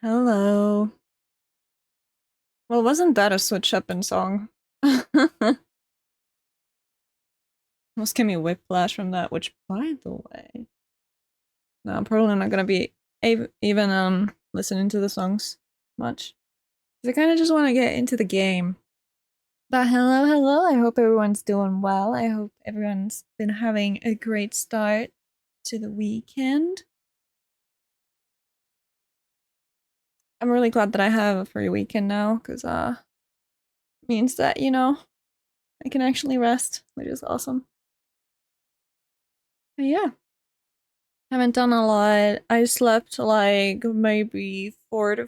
Hello. Well, wasn't that a switch up in song? Almost give me whiplash from that, which, by the way, no, I'm probably not gonna be even listening to the songs much. 'Cause I kind of just want to get into the game. But hello, hello. I hope everyone's doing well. I hope everyone's been having a great start to the weekend. I'm really glad that I have a free weekend now, because means that, I can actually rest, which is awesome. But yeah. Haven't done a lot. I slept like maybe 4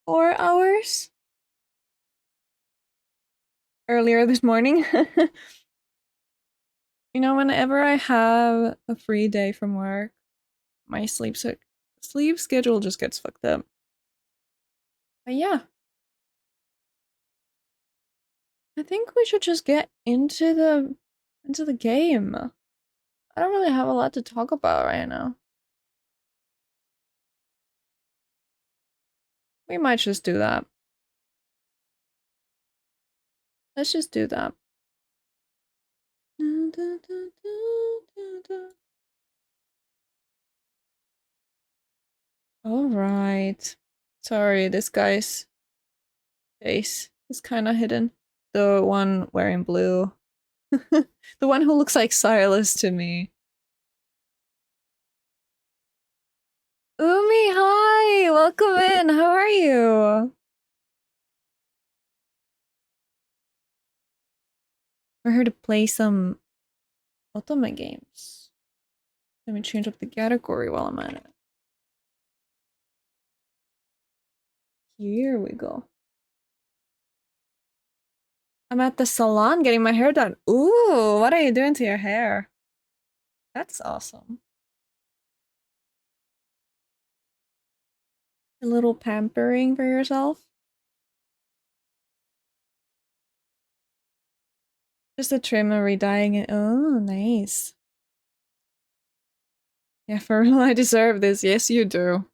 hours earlier this morning. Whenever I have a free day from work, my sleep schedule just gets fucked up. But yeah, I think we should just get into the game. I don't really have a lot to talk about right now. We might just do that. Let's just do that. All right. Sorry, this guy's face is kind of hidden. The one wearing blue. The one who looks like Silas to me. Umi, hi! Welcome in! How are you? We're here to play some Otome games. Let me change up the category while I'm at it. Here we go. I'm at the salon getting my hair done. Ooh, what are you doing to your hair? That's awesome. A little pampering for yourself? Just a trim and re-dyeing it. Oh, nice. Yeah, for real, I deserve this. Yes, you do.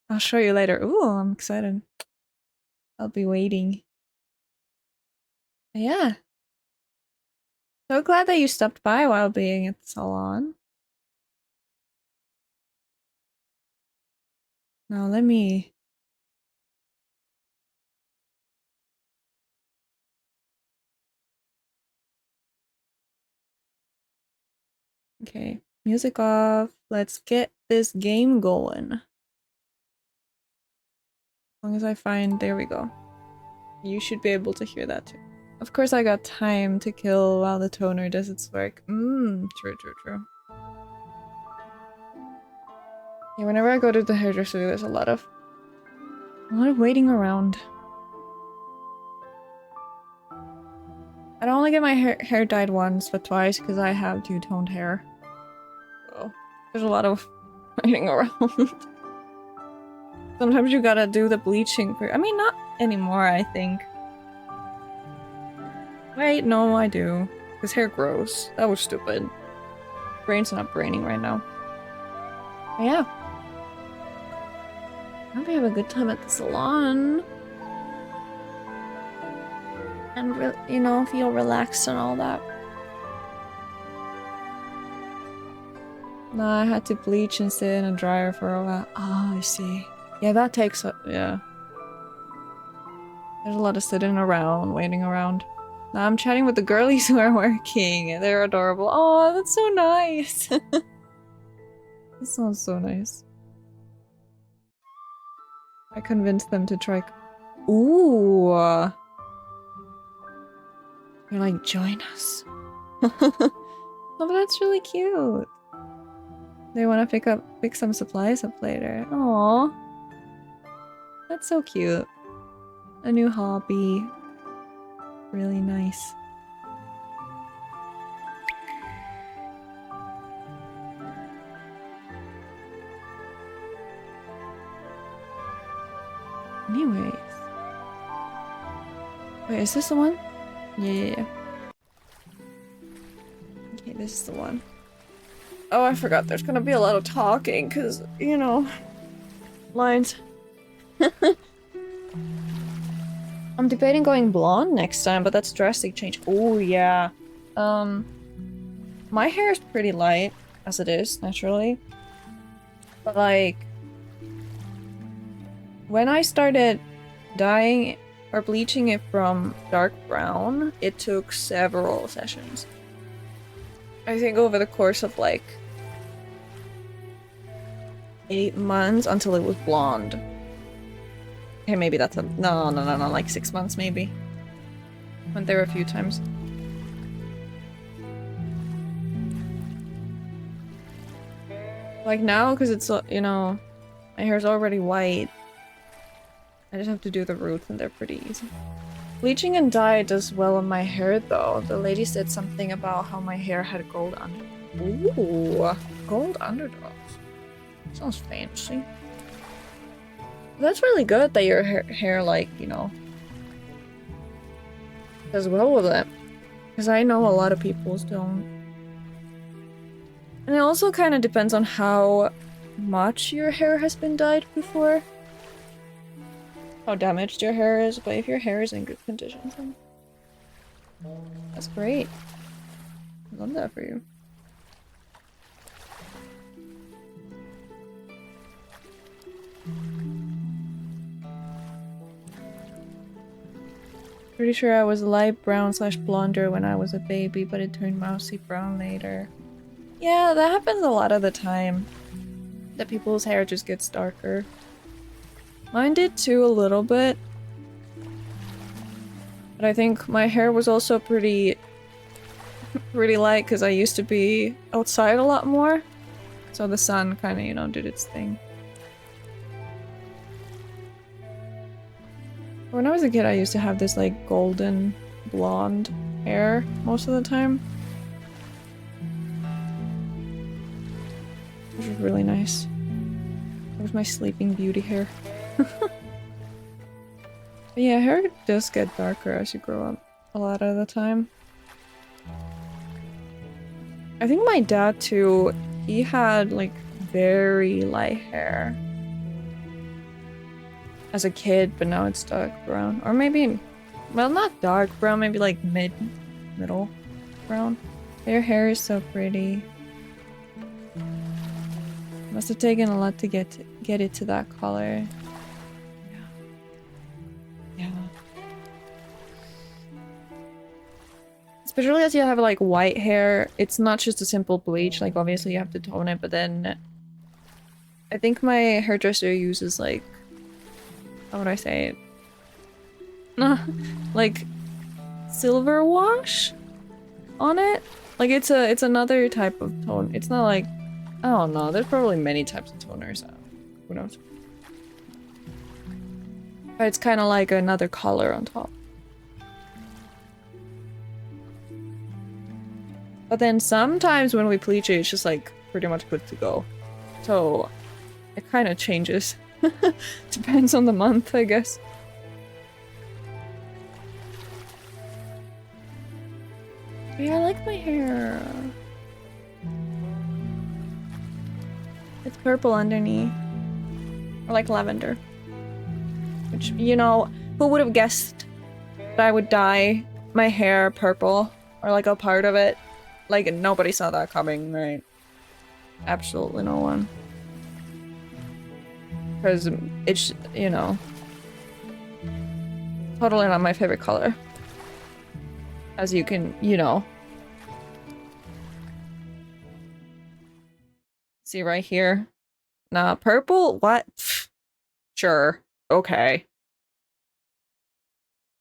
I'll show you later. Ooh, I'm excited. I'll be waiting. Yeah. So glad that you stopped by while being at the salon. Now let me... Okay, music off. Let's get this game going. As long as I find... There we go. You should be able to hear that too. Of course I got time to kill while the toner does its work. True, true, true. Yeah, whenever I go to the hairdresser, there's a lot of waiting around. I don't only get my hair dyed once, but twice because I have two-toned hair. So there's a lot of waiting around. Sometimes you gotta do the bleaching for- I mean, not anymore, I think. Wait, no, I do. His hair grows. That was stupid. Brain's not braining right now. But yeah. I hope you have a good time at the salon. And, feel relaxed and all that. No, I had to bleach and sit in a dryer for a while. Oh, I see. Yeah, that takes yeah. There's a lot of sitting around, waiting around. Now I'm chatting with the girlies who are working. They're adorable. Oh, that's so nice. That sounds so nice. I convinced them to try. Ooh. You're like, join us. Oh, but that's really cute. They want to pick some supplies up later. Aww. That's so cute. A new hobby. Really nice. Anyways. Wait, is this the one? Yeah. Okay, this is the one. Oh, I forgot there's gonna be a lot of talking, because, you know, lines. I'm debating going blonde next time, but that's drastic change. Oh, yeah. My hair is pretty light, as it is, naturally. But, like, when I started dyeing or bleaching it from dark brown, it took several sessions. I think over the course of, like, 8 months until it was blonde. Okay, maybe that's a- no, like 6 months maybe. Went there a few times. Like now, because it's, you know, my hair's already white. I just have to do the roots and they're pretty easy. Bleaching and dye does well on my hair though. The lady said something about how my hair had gold under- Ooh, gold underdogs. Sounds fancy. That's really good that your hair like, you know, does well with it. Because I know a lot of people's don't. And it also kind of depends on how much your hair has been dyed before. How damaged your hair is, but if your hair is in good condition, then that's great. I love that for you. Pretty sure I was light brown / blonder when I was a baby, but it turned mousy brown later. Yeah, that happens a lot of the time. That people's hair just gets darker. Mine did too a little bit. But I think my hair was also pretty light because I used to be outside a lot more. So the sun kind of, you know, did its thing. When I was a kid, I used to have this like golden blonde hair most of the time. Which was really nice. It was my sleeping beauty hair. But yeah, hair does get darker as you grow up a lot of the time. I think my dad too, he had like very light hair as a kid, but now it's dark brown. Or maybe, well, not dark brown, maybe like middle brown. Their hair is so pretty. Must have taken a lot to get it to that color. Yeah. Especially as you have like white hair, it's not just a simple bleach, like obviously you have to tone it, but then I think my hairdresser uses like, how would I say it? Like silver wash on it? Like it's another type of tone. It's not like, I don't know, there's probably many types of toners. Who knows? But it's kind of like another color on top. But then sometimes when we bleach it, it's just like pretty much good to go. So it kind of changes. Depends on the month, I guess. Yeah, I like my hair. It's purple underneath. Or like lavender. Which, you know, who would have guessed that I would dye my hair purple? Or like a part of it? Like, nobody saw that coming, right? Absolutely no one. Because it's, you know, totally not my favorite color. As you can, you know. See right here? Nah, purple? What? Sure. Okay.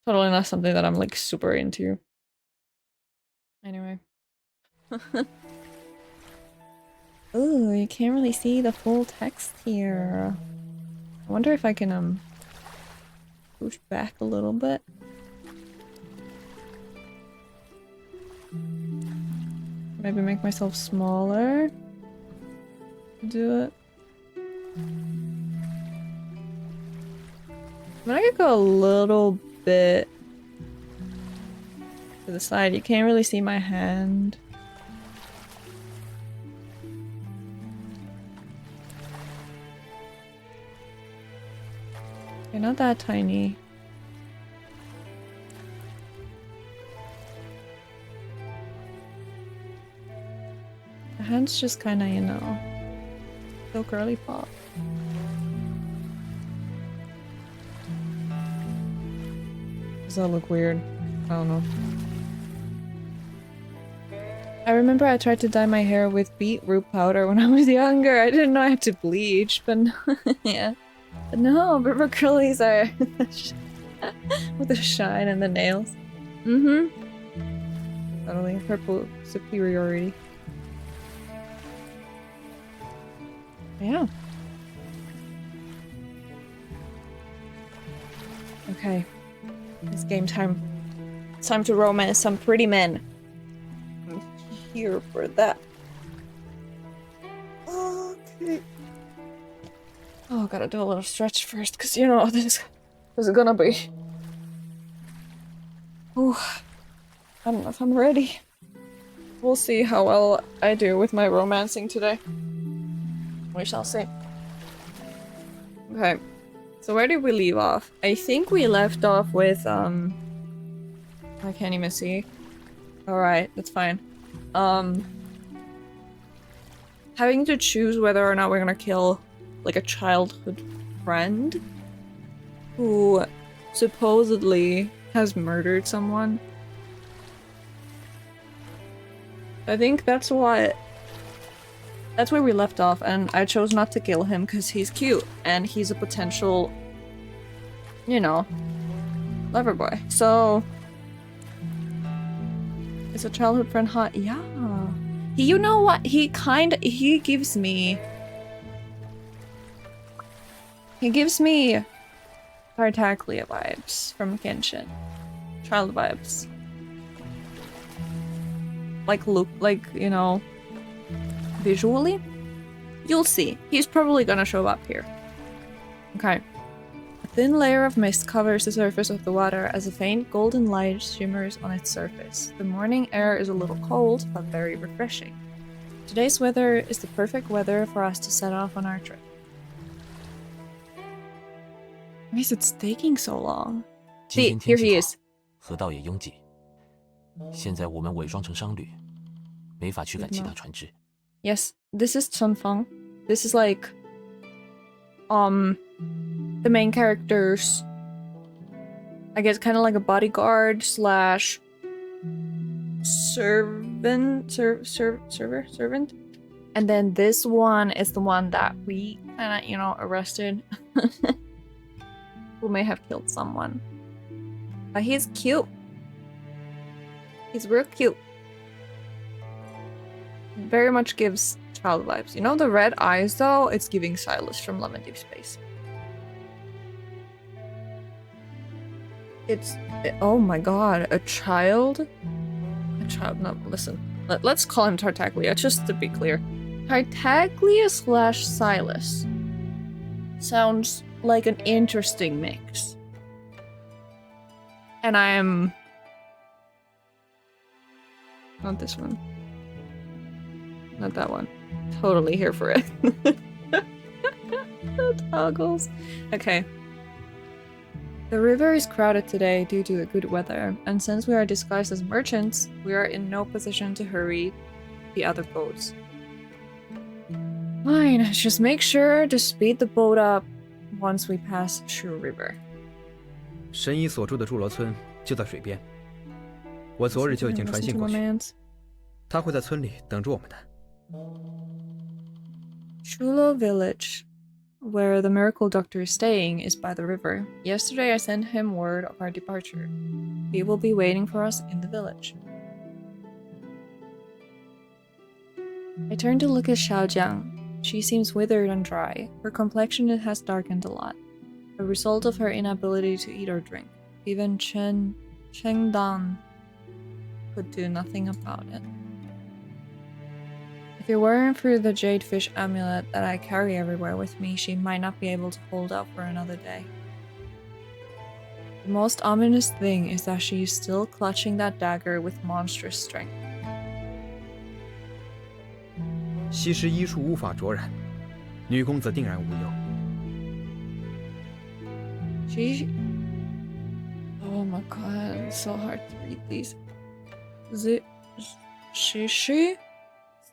Totally not something that I'm like super into. Anyway. Ooh, you can't really see the full text here. I wonder if I can push back a little bit. Maybe make myself smaller. Do it. I mean, I could go a little bit to the side. You can't really see my hand. Okay, not that tiny. The hand's just kind of, you know, so girly pop. Does that look weird? I don't know. I remember I tried to dye my hair with beetroot powder when I was younger. I didn't know I had to bleach, but yeah. But no, river curlies are with the shine and the nails. Mm-hmm. Totally. Purple superiority. Yeah. Okay. It's game time. It's time to romance some pretty men. I'm here for that. Okay. Oh, gotta do a little stretch first, because you know this is gonna be. Oh, I don't know if I'm ready. We'll see how well I do with my romancing today. We shall see. Okay. So where did we leave off? I think we left off with, I can't even see. Alright, that's fine. Having to choose whether or not we're gonna kill, like, a childhood friend who supposedly has murdered someone. I think that's where we left off, and I chose not to kill him because he's cute and he's a potential, you know, lover boy. So, is a childhood friend hot? Yeah. You know what? He gives me Tartaglia vibes from Genshin. Child vibes. Like, look, like, you know, visually? You'll see. He's probably gonna show up here. Okay. A thin layer of mist covers the surface of the water as a faint golden light shimmers on its surface. The morning air is a little cold, but very refreshing. Today's weather is the perfect weather for us to set off on our trip. Why is it taking so long? See, here he is. 河道也拥挤。现在我们伪装成商旅，没法驱赶其他船只。Yes, this is Chunfeng. This is like, the main character's, I guess, kind of like a bodyguard slash servant. And then this one is the one that we kind of, you know, arrested. Who may have killed someone. But he's cute. He's real cute. Very much gives child vibes. You know the red eyes though? It's giving Silas from Love and Deep Space. Oh my god, a child? No, listen. Let's call him Tartaglia, just to be clear. Tartaglia slash Silas. Sounds like an interesting mix. And I'm... Not this one. Not that one. Totally here for it. The toggles. Okay. The river is crowded today due to the good weather, and since we are disguised as merchants, we are in no position to hurry the other boats. Fine, just make sure to speed the boat up once we pass Shu River. 神医所住的祝罗村就在水边，我昨日就已经传信过去，他会在村里等着我们的。Chulo Village, where the miracle doctor is staying, is by the river. Yesterday I sent him word of our departure. He will be waiting for us in the village. I turned to look at Xiaojiang. She seems withered and dry. Her complexion has darkened a lot, a result of her inability to eat or drink. Even Cheng Dan could do nothing about it. If it weren't for the jadefish amulet that I carry everywhere with me, she might not be able to hold out for another day. The most ominous thing is that she is still clutching that dagger with monstrous strength. 西施医术无法卓然，女公子定然无忧。She. Oh my god, it's so hard to read these. She.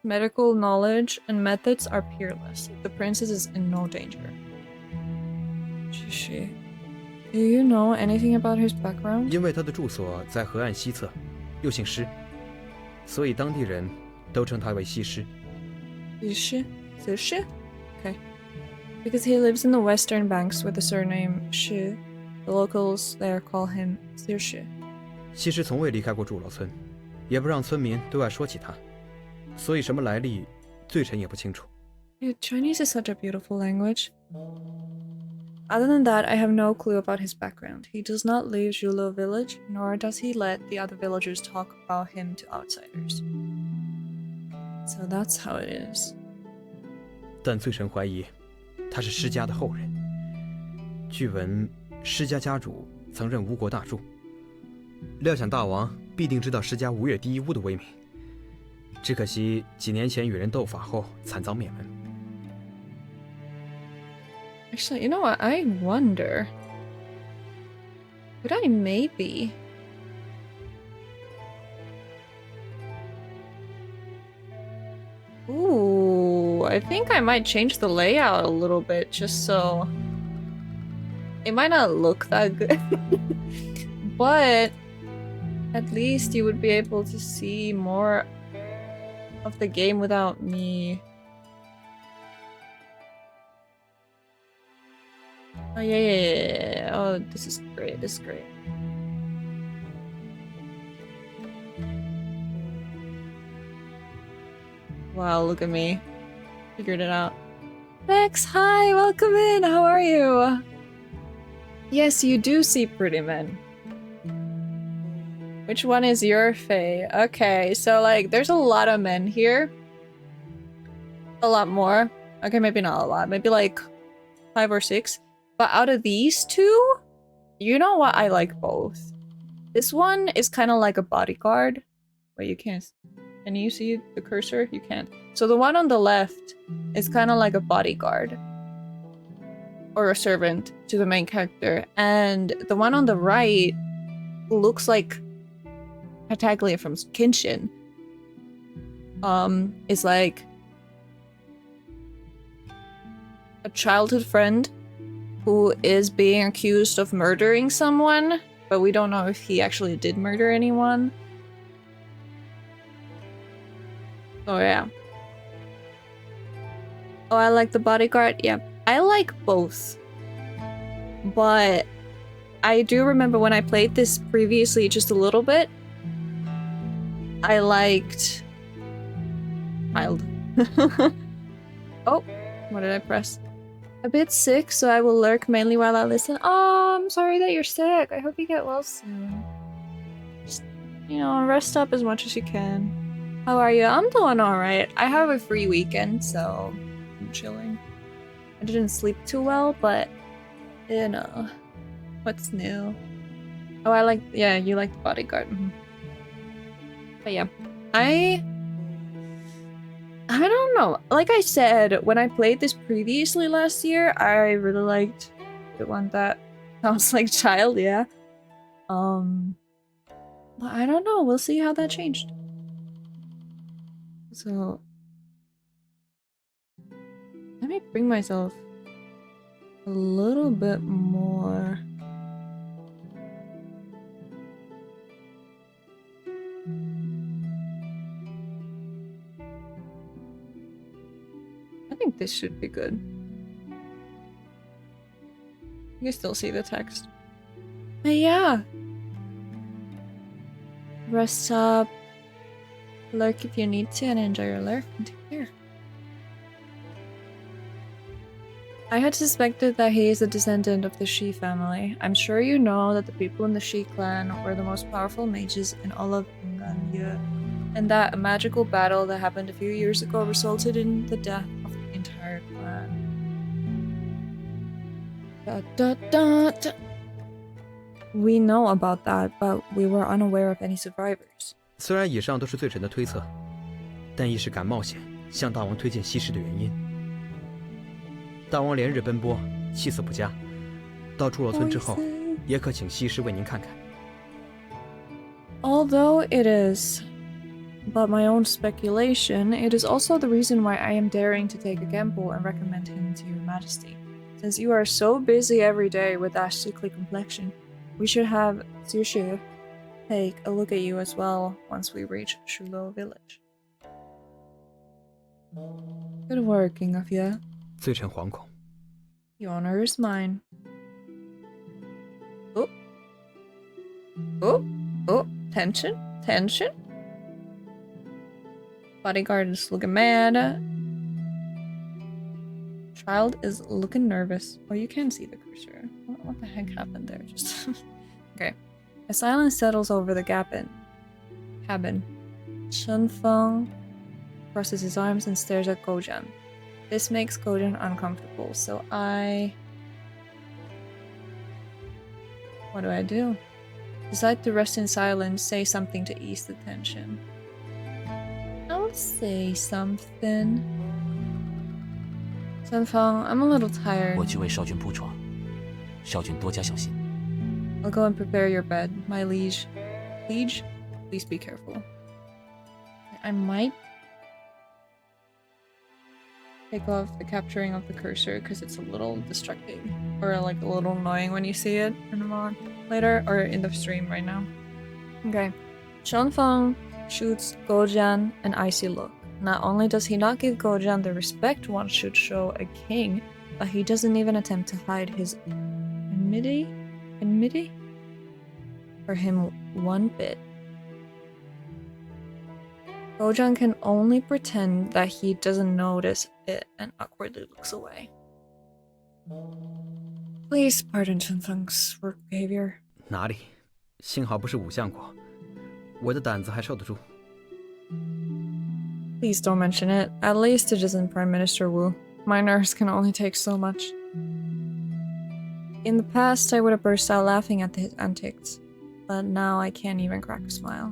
Medical knowledge and methods are peerless. The princess is in no danger. She. Do you know anything about his background? 因为他的住所在河岸西侧，又姓施，所以当地人都称他为西施。Liege? Okay. Because he lives in the western banks with the surname Shi, the locals there call him Liege. 西施从未离开过祝罗村，也不让村民对外说起他，所以什么来历，罪臣也不清楚。Dude, Chinese is such a beautiful language. Other than that, I have no clue about his background. He does not leave Zhulo village, nor does he let the other villagers talk about him to outsiders. So that's how it is. 但罪臣怀疑他是施家的后人。据闻施家家主曾任吴国大柱，料想大王必定知道施家吴越第一巫的威名。只可惜几年前与人斗法后惨遭灭门。Actually, you know what? I wonder. Could I maybe? Ooh, I think I might change the layout a little bit just so it might not look that good. But at least you would be able to see more of the game without me. Oh yeah. Oh, this is great. This is great. Wow, look at me. Figured it out. Bex, hi, welcome in. How are you? Yes, you do see pretty men. Which one is your fae? Okay, so like there's a lot of men here. A lot more. Okay, maybe not a lot. Maybe like 5 or 6. But out of these two, you know what? I like both. This one is kind of like a bodyguard. Wait, you can't. Can you see the cursor? You can't. So the one on the left is kind of like a bodyguard. Or a servant to the main character. And the one on the right looks like Tartaglia from Kenshin. Is like a childhood friend who is being accused of murdering someone, but we don't know if he actually did murder anyone. Oh yeah. Oh, I like the bodyguard. Yeah, I like both. But I do remember when I played this previously just a little bit, I liked Mild. Oh, what did I press? A bit sick, so I will lurk mainly while I listen. Oh, I'm sorry that you're sick. I hope you get well soon. Just, you know, rest up as much as you can. How are you? I'm doing alright. I have a free weekend, so I'm chilling. I didn't sleep too well, but, you know, what's new? Oh, I like, yeah, you like the bodyguard. But yeah, I don't know. Like I said, when I played this previously last year, I really liked the one that sounds like child, yeah. But I don't know. We'll see how that changed. So let me bring myself a little bit more. I think this should be good. You can still see the text. But yeah. Rest up. Lurk if you need to and enjoy your lurk and take care. I had suspected that he is a descendant of the Shi family. I'm sure you know that the people in the Shi clan were the most powerful mages in all of Inganya, and that a magical battle that happened a few years ago resulted in the death of the entire clan. We know about that, but we were unaware of any survivors. 虽然以上都是罪臣的推测，但亦是敢冒险向大王推荐西施的原因。大王连日奔波，气色不佳，到出了村之后，也可请西施为您看看。Although it is but my own speculation, it is also the reason why I am daring to take a gamble and recommend him to your majesty. Since you are so busy every day with that sickly complexion, we should have Xu take a look at you as well once we reach Shulo village. Good working of you. 罪臣惶恐。 The honor is mine. Oh. Oh. Oh. Tension. Tension. Bodyguard is looking mad. Child is looking nervous. Oh, you can see the cursor. What the heck happened there? Just okay. A silence settles over the cabin. Chun Feng crosses his arms and stares at Gojan. This makes Gojan uncomfortable, so what do? Decide to rest in silence, say something to ease the tension. I'll say something. Chun Feng, I'm a little tired. 我去为少君铺床，少君多加小心。 I'll go and prepare your bed, my liege. Liege, please be careful. I might take off the capturing of the cursor because it's a little distracting or like a little annoying when you see it in the mod later or in the stream right now. Okay. Chun Feng shoots Gojan an icy look. Not only does he not give Gojan the respect one should show a king, but he doesn't even attempt to hide his enmity for him one bit. Gojan can only pretend that he doesn't notice it and awkwardly looks away. Please pardon Chun Feng's work behavior. 哪里，幸好不是武相国，我的胆子还受得住。 Please don't mention it. At least it isn't Prime Minister Wu. My nerves can only take so much. In the past, I would have burst out laughing at his antics, but now I can't even crack a smile.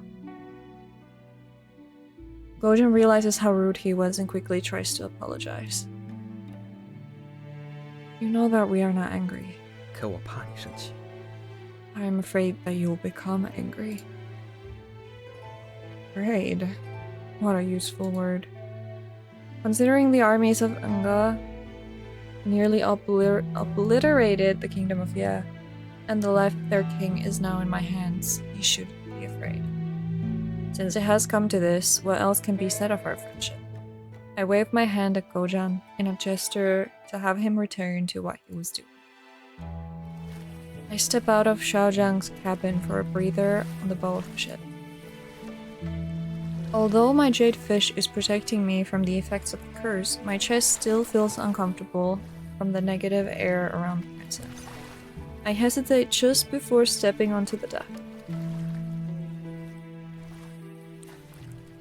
Gojan realizes how rude he was and quickly tries to apologize. You know that we are not angry. 可我怕你生气。 I am afraid that you will become angry. Afraid? What a useful word. Considering the armies of Nga nearly obliterated the kingdom of Ye, and the life of their king is now in my hands, you should be afraid. Since it has come to this, what else can be said of our friendship? I wave my hand at Gojan in a gesture to have him return to what he was doing. I step out of Xiaojiang's cabin for a breather on the bow of the ship. Although my jade fish is protecting me from the effects of the curse, my chest still feels uncomfortable from the negative air around the princess. I hesitate just before stepping onto the deck.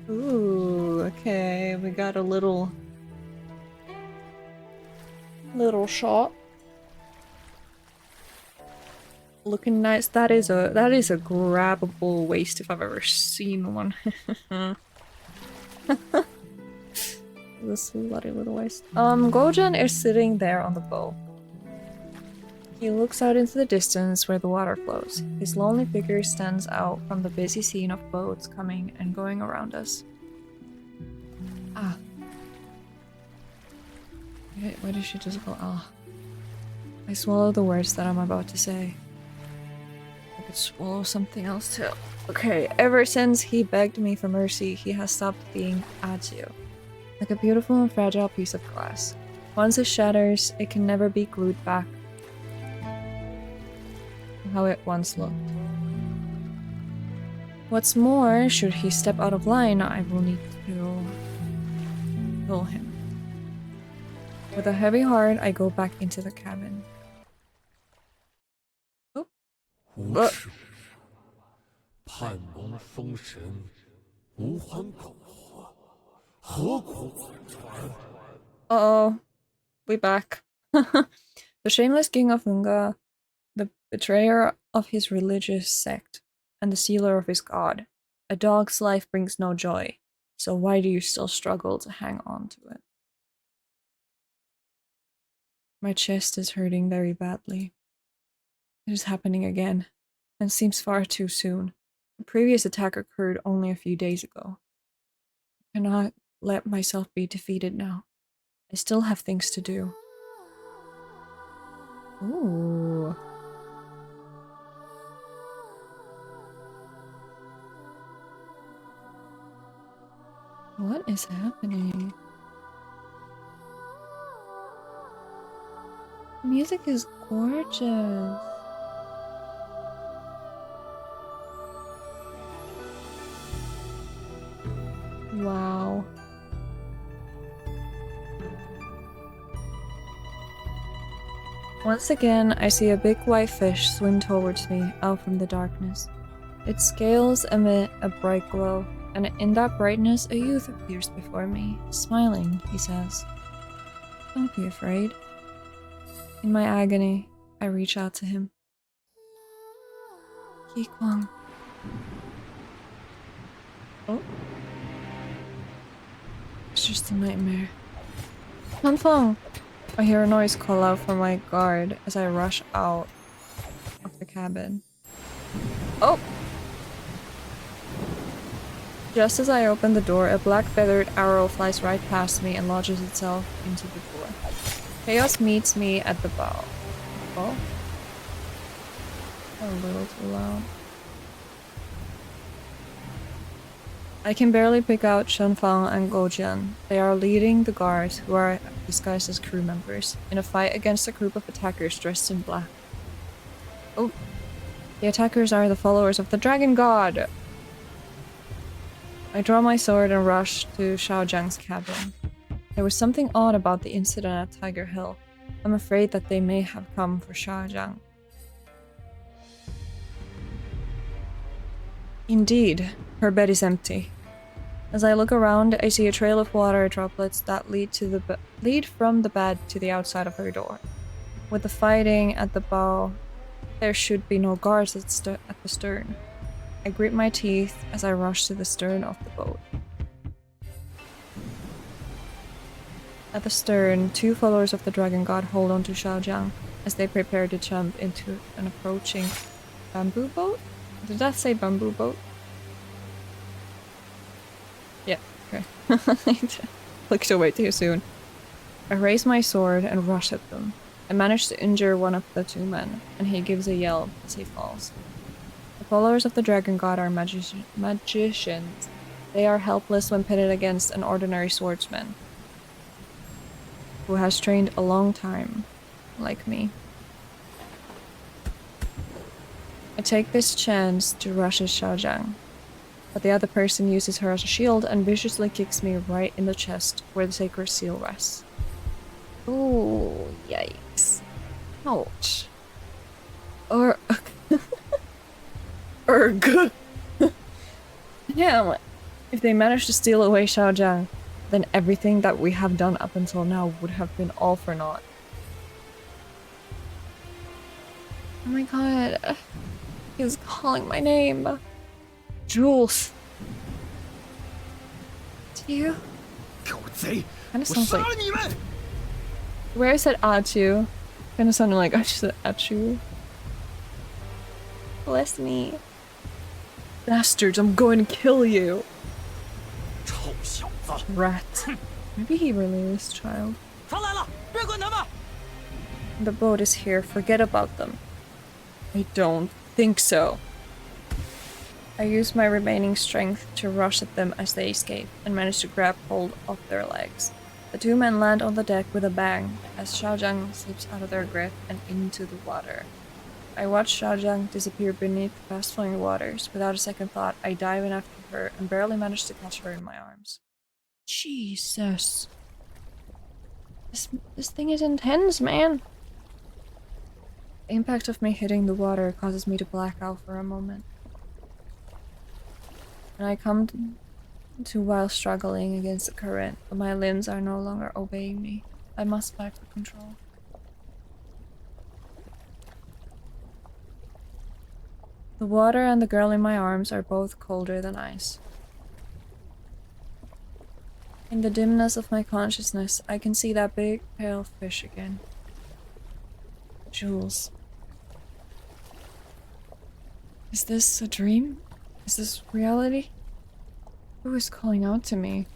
Ooh, okay, we got a little shot. Looking nice. That is a grabbable waist if I've ever seen one. This bloody little waist. Gojan is sitting there on the bow. He looks out into the distance where the water flows. His lonely figure stands out from the busy scene of boats coming and going around us. Ah. Why did she just go ah? I swallow the words that I'm about to say. I could swallow something else too. Okay, ever since he begged me for mercy, he has stopped being Atsu. Like a beautiful and fragile piece of glass. Once it shatters, it can never be glued back how it once looked. What's more, should he step out of line, I will need to kill him. With a heavy heart, I go back into the cabin. Oh. Uh oh. We back. The shameless king of Unga, the betrayer of his religious sect, and the sealer of his god. A dog's life brings no joy, so why do you still struggle to hang on to it? My chest is hurting very badly. It is happening again, and seems far too soon. The previous attack occurred only a few days ago. I cannot let myself be defeated now. I still have things to do. Ooh. What is happening? The music is gorgeous. Wow. Once again, I see a big white fish swim towards me out from the darkness. Its scales emit a bright glow, and in that brightness a youth appears before me. Smiling, he says, "Don't be afraid." In my agony, I reach out to him. Kikwang. Oh. It's just a nightmare. Hanfeng! I hear a noise call out from my guard as I rush out of the cabin. Oh! Just as I open the door, a black feathered arrow flies right past me and lodges itself into the door. Chaos meets me at the bow. Oh? A little too loud. I can barely pick out Shenfang and Gojian. They are leading the guards, who are disguised as crew members, in a fight against a group of attackers dressed in black. Oh. The attackers are the followers of the Dragon God! I draw my sword and rush to Xiaojiang's cabin. There was something odd about the incident at Tiger Hill. I'm afraid that they may have come for Xiaojiang. Indeed, her bed is empty. As I look around, I see a trail of water droplets that lead from the bed to the outside of her door. With the fighting at the bow, there should be no guards at the stern. I grit my teeth as I rush to the stern of the boat. At the stern, two followers of the Dragon God hold on to Xiaojiang as they prepare to jump into an approaching bamboo boat? Did that say bamboo boat? Yeah, okay. Clicked away too soon. I raise my sword and rush at them. I manage to injure one of the two men, and he gives a yell as he falls. The followers of the Dragon God are magicians. They are helpless when pitted against an ordinary swordsman who has trained a long time, like me. I take this chance to rush at Xiaojiang, but the other person uses her as a shield and viciously kicks me right in the chest where the sacred seal rests. Ooh, yikes. Ouch. Erg. Yeah, if they manage to steal away Xiaojiang, then everything that we have done up until now would have been all for naught. Oh my god. He's calling my name. Jules. To you? Kinda sounds like... Where I said Achu, kinda sounded like I said Achu. Bless me. Bastards, I'm going to kill you. Rat. Maybe he really is child. The boat is here, forget about them. I don't think so. I use my remaining strength to rush at them as they escape, and manage to grab hold of their legs. The two men land on the deck with a bang, as Xiaojiang slips out of their grip and into the water. I watch Xiaojiang disappear beneath the fast-flowing waters. Without a second thought, I dive in after her and barely manage to catch her in my arms. Jesus. This thing is intense, man. The impact of me hitting the water causes me to black out for a moment. And I come to while struggling against the current, but my limbs are no longer obeying me. I must fight for control. The water and the girl in my arms are both colder than ice. In the dimness of my consciousness, I can see that big, pale fish again. Jules. Is this a dream? Is this reality? Who is calling out to me?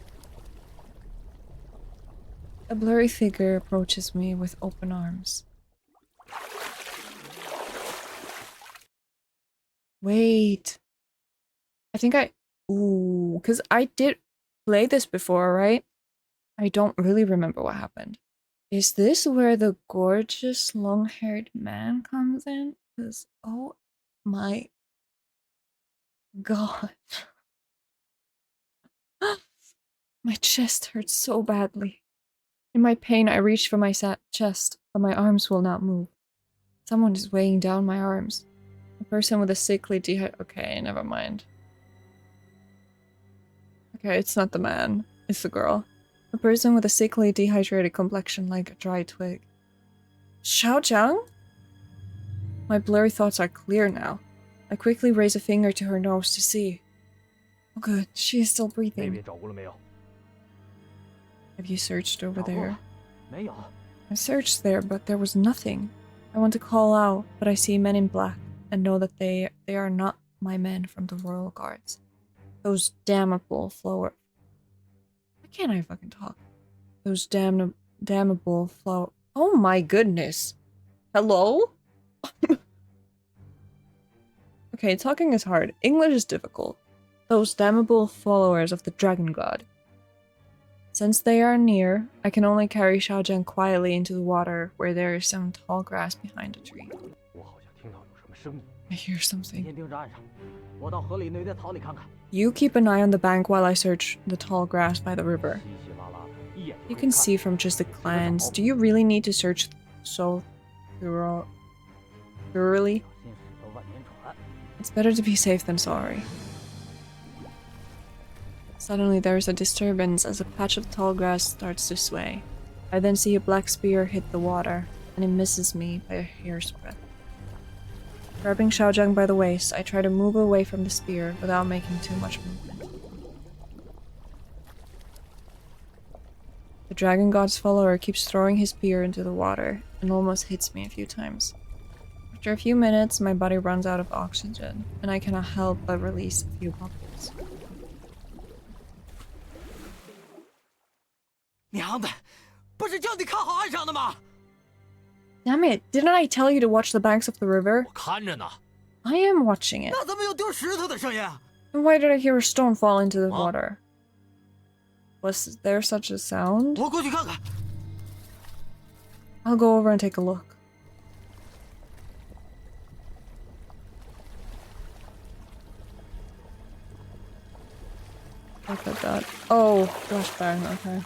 A blurry figure approaches me with open arms. Wait. I think ooh, because I did play this before, right? I don't really remember what happened. Is this where the gorgeous long-haired man comes in? Because, oh my god. My chest hurts so badly. In my pain, I reach for my chest, but my arms will not move. Someone is weighing down my arms. A person with a sickly Okay, never mind. Okay, it's not the man. It's the girl. A person with a sickly, dehydrated complexion like a dry twig. Xiaojiang? My blurry thoughts are clear now. I quickly raise a finger to her nose to see. Oh good, she is still breathing. Have you searched over there? I searched there, but there was nothing. I want to call out, but I see men in black and know that they are not my men from the Royal Guards. Those damnable flower. Why can't I fucking talk? Those damnable flower. Oh my goodness. Hello? Okay, talking is hard. English is difficult. Those damnable followers of the Dragon God. Since they are near, I can only carry Xiaojiang quietly into the water where there is some tall grass behind a tree. I hear something. You keep an eye on the bank while I search the tall grass by the river. You can see from just a glance. Do you really need to search so thoroughly? It's better to be safe than sorry. Suddenly there is a disturbance as a patch of tall grass starts to sway. I then see a black spear hit the water, and it misses me by a hair's breadth. Grabbing Xiaojiang by the waist, I try to move away from the spear without making too much movement. The Dragon God's follower keeps throwing his spear into the water and almost hits me a few times. After a few minutes, my body runs out of oxygen, and I cannot help but release a few bubbles. Damn it, didn't I tell you to watch the banks of the river? I am watching it. Then why did I hear a stone fall into the water? Was there such a sound? I'll go over and take a look. Look at that. Oh, flashbang, okay.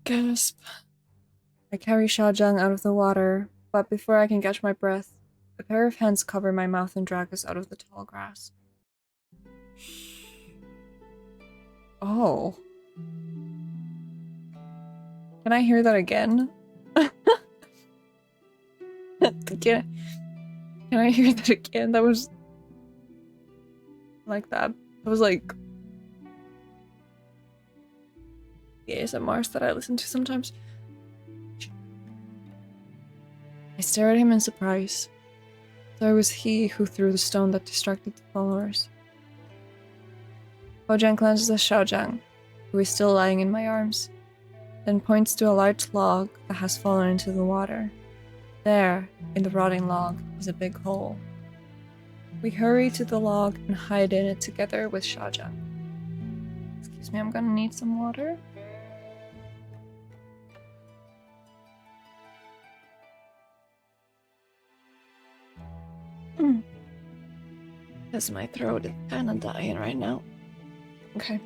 Gasp. I carry Xiaojiang out of the water, but before I can catch my breath, a pair of hands cover my mouth and drag us out of the tall grass. Oh. Can I hear that again? Can I hear that again? That was like that. That was like the ASMRs that I listen to sometimes. I stare at him in surprise. So it was he who threw the stone that distracted the followers. Xiaojiang cleanses Xiaojiang, who is still lying in my arms, then points to a large log that has fallen into the water. There, in the rotting log, is a big hole. We hurry to the log and hide in it together with Xiaojiang. Excuse me, I'm gonna need some water. Because my throat is kinda dying right now. Okay.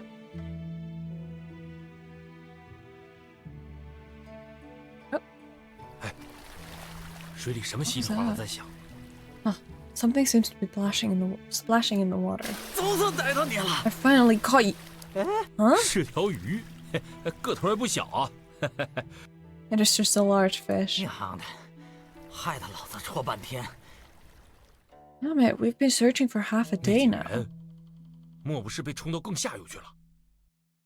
Oh. Huh. Something seems to be splashing in the water. I finally caught you. Huh? It is just a large fish. Damn it, we've been searching for half a day now.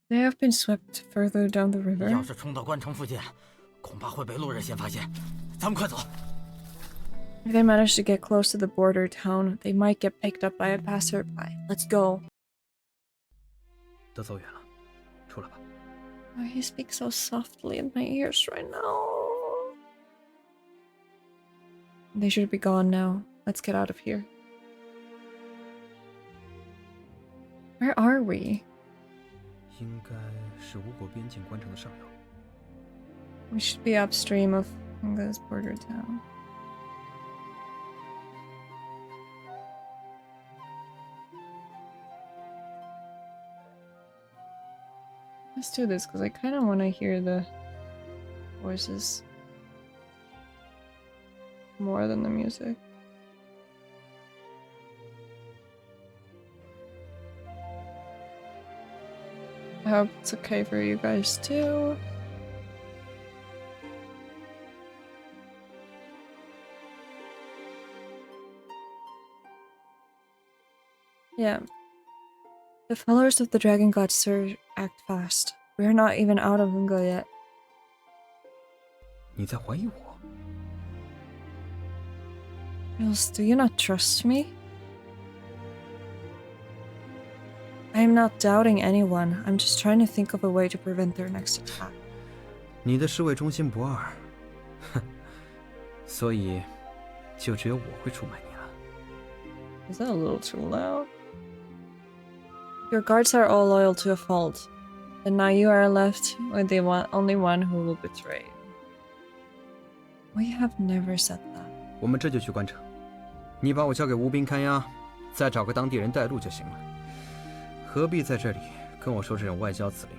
They have been swept further down the river. If they manage to get close to the border town, they might get picked up by a passerby. Let's go. 都走远了，出来吧。 Oh, he speaks so softly in my ears right now. They should be gone now. Let's get out of here. Where are we? 应该是吴国边境关城的上游。 We should be upstream of Hunga's border town. Let's do this, because I kind of want to hear the voices more than the music. I hope it's okay for you guys too. Yeah. The followers of the dragon god Sir act fast. We are not even out of Hunga yet. 你在怀疑我？ Mills, do you not trust me? I am not doubting anyone. I'm just trying to think of a way to prevent their next attack. 你的侍卫忠心不二，哼，所以就只有我会出卖你了。 Is that a little too loud? Your guards are all loyal to a fault, and now you are left with the only one who will betray you. We have never said that. 我们这就去关城，你把我交给吴兵看押，再找个当地人带路就行了。何必在这里跟我说这种外交辞令？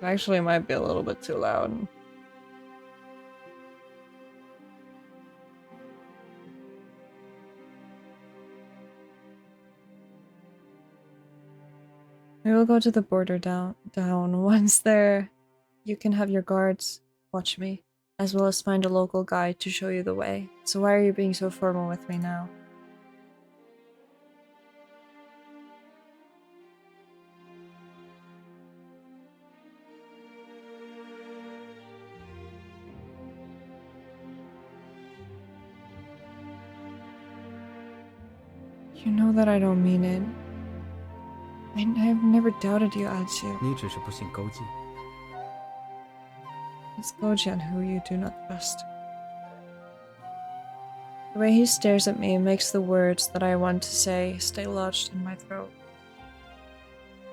Actually, it might be a little bit too loud. We will go to the border down. Once there, you can have your guards watch me, as well as find a local guide to show you the way. So why are you being so formal with me now? You know that I don't mean it. I've never doubted you, Achu. 你只是不信勾践。 It's Gojian who you do not trust. The way he stares at me makes the words that I want to say stay lodged in my throat.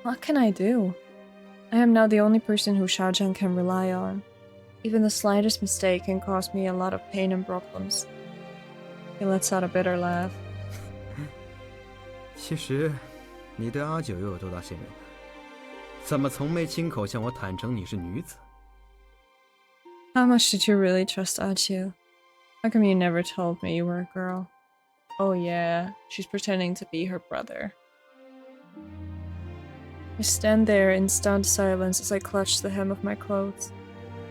What can I do? I am now the only person who Xiaozhang can rely on. Even the slightest mistake can cause me a lot of pain and problems. He lets out a bitter laugh. 其实，你对阿九又有多大信任？怎么从没亲口向我坦诚你是女子？ How much did you really trust Achu? How come you never told me you were a girl? Oh yeah, she's pretending to be her brother. I stand there in stunned silence as I clutch the hem of my clothes,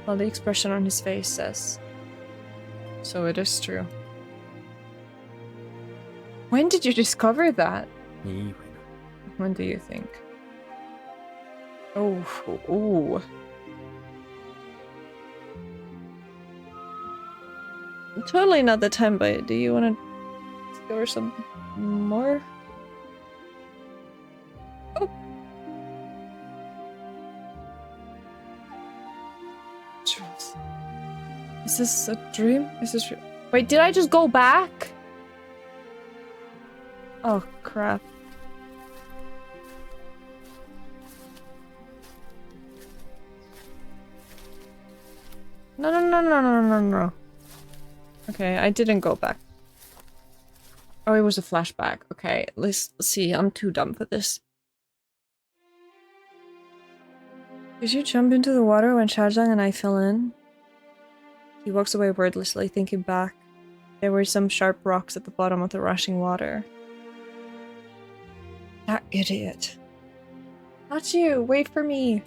while the expression on his face says, "So it is true." When did you discover that? 你以为呢？ When do you think? Oh, ooh. Totally not the time, but do you want to discover some more? Oh. Jules. Is this a dream? Is this real? Wait, did I just go back? Oh, crap. No. Okay, I didn't go back. Oh, it was a flashback. Okay, let's see. I'm too dumb for this. Did you jump into the water when Xiaozhang and I fell in? He walks away wordlessly, thinking back. There were some sharp rocks at the bottom of the rushing water. That idiot. Not you! Wait for me!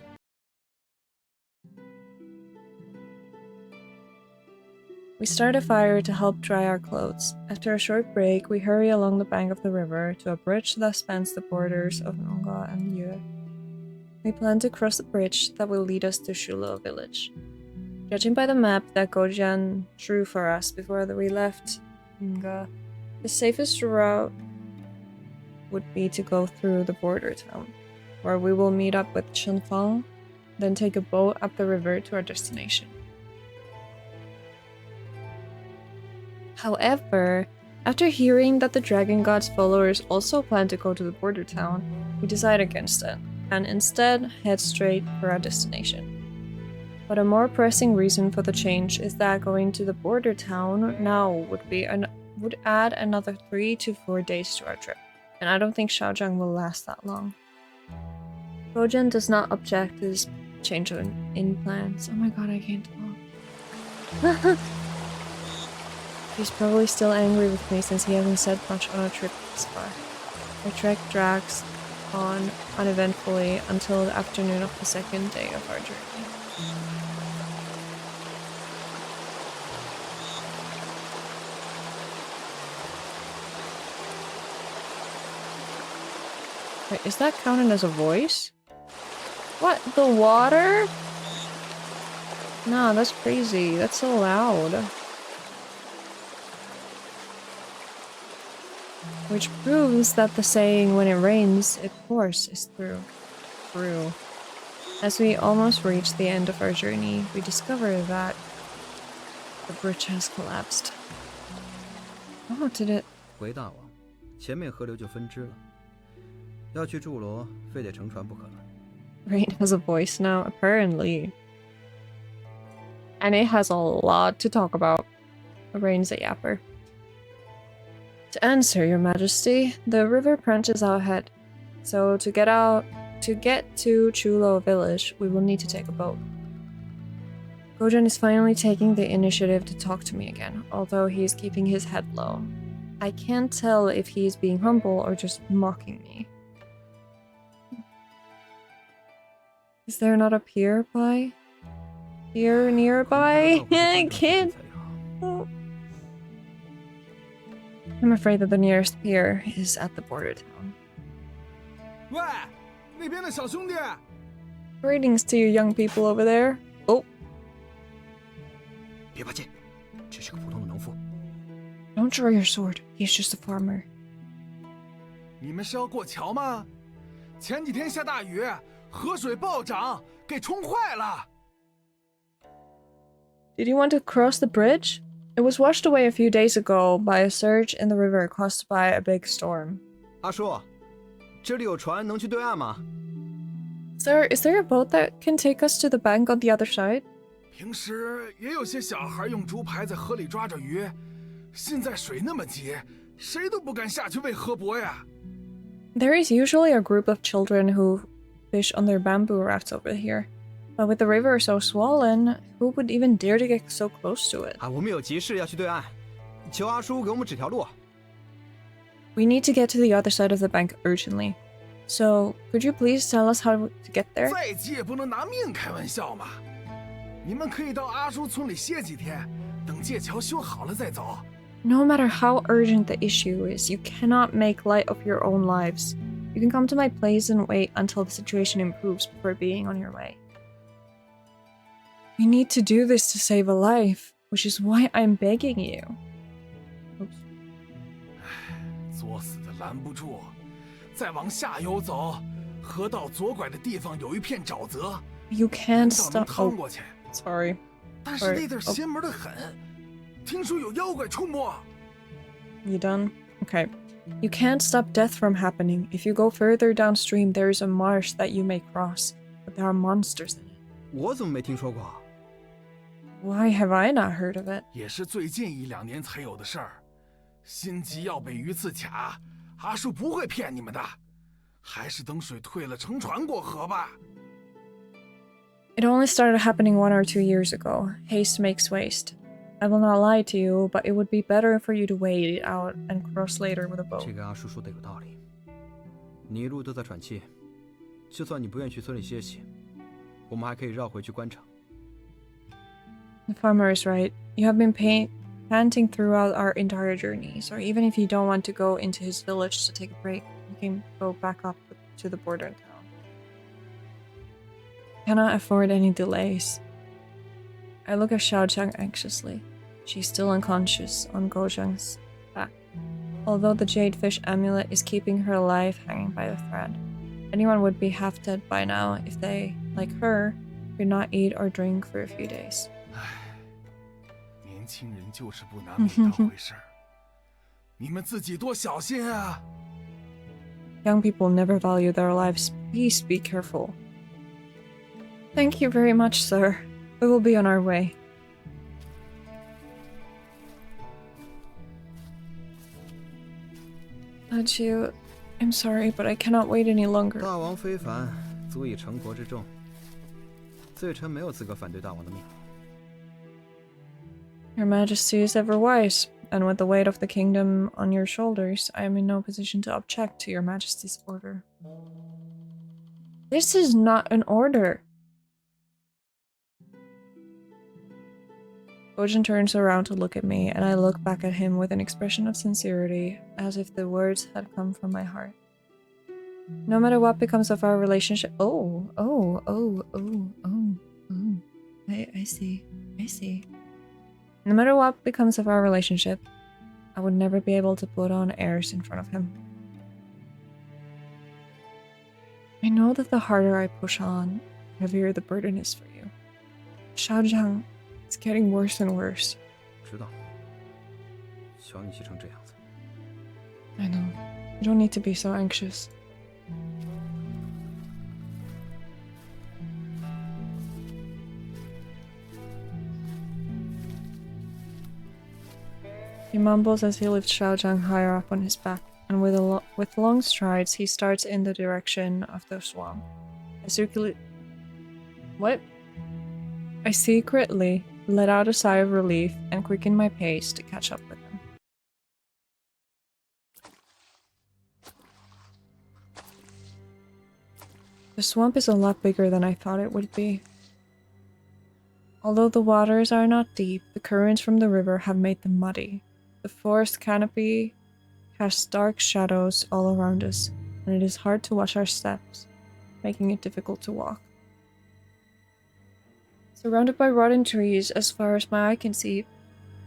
We start a fire to help dry our clothes. After a short break, we hurry along the bank of the river to a bridge that spans the borders of Nonga and Liege. We plan to cross the bridge that will lead us to Shulo village. Judging by the map that Gojian drew for us before we left Nga, the safest route would be to go through the border town, where we will meet up with Chenfang, then take a boat up the river to our destination. However, after hearing that the Dragon God's followers also plan to go to the border town, we decide against it, and instead head straight for our destination. But a more pressing reason for the change is that going to the border town now would add another 3 to 4 days to our trip, and I don't think Xiaozhang will last that long. Gojian does not object to this change in plans. Oh my god, I can't talk. He's probably still angry with me since he hasn't said much on our trip this far. Our trek drags on uneventfully until the afternoon of the second day of our journey. Wait, is that counted as a voice? What? The water? Nah, that's crazy. That's so loud. Which proves that the saying, when it rains, it pours, is true. As we almost reach the end of our journey, we discover that the bridge has collapsed. Oh, did it? 回大王，前面河流就分支了，要去筑罗，非得乘船不可了。 Rain has a voice now, apparently. And it has a lot to talk about. Rain's a yapper. To answer, Your Majesty, the river branches out ahead. So to get to Chulo village, we will need to take a boat. Gojian is finally taking the initiative to talk to me again, although he is keeping his head low. I can't tell if he is being humble or just mocking me. Is there not a pier by? Pier nearby? I can't. I'm afraid that the nearest pier is at the border town. 喂，那边的小兄弟， Greetings to you young people over there. Oh, 别怕劲，只是个普通的农夫。 don't draw your sword. He's just a farmer. 你们是要过桥吗？前几天下大雨，河水暴涨，给冲坏了。 Did you want to cross the bridge? It was washed away a few days ago by a surge in the river caused by a big storm. 阿叔，这里有船能去对岸吗？ Sir, is there a boat that can take us to the bank on the other side? 平时也有些小孩用竹排在河里抓着鱼，现在水那么急，谁都不敢下去喂河伯呀。 There is usually a group of children who fish on their bamboo rafts over here. But with the river so swollen, who would even dare to get so close to it? 啊，我们有急事要去对岸，求阿叔给我们指条路。 We need to get to the other side of the bank urgently. So, could you please tell us how to get there? 再急也不能拿命开玩笑嘛。你们可以到阿叔村里歇几天，等界桥修好了再走。 No matter how urgent the issue is, you cannot make light of your own lives. You can come to my place and wait until the situation improves before being on your way. We need to do this to save a life, which is why I'm begging you. Oops. 作死的拦不住，再往下游走，河道左拐的地方有一片沼泽， You 人 can't 倒能 stop. 趟过去。 Sorry. 但是那地儿邪门的很，听说有妖怪出没。 You done? Okay. You can't stop death from happening. If you go further downstream, there is a marsh that you may cross, but there are monsters in it. 我怎么没听说过？ Why have I not heard of it? 也是最近1、2年才有的事儿。心急要被鱼刺卡，阿叔不会骗你们的，还是等水退了乘船过河吧。 It only started happening 1 or 2 years ago. Haste makes waste. I will not lie to you, but it would be better for you to wait it out and cross later with a boat. 这个阿叔说的有道理。你一路都在喘气，就算你不愿去村里歇息，我们还可以绕回去官场。 The farmer is right. You have been panting throughout our entire journey, so even if you don't want to go into his village to take a break, you can go back up to the border town. Cannot afford any delays. I look at Xiaojiang anxiously. She's still unconscious on Gojiang's back, although the jadefish amulet is keeping her alive, hanging by a thread. Anyone would be half dead by now if they, like her, could not eat or drink for a few days. 年轻人就是不拿命当回事儿，你们自己多小心啊！ Young people never value their lives. Please be careful. Thank you very much, sir. We will be on our way. Liege, I'm sorry, but I cannot wait any longer. 大王非凡，足以成国之重。罪臣没有资格反对大王的命令。 Your Majesty is ever wise, and with the weight of the kingdom on your shoulders, I am in no position to object to your Majesty's order. This is not an order. Gojin turns around to look at me, and I look back at him with an expression of sincerity, as if the words had come from my heart. No matter what becomes of our relationship— Oh. I see. No matter what becomes of our relationship, I would never be able to put on airs in front of him. I know that the harder I push on, the heavier the burden is for you. Xiaojiang, it's getting worse and worse. 知道。瞧你气成这样子。 I know. You don't need to be so anxious. He mumbles as he lifts Xiaojiang higher up on his back, and with long strides, he starts in the direction of the swamp. I secretly let out a sigh of relief and quicken my pace to catch up with him. The swamp is a lot bigger than I thought it would be. Although the waters are not deep, the currents from the river have made them muddy. The forest canopy casts dark shadows all around us, and it is hard to watch our steps, making it difficult to walk. Surrounded by rotten trees as far as my eye can see,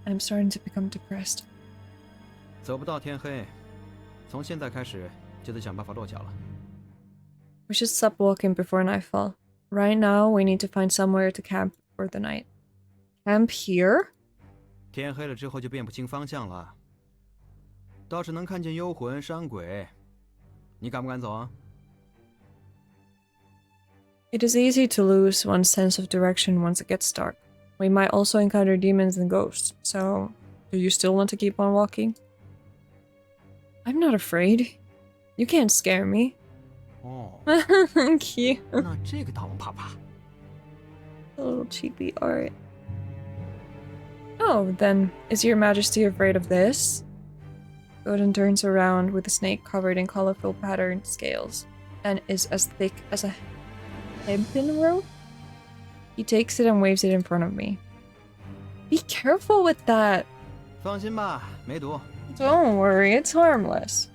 I'm starting to become depressed. 走不到天黑，从现在开始就得想办法落脚了。 We should stop walking before nightfall. Right now, we need to find somewhere to camp for the night. Camp here? 天黑了之后就辨不清方向了，倒是能看见幽魂山鬼。你敢不敢走啊？ It is easy to lose one's sense of direction once it gets dark. We might also encounter demons and ghosts, so do you still want to keep on walking? I'm not afraid. You can't scare me. 哦， Cute. 那这个大王怕不怕？ A little cheapy art. Oh, then, is your majesty afraid of this? Godin turns around with the snake covered in colorful patterned scales, and is as thick as a hempen rope? He takes it and waves it in front of me. Be careful with that! 放心吧，没毒。 Don't worry, it's harmless.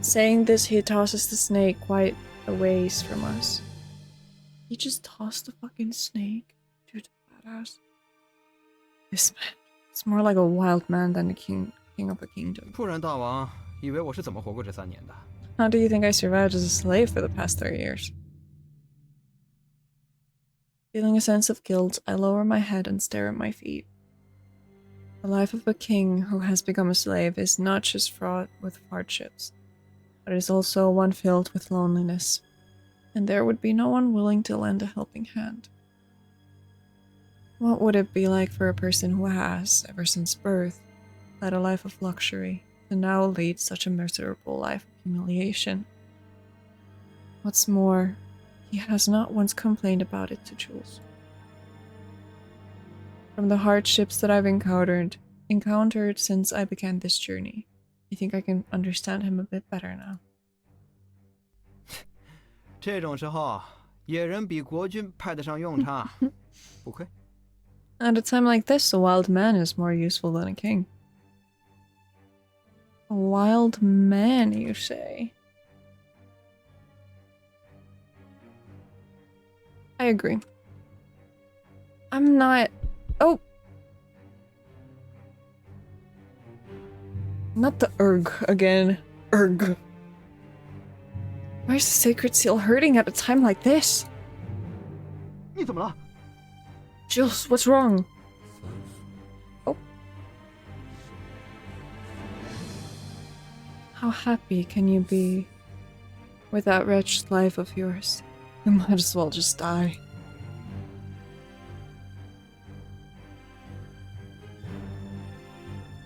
Saying this, he tosses the snake quite a ways from us. He just tossed the fucking snake? Dude, badass. This man. It's more like a wild man than the king of a kingdom. 不然大王以为我是怎么活过这3年的？ How do you think I survived as a slave for the past 30 years? Feeling a sense of guilt, I lower my head and stare at my feet. The life of a king who has become a slave is not just fraught with hardships, but is also one filled with loneliness, and there would be no one willing to lend a helping hand. What would it be like for a person who has, ever since birth, led a life of luxury, to now lead such a miserable life of humiliation? What's more, he has not once complained about it to Jules. From the hardships that I've encountered since I began this journey, I think I can understand him a bit better now. 这种时候，野人比国君派得上用场，不亏。 At a time like this, a wild man is more useful than a king. A wild man, you say? I agree. I'm not... Oh! Not the erg again. Erg. Why is the sacred seal hurting at a time like this? 你怎么了？ Jules, what's wrong? Oh. How happy can you be with that wretched life of yours? You might as well just die.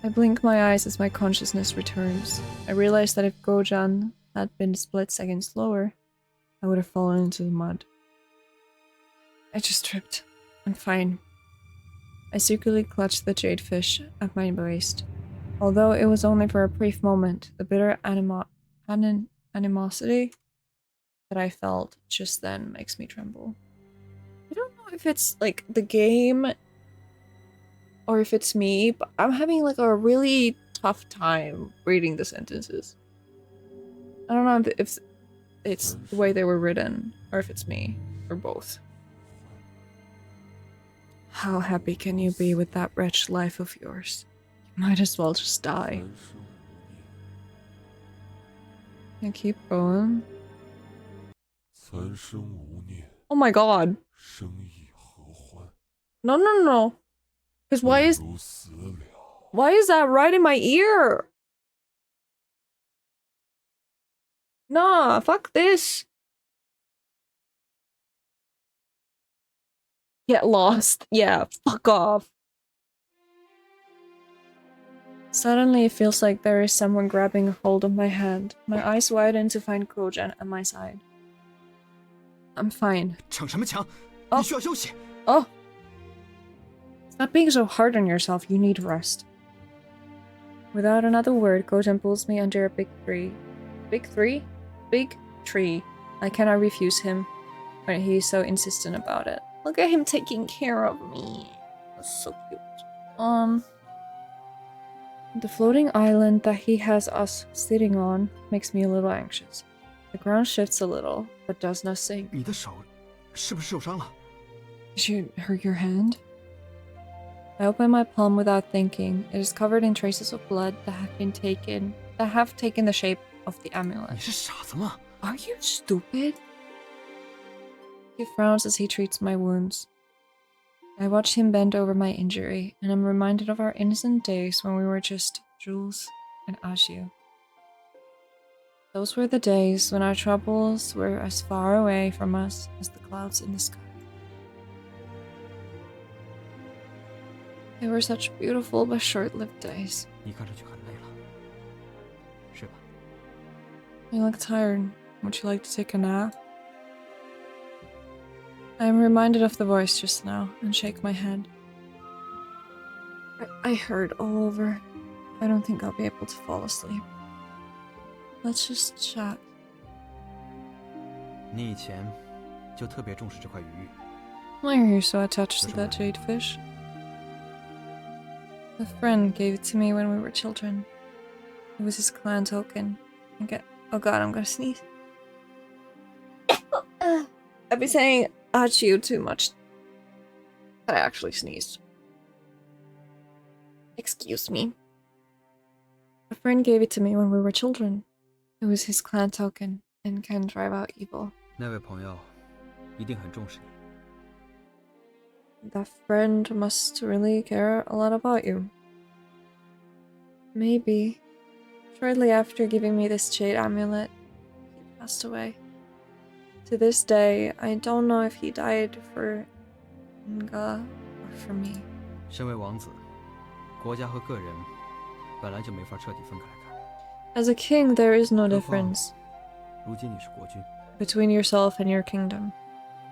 I blink my eyes as my consciousness returns. I realize that if Gojan had been a split second slower, I would have fallen into the mud. I just tripped. I'm fine. I secretly clutched the jade fish at my waist. Although it was only for a brief moment, the bitter animosity that I felt just then makes me tremble. I don't know if it's like the game or if it's me, but I'm having like a really tough time reading the sentences. I don't know if it's the way they were written or if it's me or both. How happy can you be with that wretched life of yours? You might as well just die. And keep going. Oh my god. No, no, no. Because why is that right in my ear? Nah, fuck this. Get lost. Yeah, fuck off. Suddenly it feels like there is someone grabbing a hold of my hand. My eyes widen to find Kojan at my side. I'm fine. 逞什么强？ Oh. 你需要休息。 Oh! Stop being so hard on yourself, you need rest. Without another word, Kojan pulls me under a big tree. Big three? Big tree. I cannot refuse him when he's so insistent about it. Look at him taking care of me. That's so cute. The floating island that he has us sitting on makes me a little anxious. The ground shifts a little, but does not sink. 你的手是不是受伤了？ Did you hurt your hand? I open my palm without thinking. It is covered in traces of blood that have taken the shape of the 你 amulet. 是傻子吗？ Are you stupid? He frowns as he treats my wounds. I watch him bend over my injury, and I'm reminded of our innocent days when we were just Jules and Ashu. Those were the days when our troubles were as far away from us as the clouds in the sky. They were such beautiful but short-lived days. 你看上去很累了，睡吧。 You look tired. Would you like to take a nap? I am reminded of the voice just now and shake my head. I hurt all over. I don't think I'll be able to fall asleep. Let's just chat. 你以前就特别重视这块鱼玉， Why are you so attached to that jade fish? A friend gave it to me when we were children. It was his clan token. Oh god, I'm gonna sneeze. I've been saying Achiu too much. But I actually sneezed. Excuse me. A friend gave it to me when we were children. It was his clan token and can drive out evil. 那位朋友一定很重视你。 That friend must really care a lot about you. Maybe. Shortly after giving me this jade amulet, he passed away. To this day, I don't know if he died for Nga or for me. 身为王子，国家和个人本来就没法彻底分开来看。 As a king, there is no 何况 difference 如今你是国君， between yourself and your kingdom.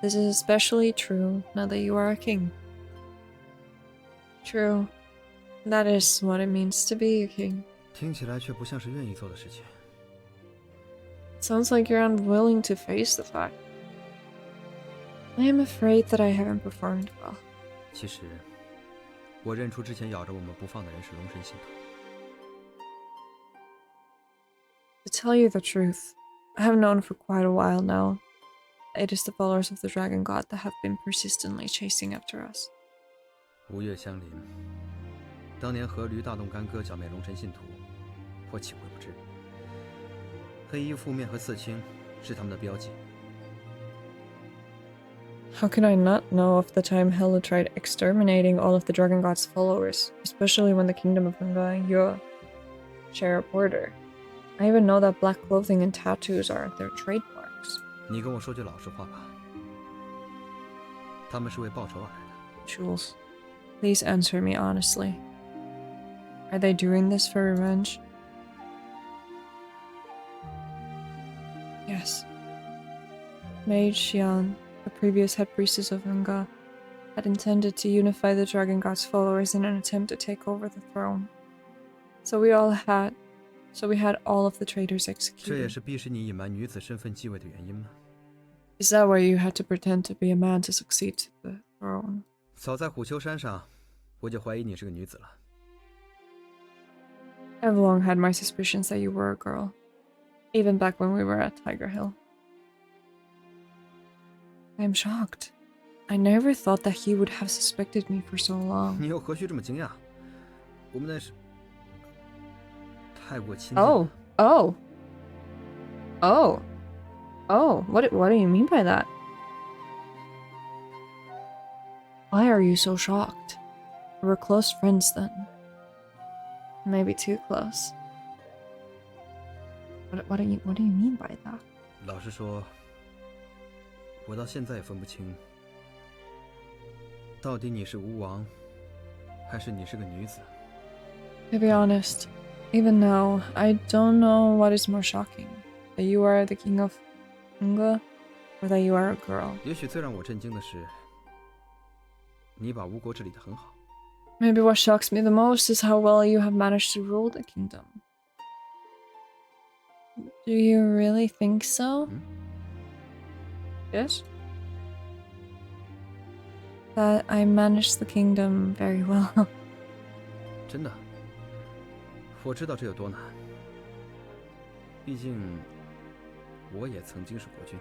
This is especially true now that you are a king. True. That is what it means to be a king. 听起来却不像是愿意做的事情。 Sounds like you're unwilling to face the fact. I am afraid that I haven't performed well. 其实，我认出之前咬着我们不放的人是龙神信徒。 To tell you the truth, I have known for quite a while now. It is the followers of the dragon god that have been persistently chasing after us. 吴越相邻，当年阖闾大动干戈，剿灭龙尘信徒，我岂会不知？黑衣覆面和刺青是他们的标记。 How could I not know of the time Hela tried exterminating all of the Dragon God's followers, especially when the Kingdom of Unga and Yua share a border? I even know that black clothing and tattoos are their trademarks. 你跟我说句老实话吧，他们是为报仇而来的。 Jules, please answer me honestly. Are they doing this for revenge? Yes. Mage Xian, the previous head priestess of Unga, had intended to unify the Dragon God's followers in an attempt to take over the throne. So we had all of the traitors 这也 executed. 是逼使你隐瞒女子身份继位的原因吗？ Is that why you had to pretend to be a man to succeed to the throne? 早在虎丘山上，我就怀疑你是个女子了。 I've long had my suspicions that you were a girl, even back when we were at Tiger Hill. I'm shocked. I never thought that he would have suspected me for so long. 你又何须这么惊讶？我们那是太过亲近。 Oh, oh, oh, oh! What do you mean by that? Why are you so shocked? We were close friends then. Maybe too close. What do you mean by that? 老实说，我到现在也分不清，到底你是吴王，还是你是个女子。 To be honest, even now, I don't know what is more shocking. That you are the king of Unga, or that you are a girl. 也许最让我震惊的是，你把吴国治理得很好。 Maybe what shocks me the most is how well you have managed to rule the kingdom. Do you really think so? Yes? That I managed the kingdom very well. 真的，我知道这有多难。毕竟，我也曾经是国君。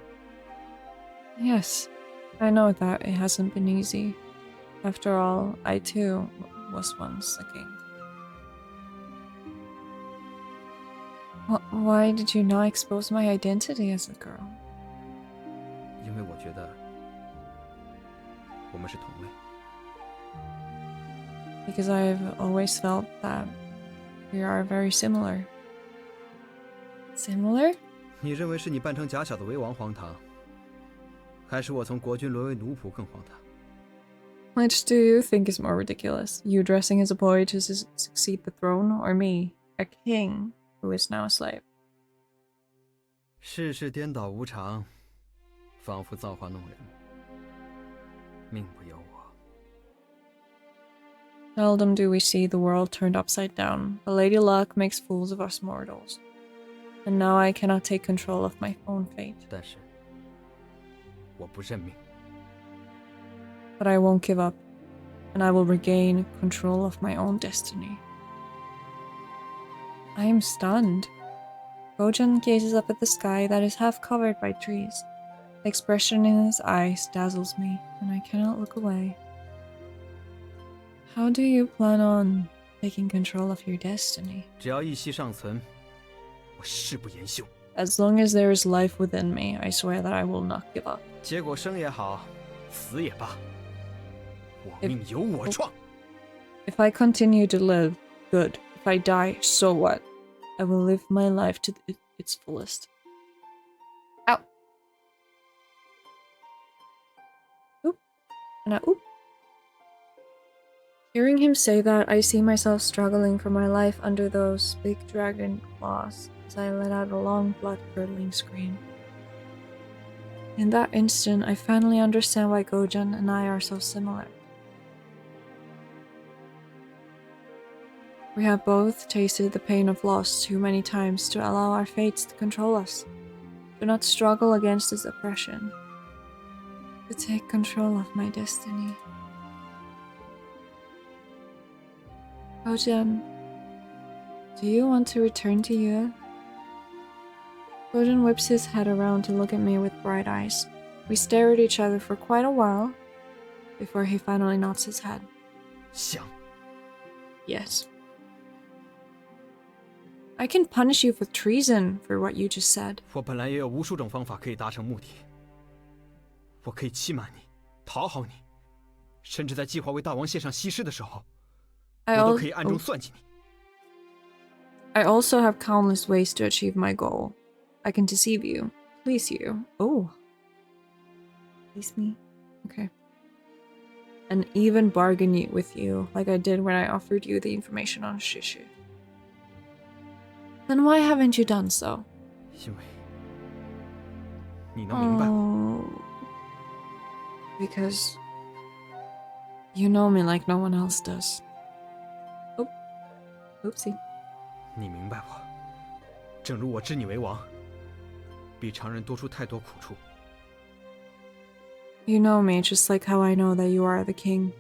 Yes, I know that it hasn't been easy. After all, I too was once a king. Why did you not expose my identity as a girl? 因为我觉得我们是同类。 Because I've always felt that we are very similar. Similar? 你认为是你扮成假小子为王荒唐，还是我从国君沦为奴仆更荒唐？ Which do you think is more ridiculous? You dressing as a boy to succeed the throne, or me, a king who is now a slave? 世事颠倒无常，仿佛造化弄人，命不由我。 Seldom do we see the world turned upside down, but Lady Luck makes fools of us mortals. And now I cannot take control of my own fate. 但是，我不认命。 But I won't give up, and I will regain control of my own destiny. I am stunned. Gojan gazes up at the sky that is half covered by trees. The expression in his eyes dazzles me, and I cannot look away. How do you plan on taking control of your destiny? 只要一息尚存，我誓不言休。 As long as there is life within me, I swear that I will not give up. 结果生也好，死也罢，我命由我创。 If I continue to live, good. If I die, so what? I will live my life to its fullest. Ow! Oop. And I oop. Hearing him say that, I see myself struggling for my life under those big dragon claws as I let out a long, blood-curdling scream. In that instant, I finally understand why Gojan and I are so similar. We have both tasted the pain of loss too many times to allow our fates to control us, to not struggle against its oppression, to take control of my destiny. Gojan, do you want to return to you? Gojan whips his head around to look at me with bright eyes. We stare at each other for quite a while before he finally nods his head. 想。 Yes. I can punish you for treason for what you just said. 我本来也有无数种方法可以达成目的。我可以欺瞒你，讨好你，甚至在计划为大王献上西施的时候，我都可以暗中算计你。 I also have countless ways to achieve my goal. I can deceive you, please you. Oh. Please me? Okay. And even bargain with you, like I did when I offered you the information on Shishu. Then why haven't you done so? 因为你能明白我。 Oh. Because you know me like no one else does. Oh. Oopsie. 你明白我，正如我知你为王，比常人多出太多苦处。 You know me just like how I know that you are the king.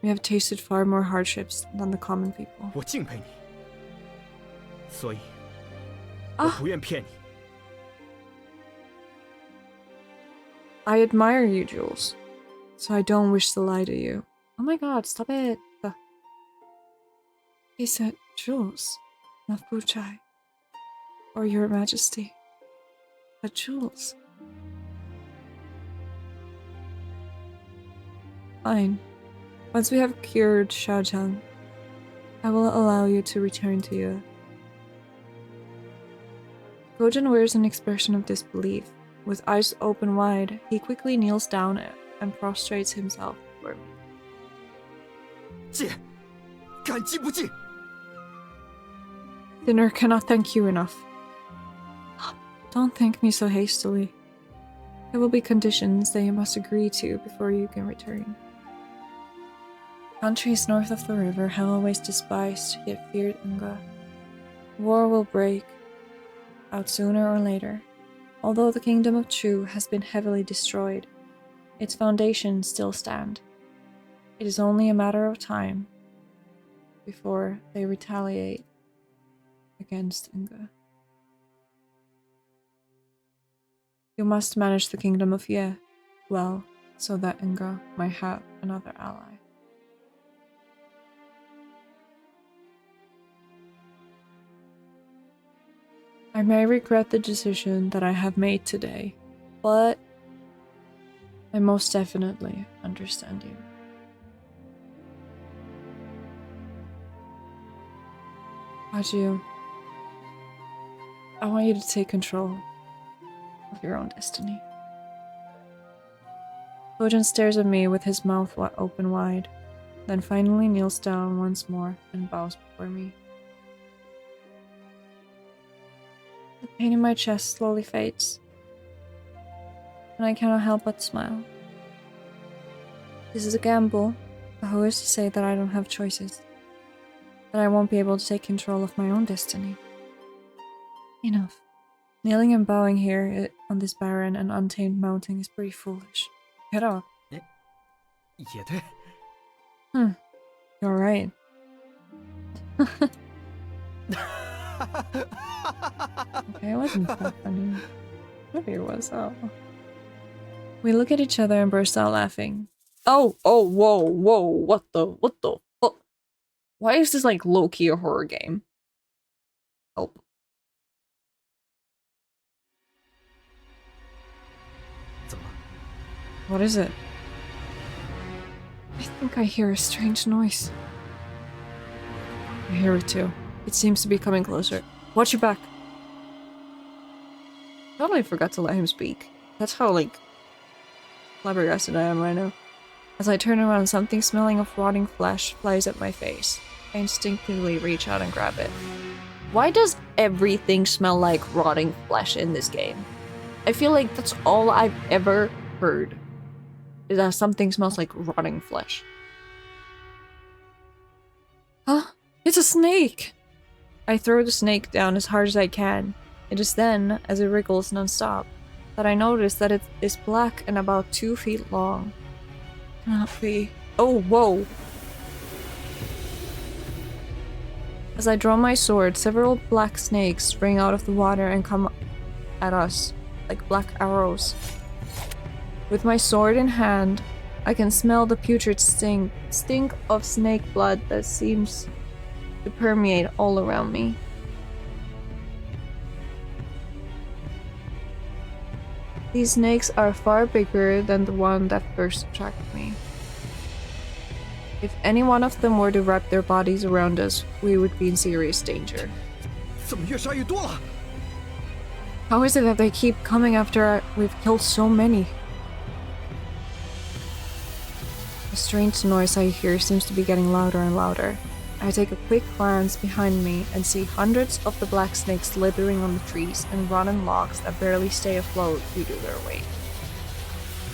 We have tasted far more hardships than the common people. 我敬佩你，所以我不愿骗你。 I admire you, Jules. So I don't wish to lie to you. Oh my god, stop it. He said, Jules, not Buchai. Or your majesty. But Jules. Fine. Once we have cured Xiaozhang, I will allow you to return to you. Gojin wears an expression of disbelief. With eyes open wide, he quickly kneels down and prostrates himself before me. 借，感激不尽。 Dinner cannot thank you enough. Don't thank me so hastily. There will be conditions that you must agree to before you can return. Countries north of the river have always despised yet feared Unga. War will break out sooner or later. Although the kingdom of Chu has been heavily destroyed, its foundations still stand. It is only a matter of time before they retaliate against Unga. You must manage the kingdom of Ye well, so that Unga might have another ally. I may regret the decision that I have made today, but I most definitely understand you. Haju, I want you to take control of your own destiny. Gojin stares at me with his mouth open wide, then finally kneels down once more and bows before me. The pain in my chest slowly fades, and I cannot help but smile. This is a gamble, but who is to say that I don't have choices? That I won't be able to take control of my own destiny? Enough. Kneeling and bowing here on this barren and untamed mountain is pretty foolish. Get up. 也对。 You're right. Okay, it wasn't that funny. Maybe it was. Oh. We look at each other and burst out laughing. Oh, whoa, what the? Oh. Why is this like low-key a horror game? Help. What is it? I think I hear a strange noise. I hear it too. It seems to be coming closer. Watch your back. Totally forgot to let him speak. That's how, like, flabbergasted I am right now. As I turn around, something smelling of rotting flesh flies at my face. I instinctively reach out and grab it. Why does everything smell like rotting flesh in this game? I feel like that's all I've ever heard. Is that something smells like rotting flesh. Huh? It's a snake! I throw the snake down as hard as I can. It is then, as it wriggles non-stop, that I notice that it is black and about 2 feet long. Cannot be. Oh, whoa! As I draw my sword, several black snakes spring out of the water and come at us like black arrows. With my sword in hand, I can smell the putrid stink of snake blood that seems to permeate all around me. These snakes are far bigger than the one that first attracted me. If any one of them were to wrap their bodies around us, we would be in serious danger. 怎么越杀越多了？ How is it that they keep coming after we've killed so many? The strange noise I hear seems to be getting louder and louder. I take a quick glance behind me and see hundreds of the black snakes slithering on the trees and rotten logs that barely stay afloat due to their weight.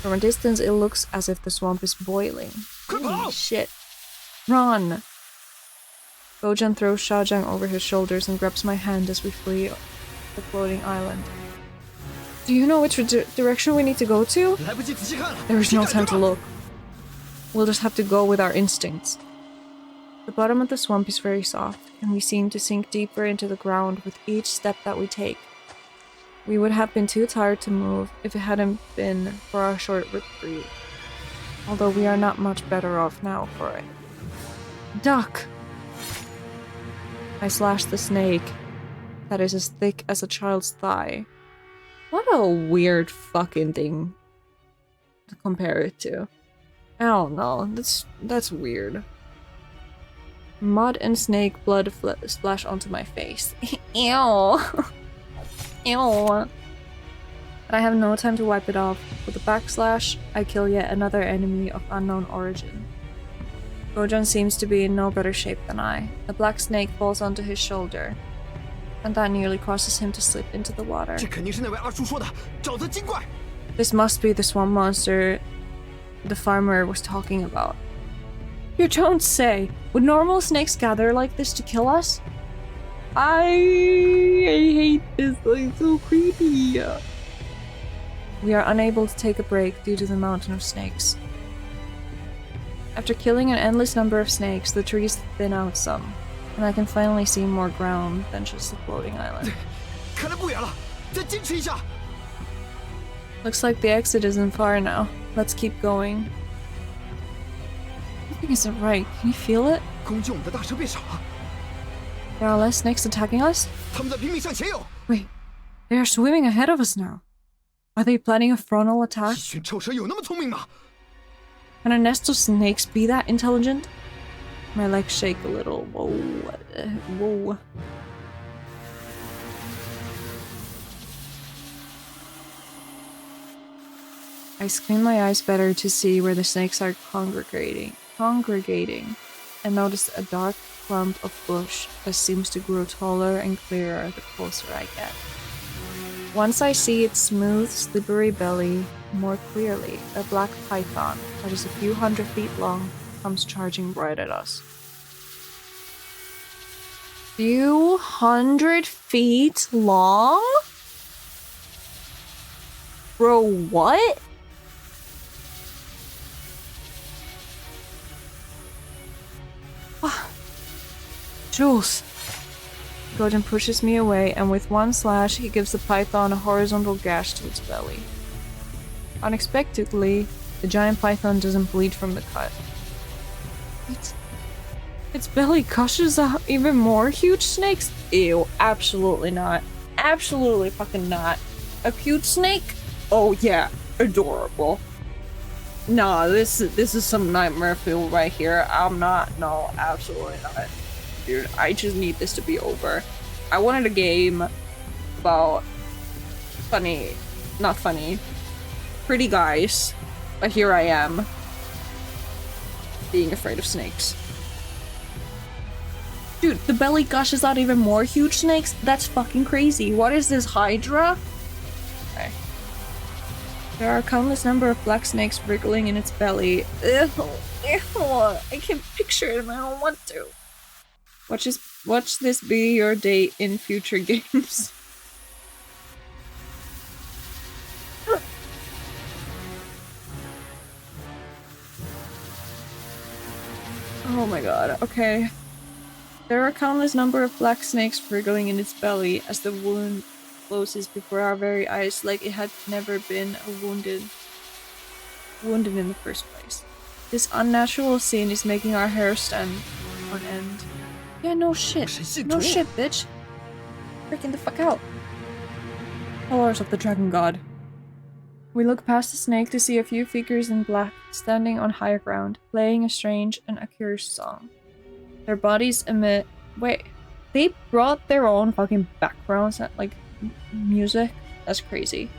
From a distance, it looks as if the swamp is boiling. Holy shit. Run! Gojan throws Shaojang over his shoulders and grabs my hand as we flee the floating island. Do you know which direction we need to go to? 来不及仔细看了。 There is no time to look. We'll just have to go with our instincts. The bottom of the swamp is very soft, and we seem to sink deeper into the ground with each step that we take. We would have been too tired to move if it hadn't been for our short reprieve. Although we are not much better off now for it. Duck! I slash the snake that is as thick as a child's thigh. What a weird fucking thing to compare it to. I don't know, that's weird. Mud and snake blood splash onto my face. Ew! Ew! But I have no time to wipe it off. With a backslash, I kill yet another enemy of unknown origin. Gojan seems to be in no better shape than I. A black snake falls onto his shoulder, and that nearly causes him to slip into the water. 这肯定是那位二叔说的沼泽精怪。 This must be the swamp monster the farmer was talking about. You don't say! Would normal snakes gather like this to kill us? I hate this, it's so creepy. We are unable to take a break due to the mountain of snakes. After killing an endless number of snakes, the trees thin out some, and I can finally see more ground than just the floating island. 看来不远了，再坚持一下。 Looks like the exit isn't far now. Let's keep going. Something isn't right. Can you feel it? 攻击我们的大蛇变少了， There are less snakes attacking us? 他们在拼命向前游。 Wait, they are swimming ahead of us now. Are they planning a frontal 一 attack? 群臭蛇有那么聪明吗？ Can a nest of snakes be that intelligent? My legs shake a little. Whoa. Whoa. I screen my eyes better to see where the snakes are congregating, and notice a dark clump of bush that seems to grow taller and clearer the closer I get. Once I see its smooth, slippery belly more clearly, a black python that is a few hundred feet long comes charging right at us. Few hundred feet long? Bro, what? Jules. Gojan pushes me away, and with one slash, he gives the python a horizontal gash to its belly. Unexpectedly, the giant python doesn't bleed from the cut. Its belly gushes out even more huge snakes? Ew, absolutely not. Absolutely fucking not. A huge snake? Oh yeah, adorable. Nah, this is some nightmare fuel right here. No, absolutely not. Dude, I just need this to be over. I wanted a game about pretty guys, but here I am, being afraid of snakes. Dude, the belly gushes out even more huge snakes? That's fucking crazy. What is this, Hydra? Okay. There are a countless number of black snakes wriggling in its belly. Ew, I can't picture it and I don't want to. Watch this be your date in future games. Oh my god, okay. There are a countless number of black snakes wriggling in its belly as the wound closes before our very eyes like it had never been wounded. wounded in the first place. This unnatural scene is making our hair stand on end. Yeah, no shit. No shit, bitch. Freaking the fuck out. Followers of the Dragon God. We look past the snake to see a few figures in black standing on higher ground, playing a strange and a curious song. Their bodies emit— wait, they brought their own fucking backgrounds, like music? That's crazy.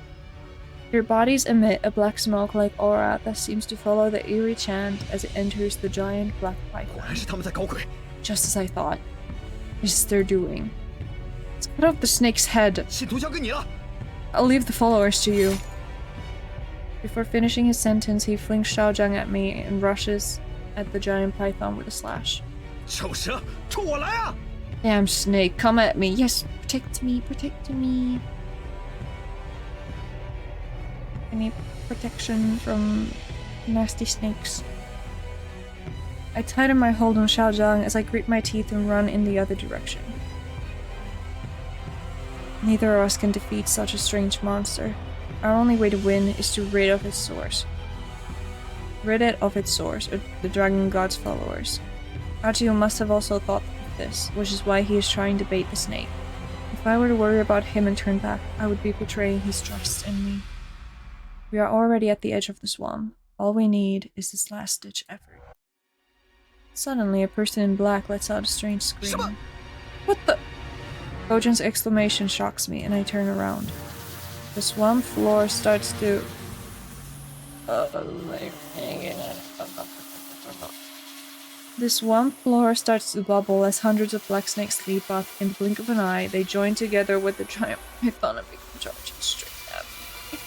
Their bodies emit a black smoke-like aura that seems to follow the eerie chant as it enters the giant black python. Just as I thought. This is their doing. Let's cut off the snake's head. I'll leave the followers to you. Before finishing his sentence, he flings Xiaojiang at me and rushes at the giant python with a slash. Damn snake, come at me. Yes, protect me, protect me. I need protection from nasty snakes. I tighten my hold on Xiaojiang as I grit my teeth and run in the other direction. Neither of us can defeat such a strange monster. Our only way to win is to rid it of its source. Rid it of its source, or the Dragon God's followers. Achio must have also thought of this, which is why he is trying to bait the snake. If I were to worry about him and turn back, I would be betraying his trust in me. We are already at the edge of the swamp. All we need is this last-ditch effort. Suddenly, a person in black lets out a strange scream. What the— Gojen's exclamation shocks me, and I turn around. The swamp floor starts to— The swamp floor starts to bubble as hundreds of black snakes leap up. In the blink of an eye, they join together with the giant python and begin charging straight at me.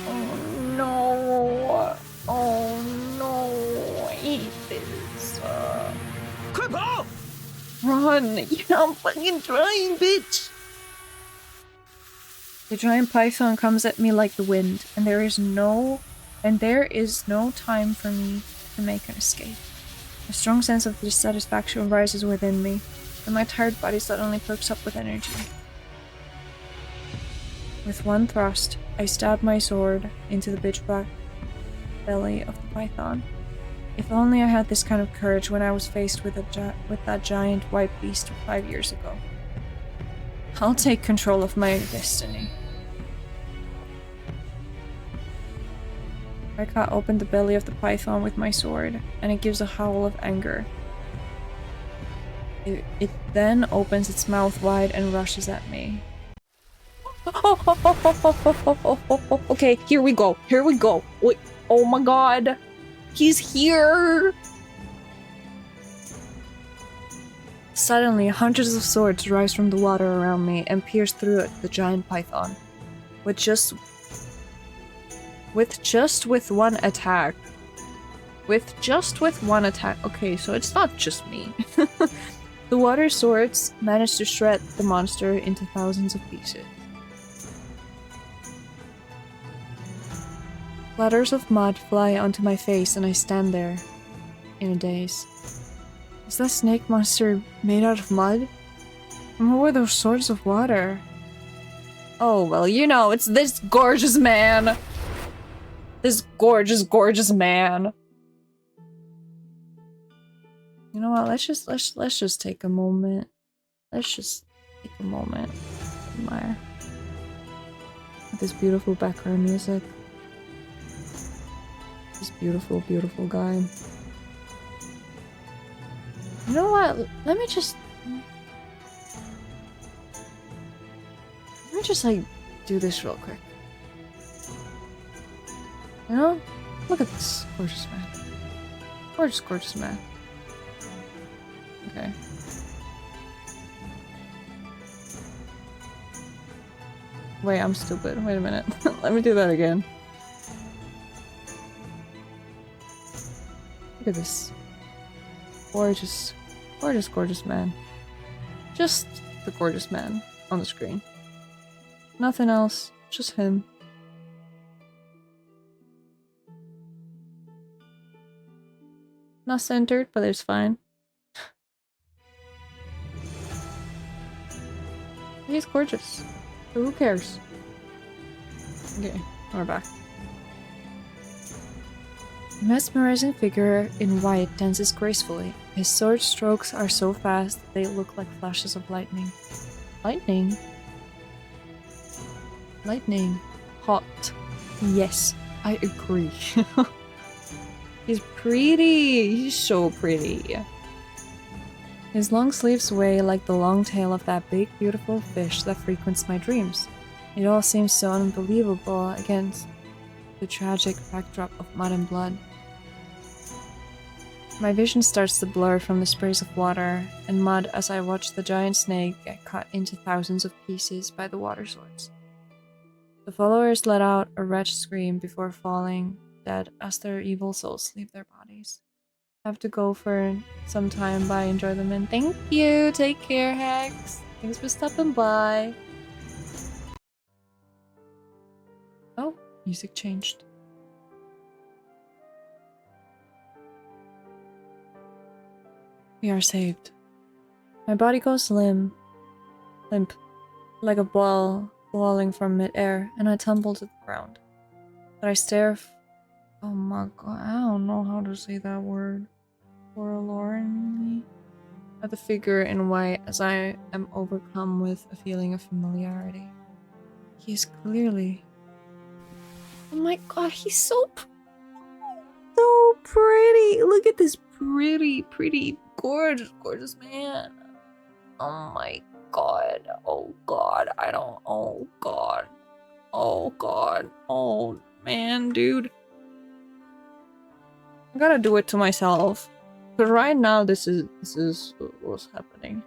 Oh no! Oh no! I hate this. Run! Yeah, I'm fucking trying, bitch! The giant python comes at me like the wind, and there is no time for me to make an escape. A strong sense of dissatisfaction rises within me, and my tired body suddenly perks up with energy. With one thrust, I stab my sword into the pitch black belly of the python. If only I had this kind of courage when I was faced with that giant white beast 5 years ago. I'll take control of my destiny. I cut open the belly of the python with my sword, and it gives a howl of anger. It then opens its mouth wide and rushes at me. Okay, here we go. Here we go. Wait, oh my god. He's here! Suddenly, hundreds of swords rise from the water around me and pierce through the giant python. With one attack. Okay, so it's not just me. The water swords manage to shred the monster into thousands of pieces. Splatters of mud fly onto my face and I stand there in a daze. Is that snake monster made out of mud? And what were those swords of water? Oh, well, you know, it's this gorgeous man! This gorgeous, gorgeous man! You know what, let's just take a moment. Let's just take a moment to admire this beautiful background music. This beautiful, beautiful guy. You know what? Let me just like do this real quick. You know? Look at this gorgeous man. Gorgeous, gorgeous man. Okay. Wait, I'm stupid. Wait a minute. Let me do that again. Look at this. Gorgeous, gorgeous, gorgeous man. Just the gorgeous man on the screen. Nothing else, just him. Not centered, but it's fine. He's gorgeous. So who cares? Okay, we're back. The mesmerizing figure in white dances gracefully. His sword strokes are so fast that they look like flashes of lightning. Lightning? Lightning. Hot. Yes, I agree. He's pretty. He's so pretty. His long sleeves sway like the long tail of that big, beautiful fish that frequents my dreams. It all seems so unbelievable against the tragic backdrop of mud and blood. My vision starts to blur from the sprays of water and mud as I watch the giant snake get cut into thousands of pieces by the water swords. The followers let out a wretched scream before falling dead as their evil souls leave their bodies. I have to go for some time. Bye, enjoy the men. Thank you, take care, Hex. Thanks for stopping by. Oh, music changed. We are saved. My body goes limp, like a ball falling from mid-air, and I tumble to the ground. But I stare oh my god, I don't know how to say that word. Forlornly at the figure in white as I am overcome with a feeling of familiarity. He is clearly... Oh my god, he's so pretty! Look at this pretty, gorgeous man. Oh my god. Oh god. I don't. Oh god. Oh god. Oh man, dude. I gotta do it to myself. Because right now, this is what's happening.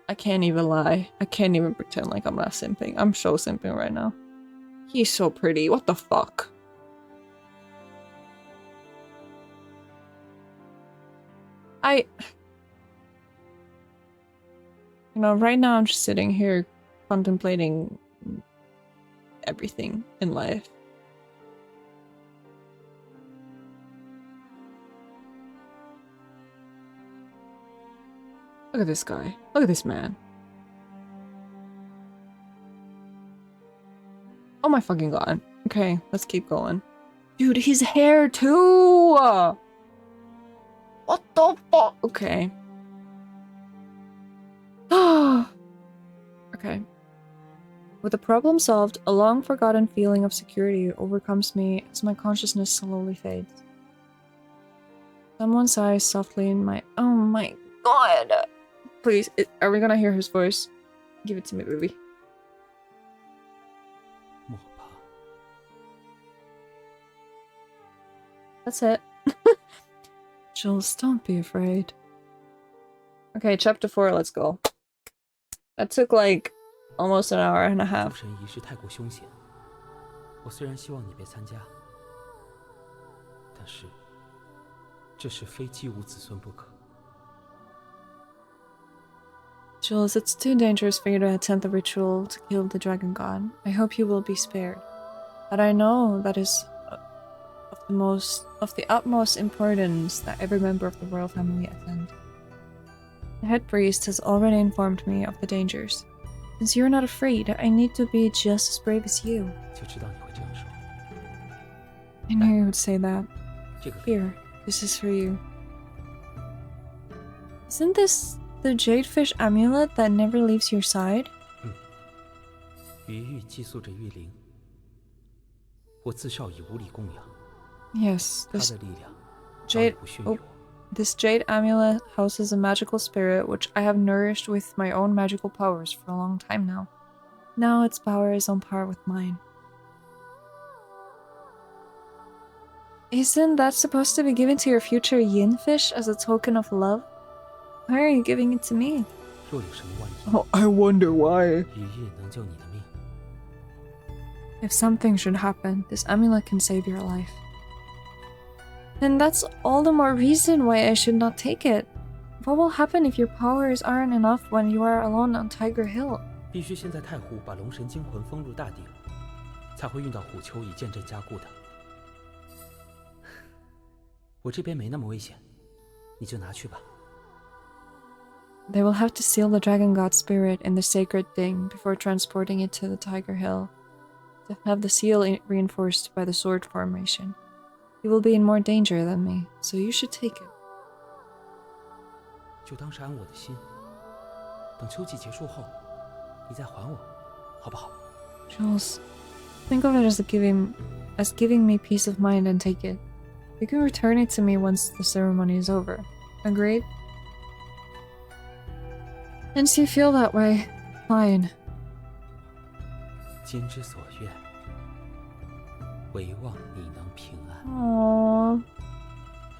I can't even lie. I can't even pretend like I'm not simping. I'm so simping right now. He's so pretty. What the fuck? You know, right now I'm just sitting here contemplating everything in life. Look at this guy. Look at this man. Oh my fucking god. Okay, let's keep going. Dude, his hair too! What the fuck? Okay. Okay. With the problem solved, a long-forgotten feeling of security overcomes me as my consciousness slowly fades. Someone sighs softly in my... Oh my god! Please, are we gonna hear his voice? Give it to me, baby. That's it. Jules, don't be afraid. Okay, chapter 4, let's go. That took like almost an hour and a half. Jules, it's too dangerous for you to attempt the ritual to kill the dragon god. I hope you will be spared. But I know that is of the utmost importance that every member of the royal family attend. The head priest has already informed me of the dangers. Since you're not afraid, I need to be just as brave as you. I knew you would say that. Here, this is for you. Isn't this the jadefish amulet that never leaves your side? Yes, this jade amulet houses a magical spirit which I have nourished with my own magical powers for a long time now. Now its power is on par with mine. Isn't that supposed to be given to your future yin fish as a token of love? Why are you giving it to me? Oh, I wonder why. If something should happen, this amulet can save your life. Then that's all the more reason why I should not take it. What will happen if your powers aren't enough when you are alone on Tiger Hill? They will have to seal the dragon god spirit in the sacred thing before transporting it to the Tiger Hill. to have the seal reinforced by the sword formation. You will be in more danger than me, so you should take it. 就当是安我的心。等秋季结束后，你再还我，好不好？ Jules, think of it as giving me peace of mind and take it. You can return it to me once the ceremony is over. Agreed? Since you feel that way, fine. 今之所愿，唯望你能平安。 Aww.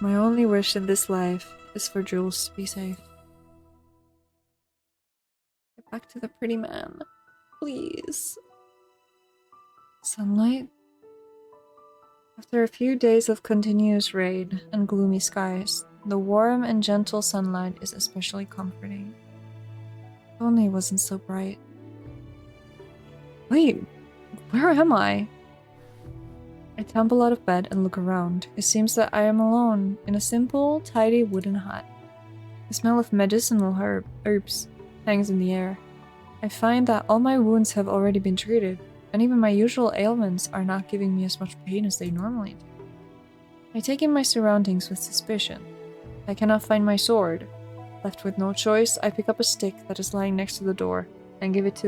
My only wish in this life is for Jules to be safe. Get back to the pretty man. Please. Sunlight? After a few days of continuous rain and gloomy skies, the warm and gentle sunlight is especially comforting. If only it wasn't so bright. Wait, where am I? I tumble out of bed and look around. It seems that I am alone, in a simple, tidy wooden hut. The smell of medicinal herbs hangs in the air. I find that all my wounds have already been treated, and even my usual ailments are not giving me as much pain as they normally do. I take in my surroundings with suspicion. I cannot find my sword. Left with no choice, I pick up a stick that is lying next to the door and give it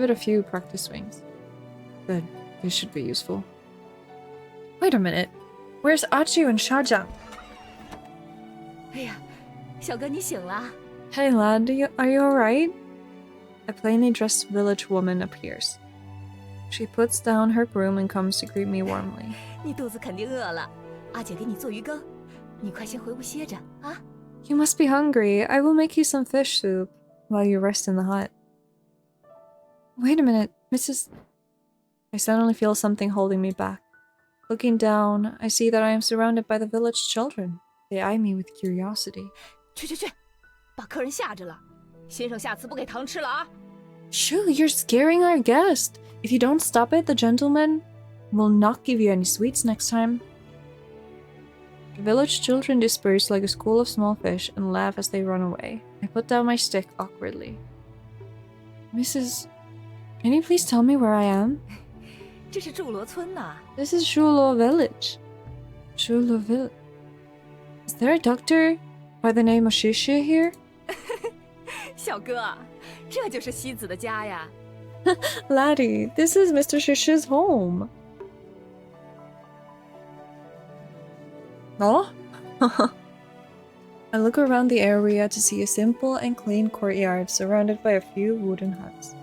a few practice swings. Good, this should be useful. Wait a minute, where's Achu and Shajiang? 哎呀，小哥你醒了？ Hey lad, are you alright? A plainly dressed village woman appears. She puts down her broom and comes to greet me warmly. 你肚子肯定饿了，阿姐给你做鱼羹，你快先回屋歇着啊。 You must be hungry. I will make you some fish soup while you rest in the hut. Wait a minute, Mrs. I suddenly feel something holding me back. Looking down, I see that I am surrounded by the village children. They eye me with curiosity. 去，把客人吓着了。先生下次不给糖吃了啊。 Shoo, you're scaring our guest. If you don't stop it, the gentleman will not give you any sweets next time. The village children disperse like a school of small fish and laugh as they run away. I put down my stick awkwardly. Mrs. Can you please tell me where I am? 这是祝罗村呐。 This is Shulo Village. Shulo Village. Is there a doctor by the name of Shishi here? 小哥，这就是西子的家呀。 Laddie, this is Mr. Shishi's home. Oh? I look around the area to see a simple and clean courtyard surrounded by a few wooden huts.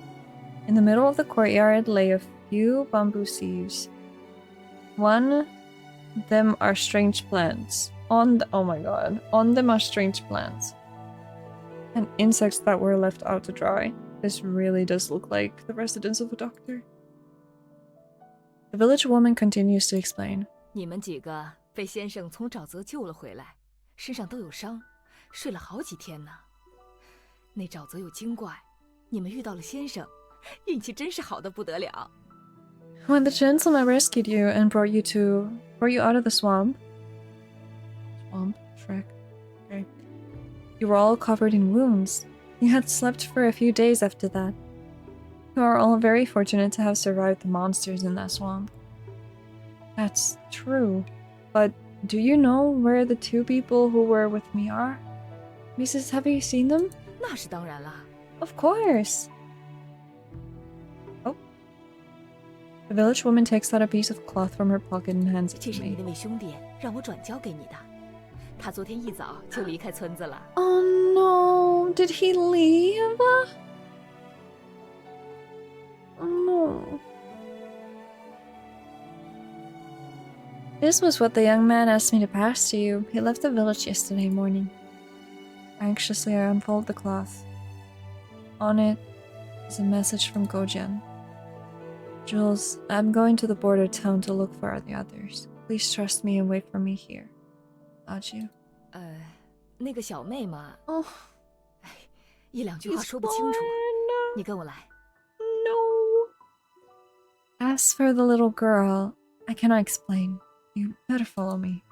In the middle of the courtyard lay a few bamboo sheaves. On them are strange plants. On them are strange plants. And insects that were left out to dry. This really does look like the residence of a doctor. The village woman continues to explain. 你们几个被先生从沼泽救了回来，身上都有伤，睡了好几天呢。那沼泽有精怪，你们遇到了先生，运气真是好得不得了。 When the gentleman rescued you and brought you out of the swamp. Shrek. Okay. You were all covered in wounds. You had slept for a few days after that. You are all very fortunate to have survived the monsters in that swamp. That's true. But do you know where the two people who were with me are? Mrs. Have you seen them? 那是当然啦。 Of course. Oh. The village woman takes out a piece of cloth from her pocket and hands it 这 to 是你 me. 那位兄弟让我转交给你的，他昨天一早就离开村子了。 Oh no, did he leave? Oh no. This was what the young man asked me to pass to you. He left the village yesterday morning. Anxiously, I unfold the cloth. On it is a message from Gojian. Jules, I'm going to the border town to look for the others. Please trust me and wait for me here. Aju. 那个小妹嘛， Oh, 一两句话说不清楚， fine. 你跟我来。 No. As for the little girl, I cannot explain. You better follow me.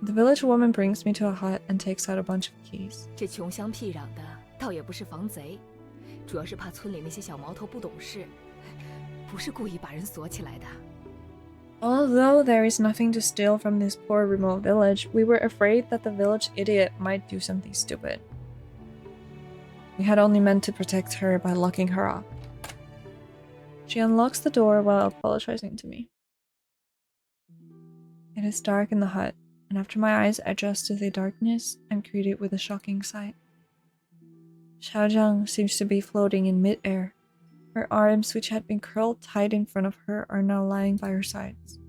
The village woman brings me to a hut and takes out a bunch of keys. 这穷乡僻壤的，倒也不是防贼，主要是怕村里那些小毛头不懂事，不是故意把人锁起来的。 Although there is nothing to steal from this poor remote village, we were afraid that the village idiot might do something stupid. We had only meant to protect her by locking her up. She unlocks the door while apologizing to me. It is dark in the hut, and after my eyes adjust to the darkness, I'm greeted with a shocking sight. Xiaozhang seems to be floating in mid-air. Her arms, which had been curled tight in front of her, are now lying by her sides.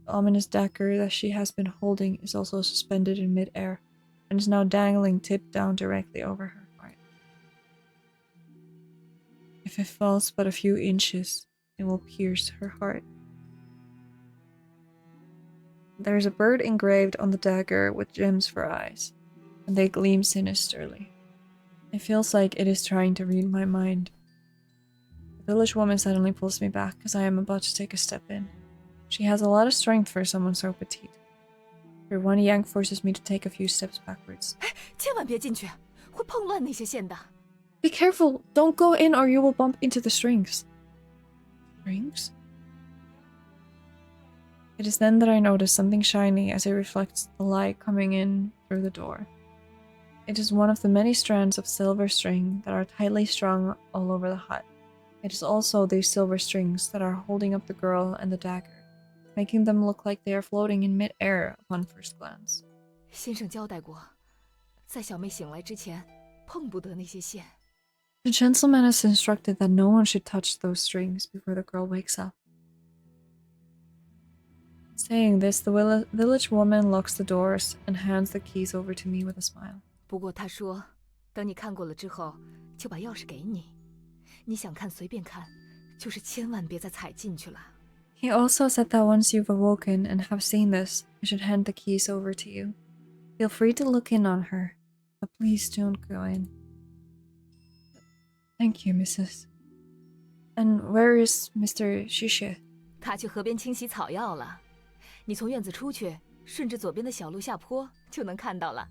The ominous dagger that she has been holding is also suspended in mid-air, and is now dangling tipped down directly over her heart. If it falls but a few inches, it will pierce her heart. There is a bird engraved on the dagger with gems for eyes, and they gleam sinisterly. It feels like it is trying to read my mind. The village woman suddenly pulls me back as I am about to take a step in. She has a lot of strength for someone so petite. Her one yank forces me to take a few steps backwards. 千万别进去，会碰乱那些线的。 Be careful! Don't go in or you will bump into the strings. Strings? It is then that I notice something shiny as it reflects the light coming in through the door. It is one of the many strands of silver string that are tightly strung all over the hut. It is also these silver strings that are holding up the girl and the dagger, making them look like they are floating in mid-air upon first glance. 先生交代过，在小妹醒来之前，碰不得那些线。 The gentleman has instructed that no one should touch those strings before the girl wakes up. Saying this, the village woman locks the doors and hands the keys over to me with a smile. 不过他说，等你看过了之后，就把钥匙给你。你想看随便看，就是千万别再踩进去了。 He also said that once you've awoken and have seen this, I should hand the keys over to you. Feel free to look in on her, but please don't go in. Thank you, Mrs. And where is Mr. Shishe? 他去河边清洗草药了。你从院子出去，顺着左边的小路下坡，就能看到了。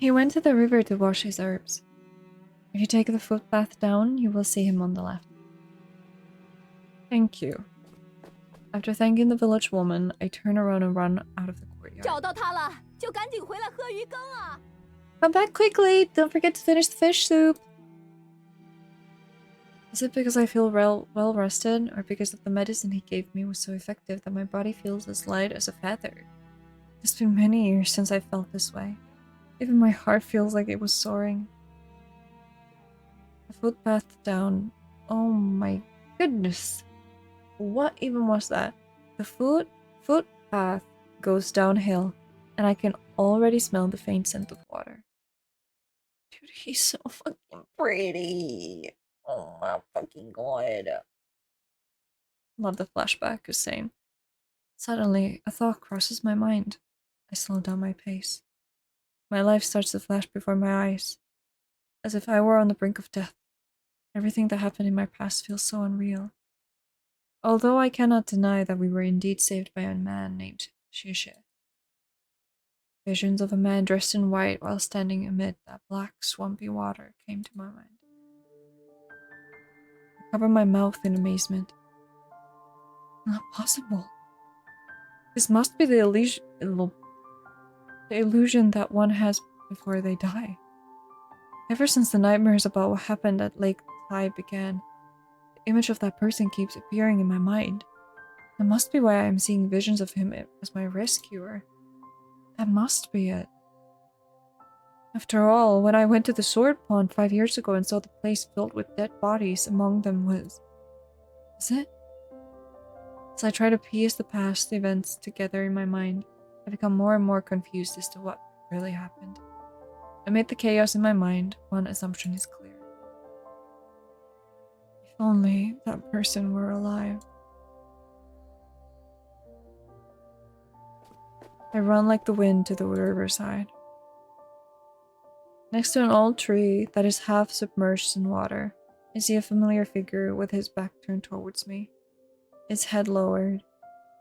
He went to the river to wash his herbs. If you take the footpath down, you will see him on the left. Thank you. After thanking the village woman, I turn around and run out of the courtyard. 找到他了，就赶紧回来喝鱼羹啊！ Come back quickly! Don't forget to finish the fish soup! Is it because I feel well rested, or because of the medicine he gave me was so effective that my body feels as light as a feather? It's been many years since I felt this way. Even my heart feels like it was soaring. The footpath down. Oh my goodness. What even was that? The footpath goes downhill, and I can already smell the faint scent of water. Dude, he's so fucking pretty. Oh my fucking god. Love the flashback is same. Suddenly, a thought crosses my mind. I slow down my pace. My life starts to flash before my eyes, as if I were on the brink of death. Everything that happened in my past feels so unreal. Although I cannot deny that we were indeed saved by a man named Shishe. Visions of a man dressed in white while standing amid that black, swampy water came to my mind. I cover my mouth in amazement. Not possible. This must be the illusion that one has before they die. Ever since the nightmares about what happened at Lake Tai began, the image of that person keeps appearing in my mind. That must be why I am seeing visions of him as my rescuer. That must be it. After all, when I went to the sword pond 5 years ago and saw the place filled with dead bodies, among them was it? As I try to piece the past events together in my mind, I become more and more confused as to what really happened. Amid the chaos in my mind, one assumption is clear. If only that person were alive. I run like the wind to the riverside. Next to an old tree that is half submerged in water, I see a familiar figure with his back turned towards me, his head lowered.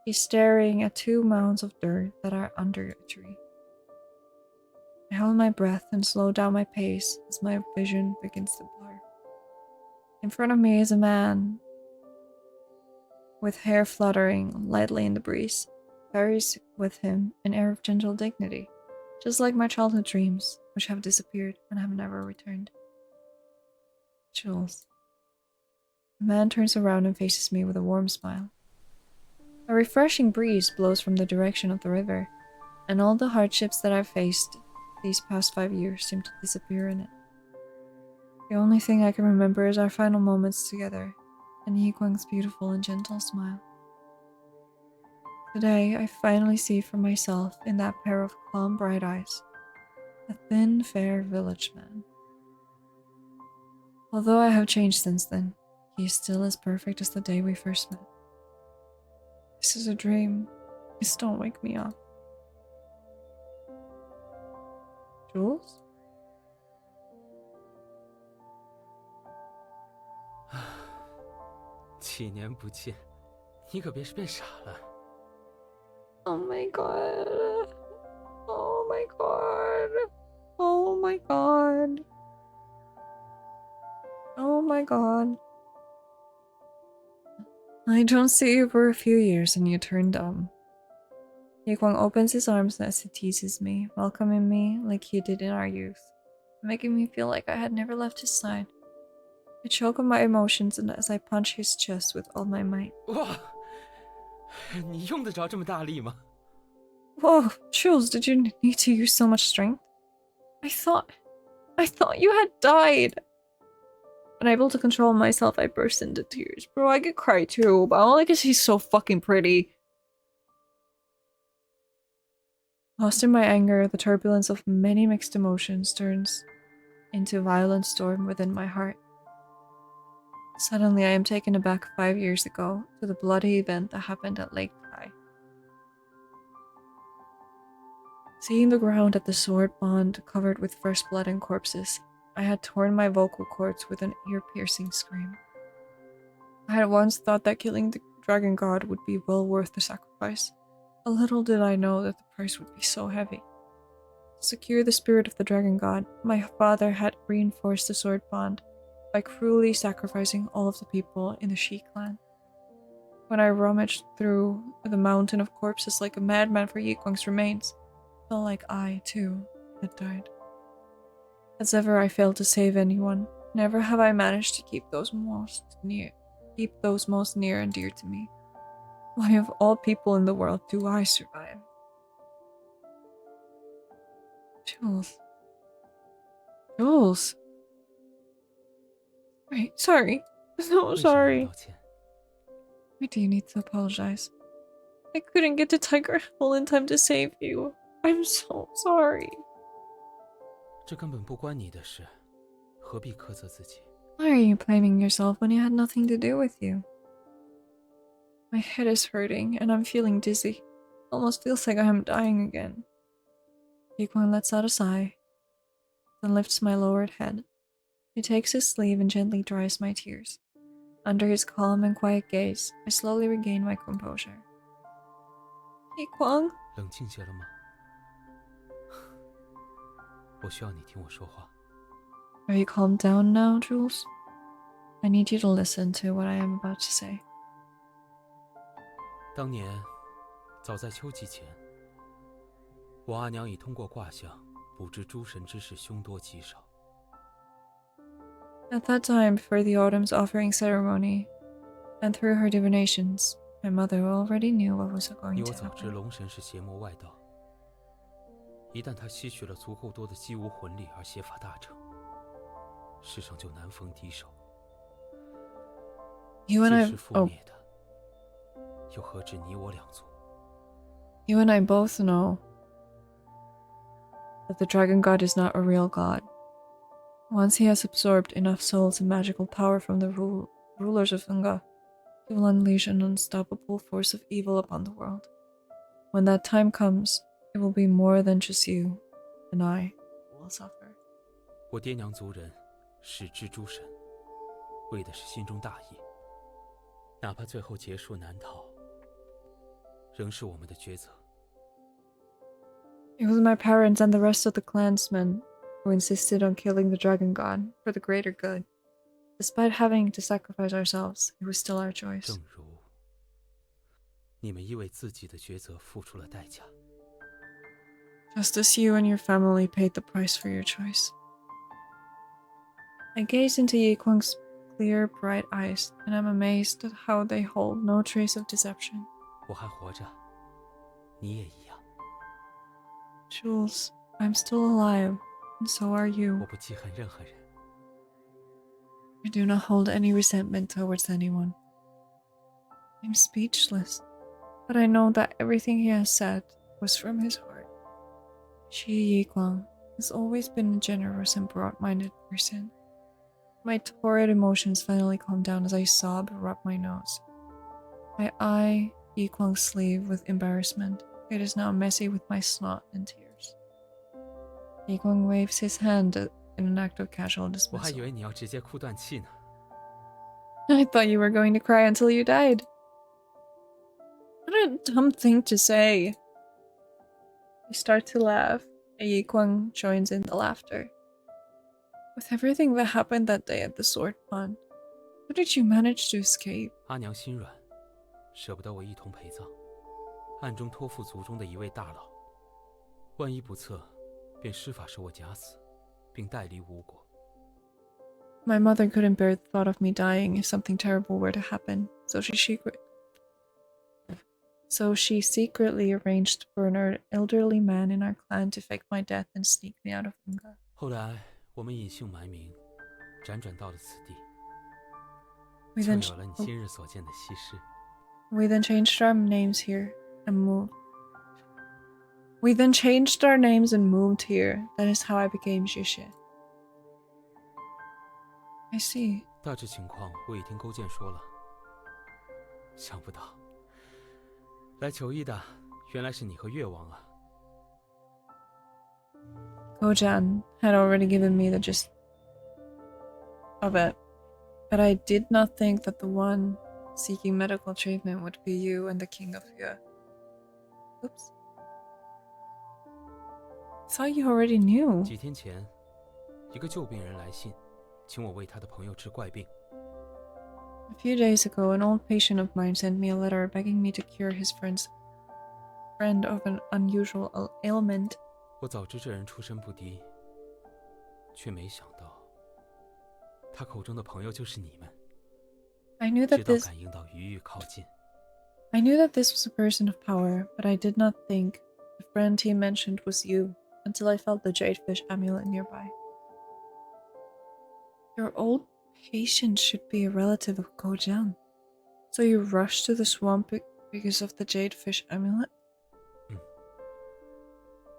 He's staring at 2 mounds of dirt that are under a tree. I hold my breath and slow down my pace as my vision begins to blur. In front of me is a man with hair fluttering lightly in the breeze, carries with him an air of gentle dignity, just like my childhood dreams, which have disappeared and have never returned. Jules. The man turns around and faces me with a warm smile. A refreshing breeze blows from the direction of the river, and all the hardships that I've faced these past 5 years seem to disappear in it. The only thing I can remember is our final moments together, and Yikwang's beautiful and gentle smile. Today, I finally see for myself in that pair of calm, bright eyes, a thin, fair village man. Although I have changed since then, he is still as perfect as the day we first met. This is a dream. Please don't wake me up. Jules? 7年不见，你可别是变傻了。Oh my god. Oh my god. Oh my god. Oh my god. I don't see you for a few years and you turn dumb. Yikwang opens his arms as he teases me, welcoming me like he did in our youth, making me feel like I had never left his side. I choke on my emotions and as I punch his chest with all my might. 哇，你用得着这么大力吗？ Whoa, Jules, did you need to use so much strength? I thought you had died. Unable to control myself, I burst into tears. Bro, I could cry too, but only because he's so fucking pretty. Lost in my anger, the turbulence of many mixed emotions turns into a violent storm within my heart. Suddenly, I am taken aback 5 years ago to the bloody event that happened at Lake Tai. Seeing the ground at the sword pond covered with fresh blood and corpses, I had torn my vocal cords with an ear-piercing scream. I had once thought that killing the dragon god would be well worth the sacrifice. A little did I know that the price would be so heavy. To secure the spirit of the dragon god, my father had reinforced the sword pond by cruelly sacrificing all of the people in the Shi clan. When I rummaged through the mountain of corpses like a madman for Yikwang's remains, I felt like I, too, had died. As ever, I failed to save anyone. Never have I managed to keep those most near and dear to me. Why of all people in the world do I survive? Jules. Jules. Wait, sorry. So 为什么要 sorry. 道歉？ Why do you need to apologize? I couldn't get to Tiger Hill in time to save you. I'm so sorry. 这根本不关你的事，何必苛责自己？ Why are you blaming yourself when you had nothing to do with you? My head is hurting and I'm feeling dizzy. Almost feels like I'm dying again. Yikwang lets out a sigh, then lifts my lowered head. He takes his sleeve and gently dries my tears. Under his calm and quiet gaze, I slowly regain my composure. Yikwang? 冷静些了吗？我需要你听我说话。 Are you calmed down now, Jules? I need you to listen to what I am about to say. 当年，早在秋季前，我阿娘已通过卦象卜知诸神之事凶多吉少。 At that time, before the autumn's offering ceremony, and through her divinations, my mother already knew what was 因 going 我 to 早知 happen. 龙神是邪魔外道，一旦他吸取了足够多的姬无魂力而邪法大成，世上就难逢敌手。 You and 届 I, 时覆 oh, 灭的，又何止你我两族？ you and I both know that the dragon god is not a real god. Once he has absorbed enough souls and magical power from the rulers of Unga, he will unleash an unstoppable force of evil upon the world. When that time comes, it will be more than just you and I who will suffer. 我爹娘族人使之诸神，为的是心中大义。哪怕最后劫数难逃，仍是我们的抉择。 It was my parents and the rest of the clansmen who insisted on killing the dragon god for the greater good. Despite having to sacrifice ourselves, it was still our choice. 正如你们因为自己的抉择付出了代价。 Just as you and your family paid the price for your choice. I gaze into Yi Kwang's clear, bright eyes, and I'm amazed at how they hold no trace of deception. 我还活着，你也一样。 Jules, I'm still alive, and so are 我 you. 不记恨任何人。 I do not hold any resentment towards anyone. I'm speechless, but I know that everything he has said was from his heart. Shi Yi Kwang has always been a generous and broad-minded person. My torrid emotions finally calmed down as I sob and rub my nose. I eye Yi Kwang's sleeve with embarrassment. It is now messy with my snot and tears. Yi Kwang waves his hand in an act of casual 我还 dismissal. 以为你要直接哭断气呢。 I thought you were going to cry until you died. What a dumb thing to say. I start to laugh, and Yi Kwang joins in the laughter. With everything that happened that day at the sword pond, how did you manage to escape? 阿娘心软，舍不得我一同陪葬，暗中托付族中的一位大佬。万一不测，便施法使我假死，并带离吴国。 My mother couldn't bear the thought of me dying if something terrible were to happen, so she secretly arranged for an elderly man in our clan to fake my death and sneak me out of Unga. 后来我们隐姓埋名，辗转到了此地， We 就 then, 有了你今日所见的西施。 we then changed our names here and moved. We then changed our names and moved here. That is how I became Xie. I see. 大致情况我已听勾践说了，想不到来求医的原来是你和越王啊！ Gojan had already given me the gist of it, but I did not think that the one seeking medical treatment would be you and the king of Yue. Oops. I thought you already knew. 几天前，一个旧病人来信，请我为他的朋友治怪病。 A few days ago, an old patient of mine sent me a letter begging me to cure his friend of an unusual ailment. 我早知这人出身不低，却没想到他口中的朋友就是你们。 I knew 直 that 到 this 感应到余欲靠近， I knew that this was a person of power, but I did not think the friend he mentioned was you until I felt the jadefish amulet nearby. Your old patient should be a relative of Gojiang. So you rushed to the swamp because of the jadefish amulet?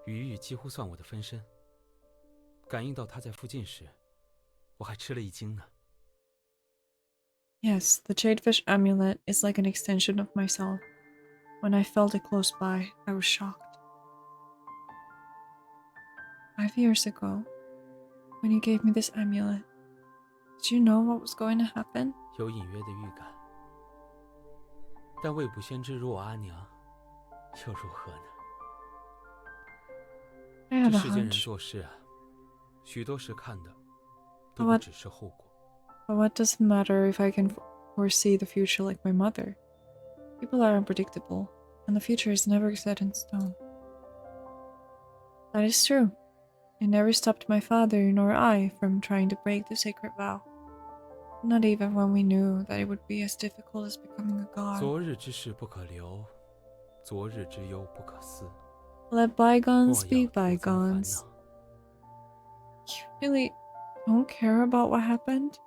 余欲几乎算我的分身。感应到他在附近时，我还吃了一惊呢。 Yes, the jadefish amulet is like an extension of myself. When I felt it close by, I was shocked. 5 years ago, when you gave me this amulet, did you know what was going to happen? 有隐约的预感，但未卜先知如我阿娘，又如何呢？ I had 这 a 世间人 hunch. 做事啊，许多时看的都 But 不 what, 只是后果。 but what does it matter if I can foresee the future like my mother? People are unpredictable, and the future is never set in stone. That is true. It never stopped my father nor I from trying to break the sacred vow. Not even when we knew that it would be as difficult as becoming a god. 昨日之事不可留，昨日之忧不可思。 Let 莫 bygones 要 be 徒增烦 bygones. 恼。 You really don't care about what happened?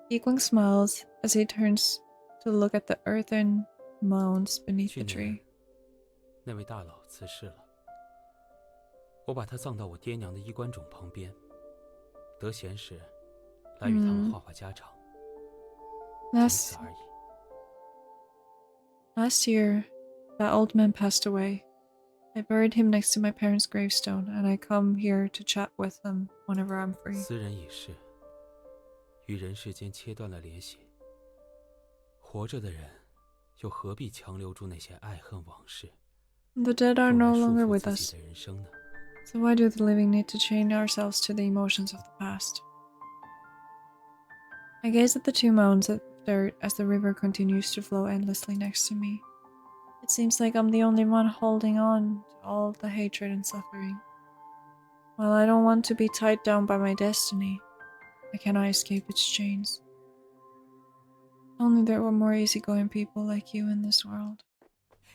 Yikwang smiles as he turns to look at the earthen mounds beneath 去 the 年 tree. 那位大佬辞世了，我把他葬到我爹娘的衣冠冢旁边。得闲时，来与他们话话家常，仅 Last 此而已。 Last year, that old man passed away. I buried him next to my parents' gravestone, and I come here to chat with them whenever I'm free. 斯人已逝，与人世间切断了联系。活着的人，又何必强留住那些爱恨往事， The dead are 用 no 来束 longer 缚 with 自 us, 己的人生呢？ so why do the living need to chain ourselves to the emotions of the past? I gaze at the two mounds of dirt as the river continues to flow endlessly next to me. It seems like I'm the only one holding on to all the hatred and suffering. While I don't want to be tied down by my destiny, I cannot escape its chains. Only there were more easygoing people like you in this world.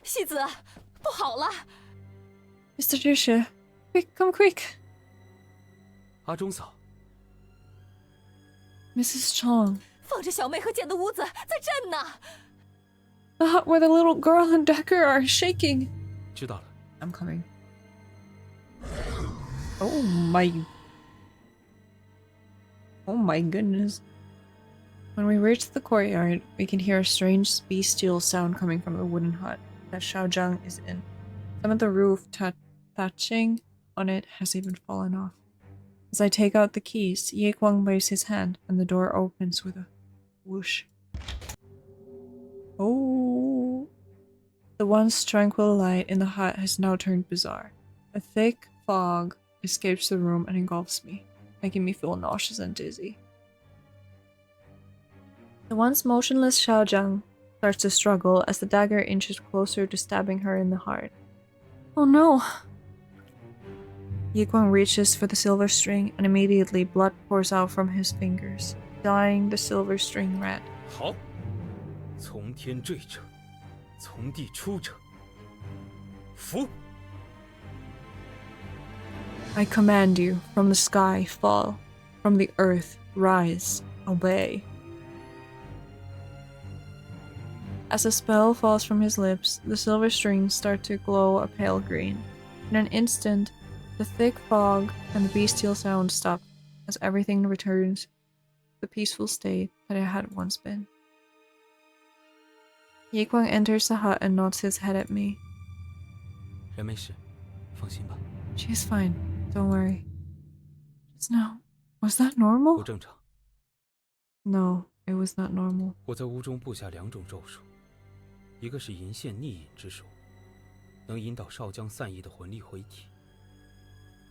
戏子，不好了！ Mr. Dusha, quick, come quick! 阿忠嫂， Mrs. Chong, 放着小妹和剑的屋子在震呢。 the hut where the little girl and Decker are shaking. 知道了。 I'm coming. Oh my... Oh my goodness. When we reach the courtyard, we can hear a strange bestial sound coming from the wooden hut that Xiaozhang is in. Some of the roof thatching on it has even fallen off. As I take out the keys, Ye Guang waves his hand and the door opens with a whoosh. Oh. The once tranquil light in the hut has now turned bizarre. A thick fog escapes the room and engulfs me, making me feel nauseous and dizzy. The once motionless Xiaozhang starts to struggle as the dagger inches closer to stabbing her in the heart. Oh no! Ye Guang reaches for the silver string and immediately blood pours out from his fingers, dyeing the silver string red. 好，从天坠者，从地出者，伏！ I command you, from the sky fall, from the earth rise, obey. As a spell falls from his lips, the silver strings start to glow a pale green. In an instant, the thick fog and the bestial sound stop as everything returns to the peaceful state that it had once been. Ye Guang enters the hut and nods his head at me. 人没事，放心吧。 She is fine, don't worry. Just now, was that normal? 不正常。 No, it was not normal. 我在屋中布下2种咒术，一个是银线逆引之术，能引导少将散逸的魂力回体；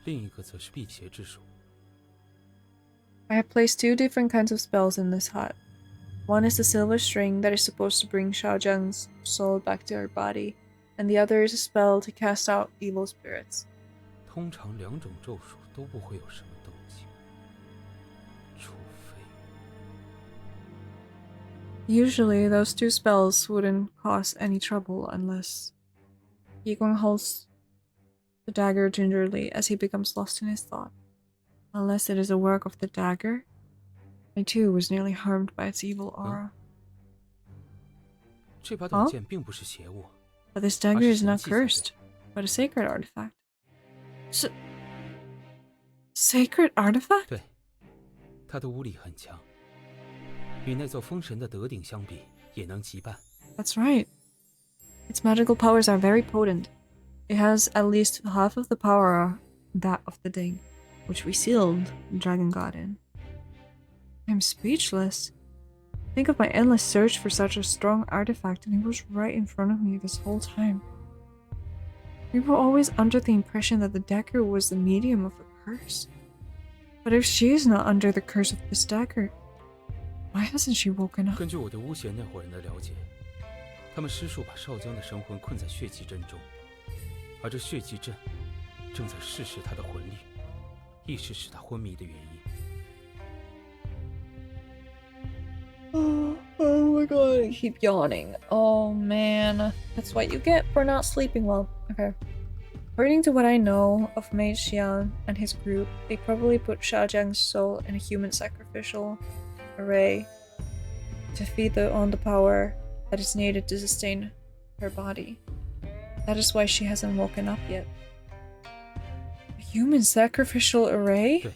另一个则是辟邪之术。 I have placed 2 different kinds of spells in this hut. One is the silver string that is supposed to bring Xiaozhang's soul back to her body, and the other is a spell to cast out evil spirits. 通常2种咒术都不会有什么动静，除非…… Usually, those 2 spells wouldn't cause any trouble unless... Ye Guang holds the dagger gingerly as he becomes lost in his thought. Unless it is a work of the dagger, I too was nearly harmed by its evil aura. 这把短剑并不是邪物， But this dagger is not cursed, but a sacred artifact. Sacred artifact? 对，他的巫力很强，与那座封神的德鼎相比，也能羁绊。 That's right. Its magical powers are very potent. It has at least half of the power of that of the Ding, which we sealed the Dragon God in. I'm speechless. Think of my endless search for such a strong artifact, and it was right in front of me this whole time. We were always under the impression that the dagger was the medium of the curse. But if she is not under the curse of this dagger, why hasn't she woken up? 根据我对巫邪那伙人的了解，他们施术把少将的神魂困在血祭阵中，而这血祭阵正在试试他的魂力，亦是使他昏迷的原因。 Oh my god, I keep yawning. Oh man. That's what you get for not sleeping well. Okay. According to what I know of Mage Xian and his group, they probably put Xiaojiang's soul in a human sacrificial array to feed on the power that is needed to sustain her body. That is why she hasn't woken up yet. A human sacrificial array? 对，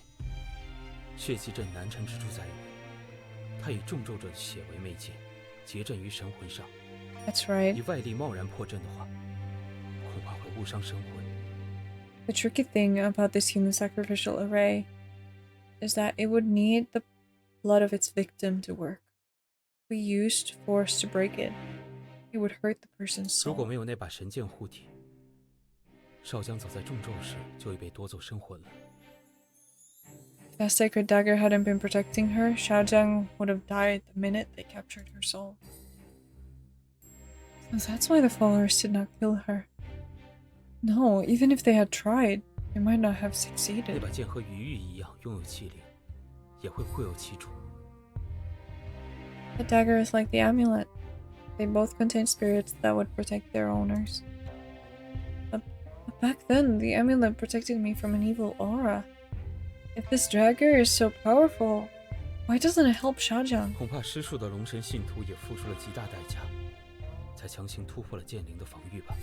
血祭阵难缠之处在于，它以众咒者的血为媒介，结阵于神魂上。 That's right. 以外力贸然破阵的话，恐怕会误伤神魂。 The tricky thing about this human sacrificial array is that it would need the blood of its victim to work. If we used force to break it, it would hurt the person's 如果 soul. 没有那把神剑护体，少将早在众咒时就已被夺走身魂了。That sacred dagger hadn't been protecting her, Xiaojiang would have died the minute they captured her soul. So that's why the followers did not kill her. No, even if they had tried, they might not have 那 succeeded. 把剑和鱼玉一样拥有气灵，也会固有其主。 The dagger is like the amulet. They both contain spirits that would protect their owners. But back then, the amulet protected me from an evil aura. If this dagger is so powerful, why doesn't it help Xiaojiang? 恐怕失数的龙神信徒也付出了极大代价，才强行突破了剑灵的防御吧。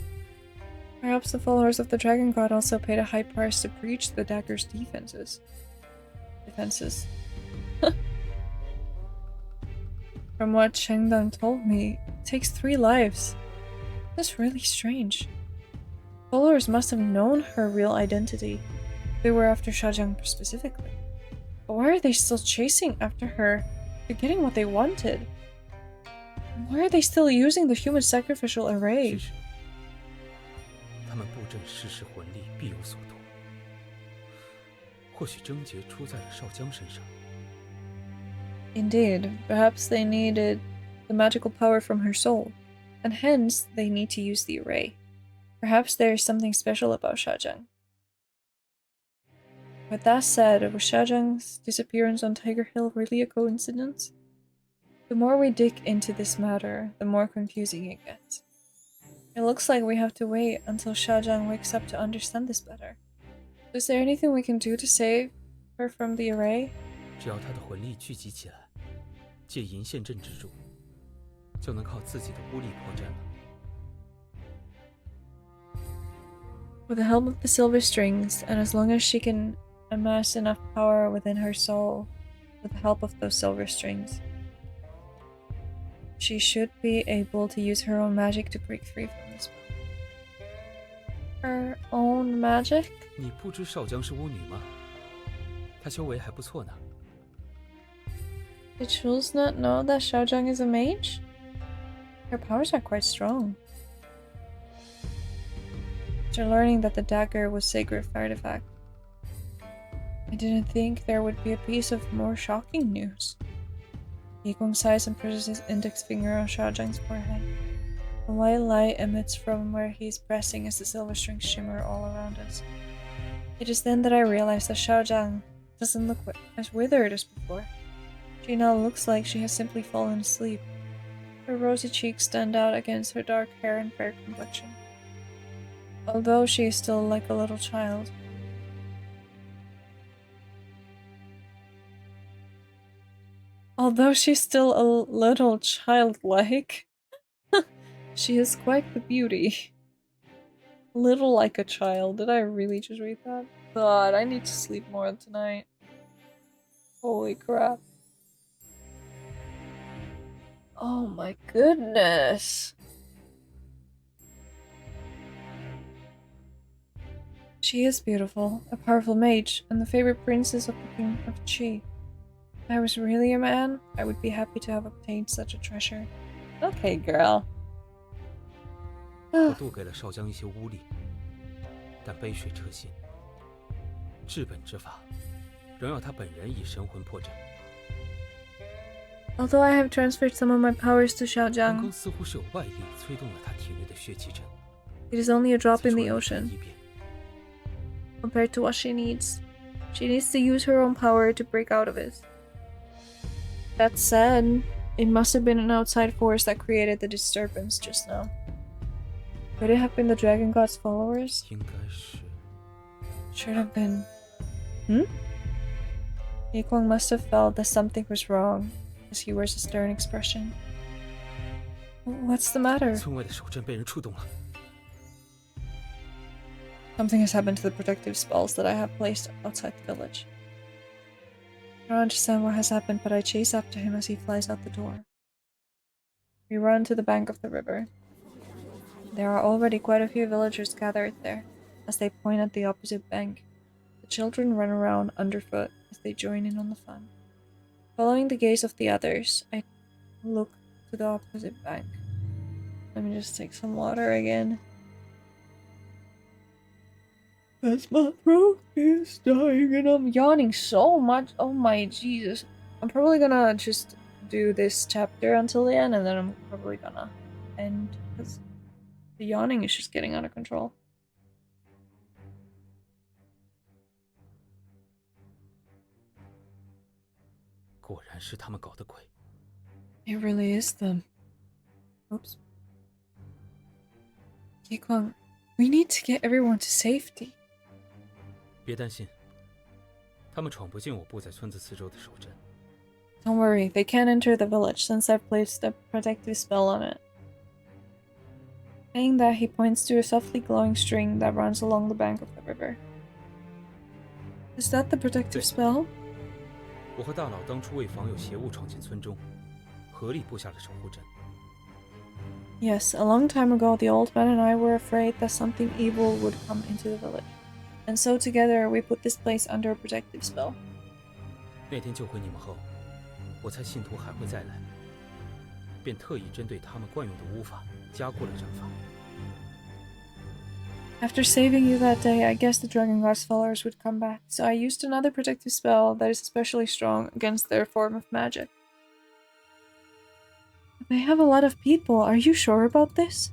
Perhaps the followers of the Dragon God also paid a high price to breach the dagger's defenses. From what Chengdang told me, it takes 3 lives. That's really strange. Followers must have known her real identity. They were after Xiaojiang specifically. But why are they still chasing after her? They're getting what they wanted. Why are they still using the human sacrificial array? 是，他们布阵施施魂力，必有所图。或许症结出在了少江身上。 Indeed, perhaps they needed the magical power from her soul, and hence they need to use the array. Perhaps there is something special about Xiaojiang. With that said, was Xiaojiang's disappearance on Tiger Hill really a coincidence? The more we dig into this matter, the more confusing it gets. It looks like we have to wait until Xiaojiang wakes up to understand this better. Is there anything we can do to save her from the array? 只要他的魂力聚集起来，借银线阵之助，就能靠自己的巫力破阵了。 With the help of the silver strings, and as long as she can amass enough power within her soul, with the help of those silver strings, she should be able to use her own magic to break free from this spell. Her own magic? 你不知少江是巫女吗？她修为还不错呢。 Did Jules not know that Xiaojiang is a mage? Her powers are quite strong. After learning that the dagger was sacred artifact, I didn't think there would be a piece of more shocking news. Yikong sighs and presses his index finger on Xiaojiang's forehead. A white light emits from where he is pressing as the silver strings shimmer all around us. It is then that I realize that Xiaojiang doesn't look as withered as before. She now looks like she has simply fallen asleep. Her rosy cheeks stand out against her dark hair and fair complexion. Although she is still like a little child. Although she's still a little childlike, she is quite the beauty. Little like a child. Did I really just read that? God, I need to sleep more tonight. Holy crap. Oh my goodness. She is beautiful, a powerful mage, and the favorite princess of the King of Qi. If I was really a man, I would be happy to have obtained such a treasure. Okay, girl. 我渡给了少江一些巫力，但杯水车薪。治本之法，仍要他本人以神魂破阵。 Although I have transferred some of my powers to 刚 Xiaojiang, 刚似乎是有外力催动了他体内的血气阵， it is only a drop 才 in 出 the 了 ocean 一变。 compared to what she needs. She needs to use her own power to break out of it. That said, it must have been an outside force that created the disturbance just now. Could it have been the Dragon God's followers? 应该是 Should have been. Yikong must have felt that something was wrong, as he wears a stern expression. What's the matter? 村外的守阵被人触动了。 Something has happened to the protective spells that I have placed outside the village. I don't understand what has happened, but I chase after him as he flies out the door. We run to the bank of the river. There are already quite a few villagers gathered there, as they point at the opposite bank. The children run around underfoot as they join in on the fun. Following the gaze of the others, I look to the opposite bank. Let me just take some water again. As my throat is dying and I'm yawning so much. Oh my Jesus. I'm probably gonna just do this chapter until the end and then I'm probably gonna end because the yawning is just getting out of control. It really is them. Oops. Yikwang, we need to get everyone to safety. 别担心，他们闯不进我布在村子四周的守阵。 Don't worry, they can't enter the village since I've placed a protective spell on it. Saying that, he points to a softly glowing string that runs along the bank of the river. Is that the protective spell? 我和大佬当初为防有邪物闯进村中，合力布下了守护阵。 Yes, a long time ago the old man and I were afraid that something evil would come into the village. And so together we put this place under a protective spell. 那天救回你们后，我猜信徒还会再来，便特意针对他们惯用的巫法加固了阵法。 After saving you that day, I guessed the Dragon God's followers would come back, so I used another protective spell that is especially strong against their form of magic. They have a lot of people. Are you sure about this?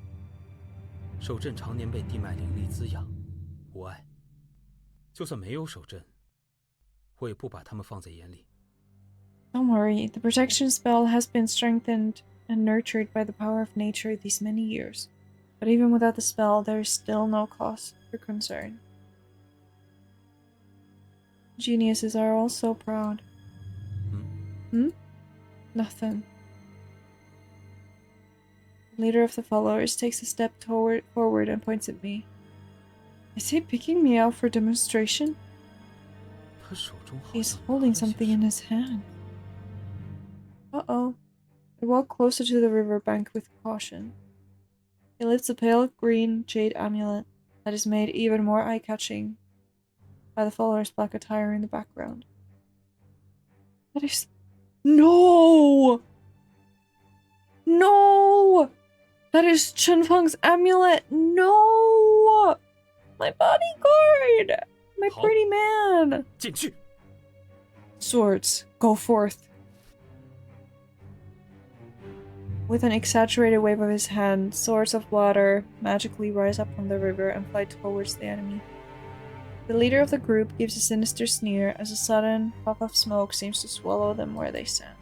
守阵常年被地脉灵力滋养，无碍。就算没有守阵，我也不把他们放在眼里。 Don't worry, the protection spell has been strengthened and nurtured by the power of nature these many years. But even without the spell, there is still no cause for concern. Geniuses are all so proud. Hmm? Nothing. The leader of the followers takes a step forward and points at me. Is he picking me out for demonstration? 他手中好 He's 像 holding something in his hand. Uh-oh. I walk closer to the riverbank with caution. He lifts a pale green jade amulet that is made even more eye-catching by the followers' black attire in the background. That is... No! No! That is Chunfeng's amulet! No! My bodyguard! My pretty man! 进去。 Swords, go forth. With an exaggerated wave of his hand, swords of water magically rise up from the river and fly towards the enemy. The leader of the group gives a sinister sneer as a sudden puff of smoke seems to swallow them where they stand.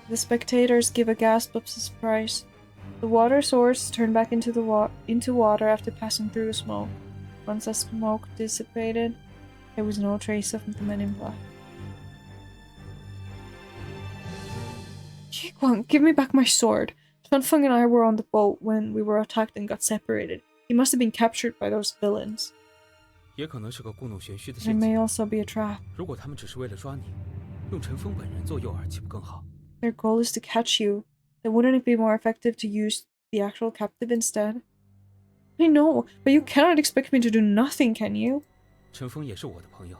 The spectators give a gasp of surprise. The water swords turn back into water after passing through the smoke. Once the smoke dissipated, there was no trace of the men in black. Jiquang, give me back my sword. Chunfeng and I were on the boat when we were attacked and got separated. He must have been captured by those villains. 也可能是个故弄玄虚的 It 陷 may 阱。 also be a trap. 如果他们只是为了抓你，用陈峰本人做诱饵，岂不更好？ Their goal is to catch you. Then wouldn't it be more effective to use the actual captive instead? I know, but you cannot expect me to do nothing, can you? 陈峰也是我的朋友，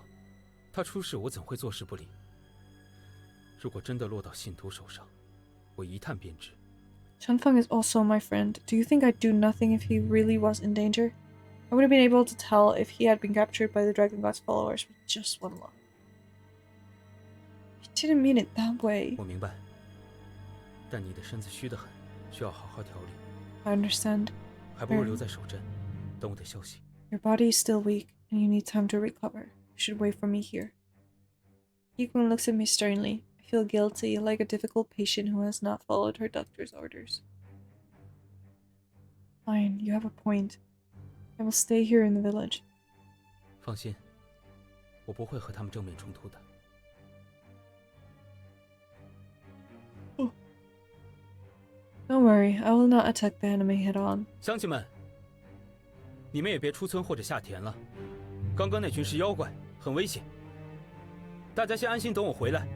他出事我怎会坐视不理？如果真的落到信徒手上，我一探便知。 Chunfeng is also my friend. Do you think I'd do nothing if he really was in danger? I would have been able to tell if he had been captured by the Dragon God's followers with just one look. I didn't mean it that way. 我明白，但你的身子虚得很，需要好好调理， I understand. 还不如留在守阵，等我的消息。 Your body is still weak, and you need time to recover. You should wait for me here. Yiquan looks at me sternly. I feel guilty, like a difficult patient who has not followed her doctor's orders. Fine, you have a point. I will stay here in the village. 放心，我不会和他们正面冲突的。 Don't worry, I will not attack the enemy head on. 乡亲们，你们也别出村或者下田了。刚刚那群是妖怪，很危险。大家先安心等我回来。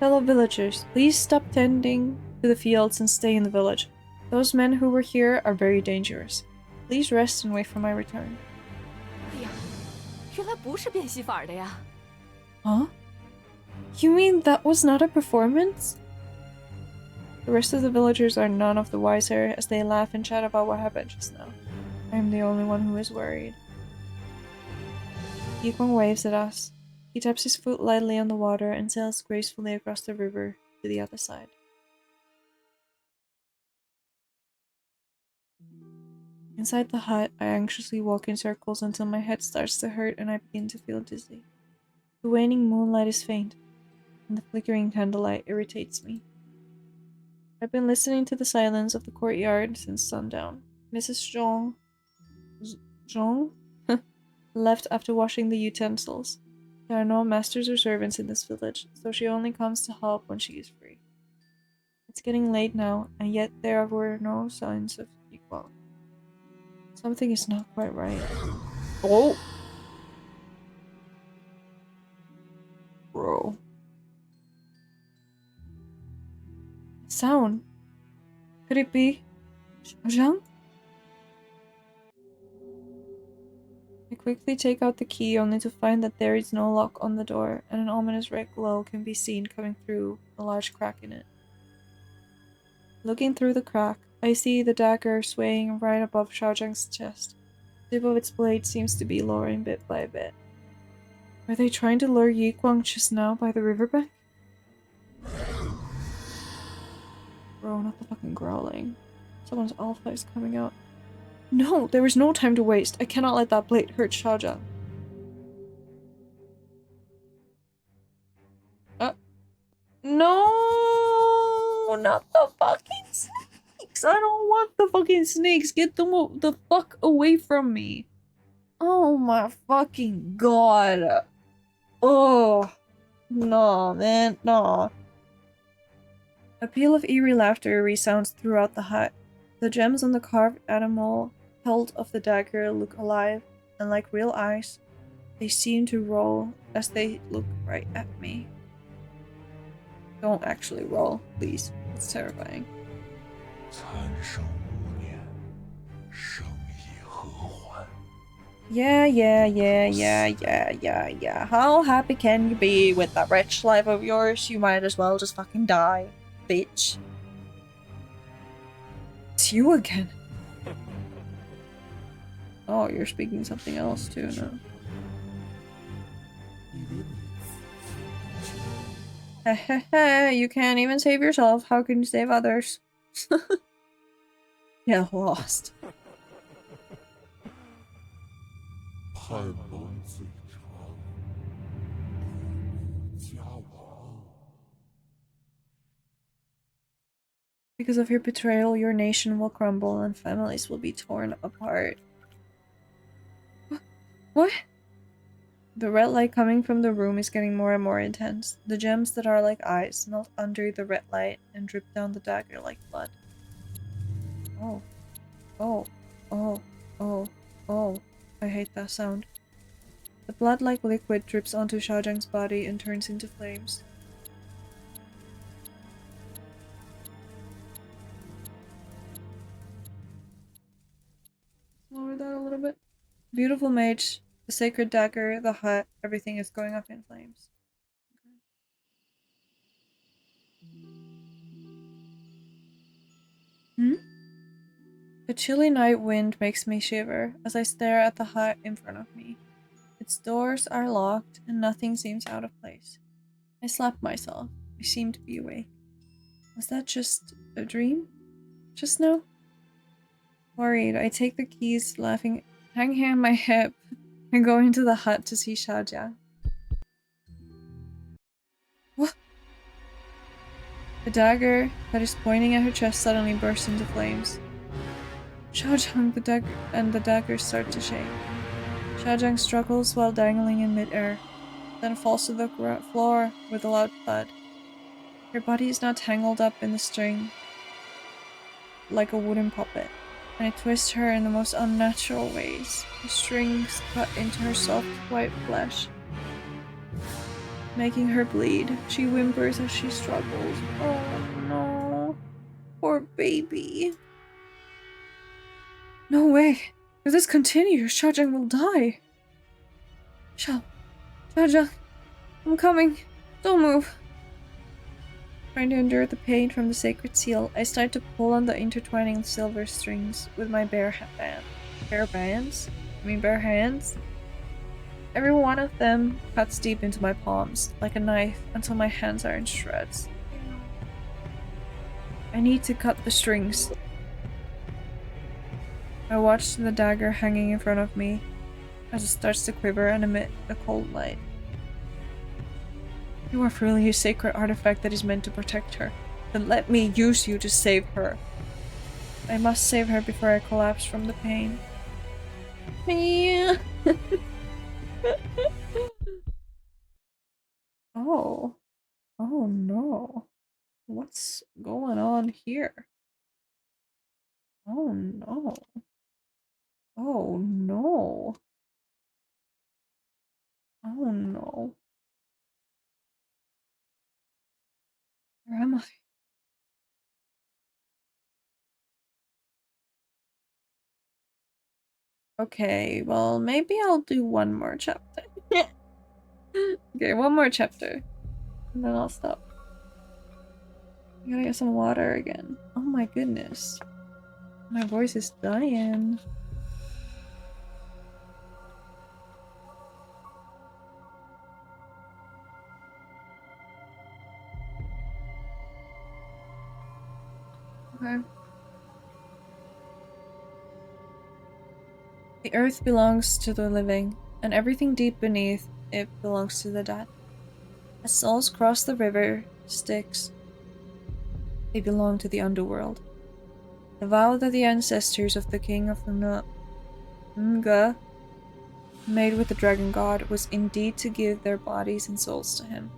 Fellow villagers, please stop tending to the fields and stay in the village. Those men who were here are very dangerous. Please rest and wait for my return. 哎呀，原来不是变戏法的呀！ Huh? You mean that was not a performance? The rest of the villagers are none of the wiser as they laugh and chat about what happened just now. I am the only one who is worried. Yukong waves at us. He taps his foot lightly on the water and sails gracefully across the river to the other side. Inside the hut, I anxiously walk in circles until my head starts to hurt and I begin to feel dizzy. The waning moonlight is faint, and the flickering candlelight irritates me. I've been listening to the silence of the courtyard since sundown. Mrs. Zhong left after washing the utensils. There are no masters or servants in this village, so she only comes to help when she is free. It's getting late now, and yet there were no signs of Yikwang. Something is not quite right. Oh! Bro. Sound. Could it be Zhang? I quickly take out the key only to find that there is no lock on the door and an ominous red glow can be seen coming through a large crack in it. Looking through the crack, I see the dagger swaying right above Xiaozhang's chest. The tip of its blade seems to be lowering bit by bit. Are they trying to lure Yikwang just now by the riverbank? Bro, not the fucking growling. Someone's alpha is coming out. No, there is no time to waste. I cannot let that blade hurt Xiaozhang. No, not the fucking snakes. I don't want the fucking snakes. Get them the fuck away from me. Oh my fucking god. Oh, no, man, no. A peal of eerie laughter resounds throughout the hut. The gems on the carved animal hilt of the dagger look alive, and like real eyes, they seem to roll as they look right at me. Don't actually roll, please. It's terrifying. Yeah. How happy can you be with that wretched life of yours? You might as well just fucking die, bitch. It's you again. Oh, you're speaking something else too now. You can't even save yourself. How can you save others? Yeah, lost. Because of your betrayal, your nation will crumble and families will be torn apart. What? The red light coming from the room is getting more and more intense. The gems that are like eyes melt under the red light and drip down the dagger like blood. Oh. Oh. Oh. Oh. Oh. I hate that sound. The blood-like liquid drips onto Xiaozhang's body and turns into flames. Lower that a little bit. Beautiful mage, the sacred dagger, the hut, everything is going up in flames. The chilly night wind makes me shiver as I stare at the hut in front of me. Its doors are locked and nothing seems out of place. I slap myself. I seem to be awake. Was that just a dream? Just now? Worried, I take the keys, laughing, hanging on my hip, and go into the hut to see Xiaojia. What? The dagger that is pointing at her chest suddenly bursts into flames. Xiaozhang, the dagger start to shake. Xiaozhang struggles while dangling in midair, then falls to the floor with a loud thud. Her body is now tangled up in the string like a wooden puppet, and it twists her in the most unnatural ways. The strings cut into her soft white flesh, making her bleed. She whimpers as she struggles. Oh no. Poor baby. No way. If this continues, Xiaozhang will die. Xiaozhang, I'm coming. Don't move. Trying to endure the pain from the sacred seal, I start to pull on the intertwining silver strings with my bare band. Bare bands? I mean bare hands? Every one of them cuts deep into my palms, like a knife, until my hands are in shreds. I need to cut the strings. I watch the dagger hanging in front of me as it starts to quiver and emit a cold light. You are truly a sacred artifact that is meant to protect her. Then let me use you to save her. I must save her before I collapse from the pain. Yeah. Oh. Oh no. What's going on here? Oh no. Oh no. Oh no. Where am I? Okay, well, maybe I'll do one more chapter. Okay, one more chapter. And then I'll stop. I gotta get some water again. Oh my goodness. My voice is dying. Okay. The earth belongs to the living, and everything deep beneath it belongs to the dead. As souls cross the river Styx, they belong to the underworld. The vow that the ancestors of the king of the Nga made with the dragon god was indeed to give their bodies and souls to him.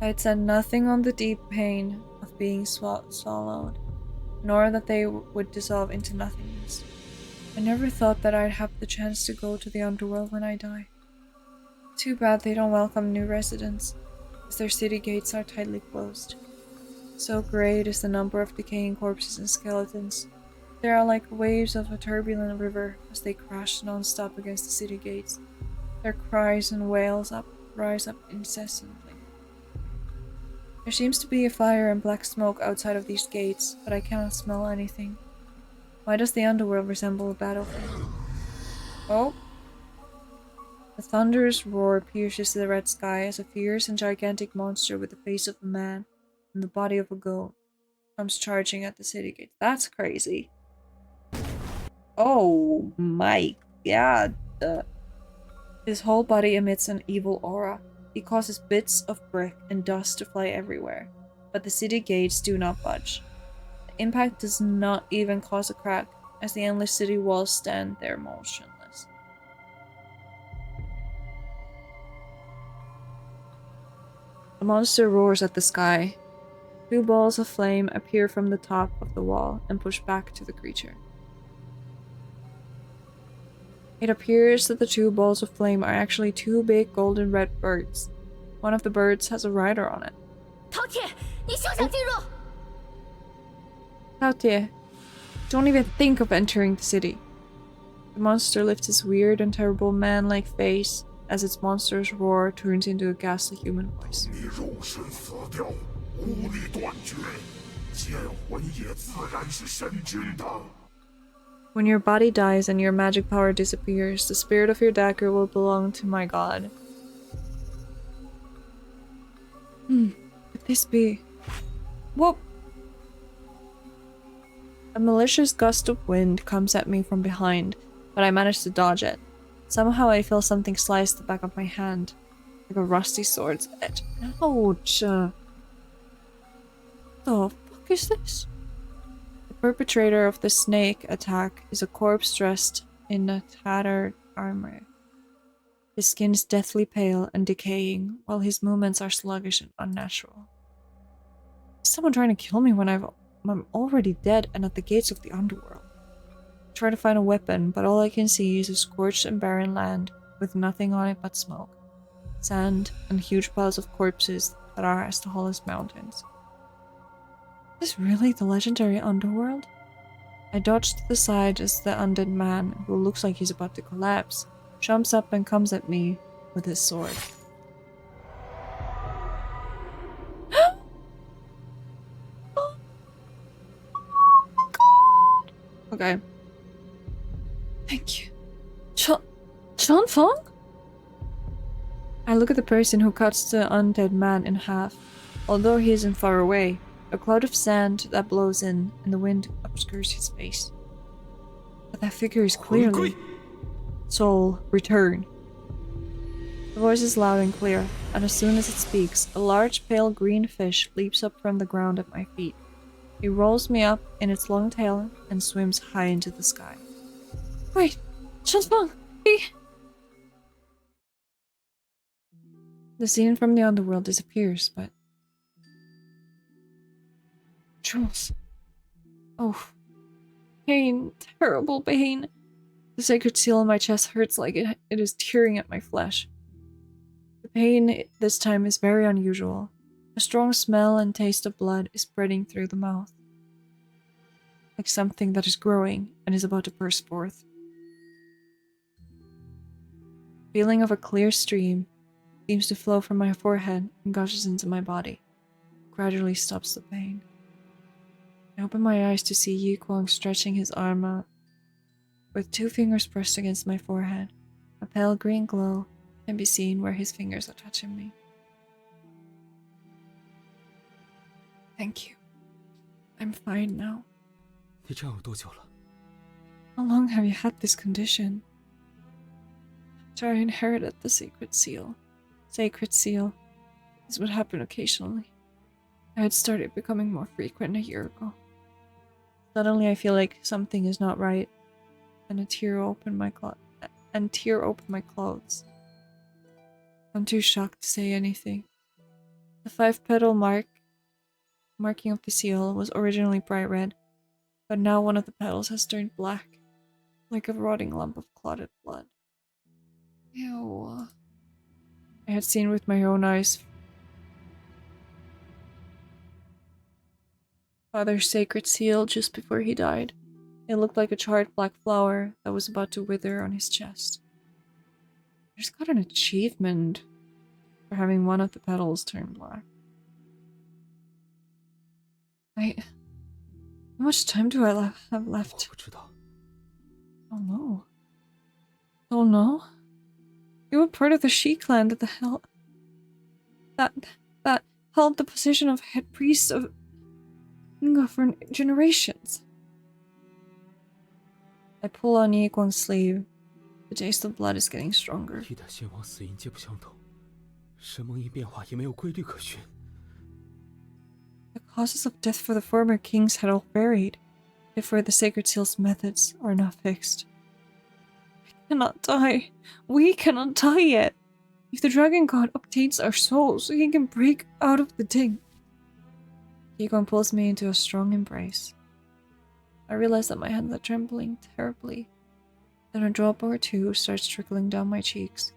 I had said nothing on the deep pain of being swallowed, nor that they would dissolve into nothingness. I never thought that I'd have the chance to go to the underworld when I die. Too bad they don't welcome new residents, as their city gates are tightly closed. So great is the number of decaying corpses and skeletons. They are like waves of a turbulent river as they crash non-stop against the city gates. Their cries and wails rise up incessantly. There seems to be a fire and black smoke outside of these gates, but I cannot smell anything. Why does the underworld resemble a battlefield? Oh! The thunderous roar pierces the red sky as a fierce and gigantic monster with the face of a man and the body of a goat comes charging at the city gate. That's crazy. Oh my god. His whole body emits an evil aura. He causes bits of brick and dust to fly everywhere, but the city gates do not budge. The impact does not even cause a crack, as the endless city walls stand there motionless. The monster roars at the sky. Two balls of flame appear from the top of the wall and push back to the creature. It appears that the two balls of flame are actually two big golden red birds. One of the birds has a rider on it. Taotie, don't even think of entering the city. The monster lifts its weird and terrible man-like face as its monstrous roar turns into a ghastly human voice. When your body dies and your magic power disappears, the spirit of your dagger will belong to my god. Could this be? Whoop! A malicious gust of wind comes at me from behind, but I manage to dodge it. Somehow I feel something slice the back of my hand, like a rusty sword's edge. Ouch! The fuck is this? The perpetrator of the snake attack is a corpse dressed in a tattered armor. His skin is deathly pale and decaying, while his movements are sluggish and unnatural. Is someone trying to kill me when I'm already dead and at the gates of the underworld? I try to find a weapon, but all I can see is a scorched and barren land with nothing on it but smoke, sand, and huge piles of corpses that are as tall as mountains. Is this really the legendary underworld? I dodge to the side as the undead man, who looks like he's about to collapse, jumps up and comes at me with his sword. Okay. Thank you. John Fong? I look at the person who cuts the undead man in half. Although he isn't far away, a cloud of sand that blows in and the wind obscures his face. But that figure is clearly... Soul, return. The voice is loud and clear, and as soon as it speaks, a large pale green fish leaps up from the ground at my feet. It rolls me up in its long tail and swims high into the sky. Wait! Chanfeng! He... The scene from the underworld disappears, but... Jules. Oh. Pain. Terrible pain. The sacred seal on my chest hurts like it is tearing at my flesh. The pain this time is very unusual. A strong smell and taste of blood is spreading through the mouth. Like something that is growing and is about to burst forth. Feeling of a clear stream seems to flow from my forehead and gushes into my body. Gradually stops the pain. I open my eyes to see Yi Kwang stretching his arm out, with 2 fingers pressed against my forehead. A pale green glow can be seen where his fingers are touching me. Thank you. I'm fine now. 你这样有多久了？ How long have you had this condition? After I inherited the sacred seal. Sacred seal. This would happen occasionally. I had started becoming more frequent a year ago. Suddenly I feel like something is not right, and a tear opened my clothes. I'm too shocked to say anything. The 5-petal marking of the seal was originally bright red, but now one of the petals has turned black, like a rotting lump of clotted blood. Ew. I had seen with my own eyes Father's sacred seal just before he died. It looked like a charred black flower that was about to wither on his chest. I just got an achievement for having one of the petals turn black. How much time do I have 我 left? 不知道。 Oh no. Oh no? You were part of the Shi clan that held the position of head priest of Nga for generations. I pull on Yi Guang's sleeve. The taste of blood is getting stronger. 历代先王死因皆不相同，神盟因变化也没有规律可循。 The causes of death for the former kings had all varied, therefore the sacred seal's methods are not fixed. I cannot die. We cannot die yet. If the dragon god obtains our souls, he can break out of the ting. Yi Guang pulls me into a strong embrace. I realize that my hands are trembling terribly. Then a drop or 2 starts trickling down my cheeks,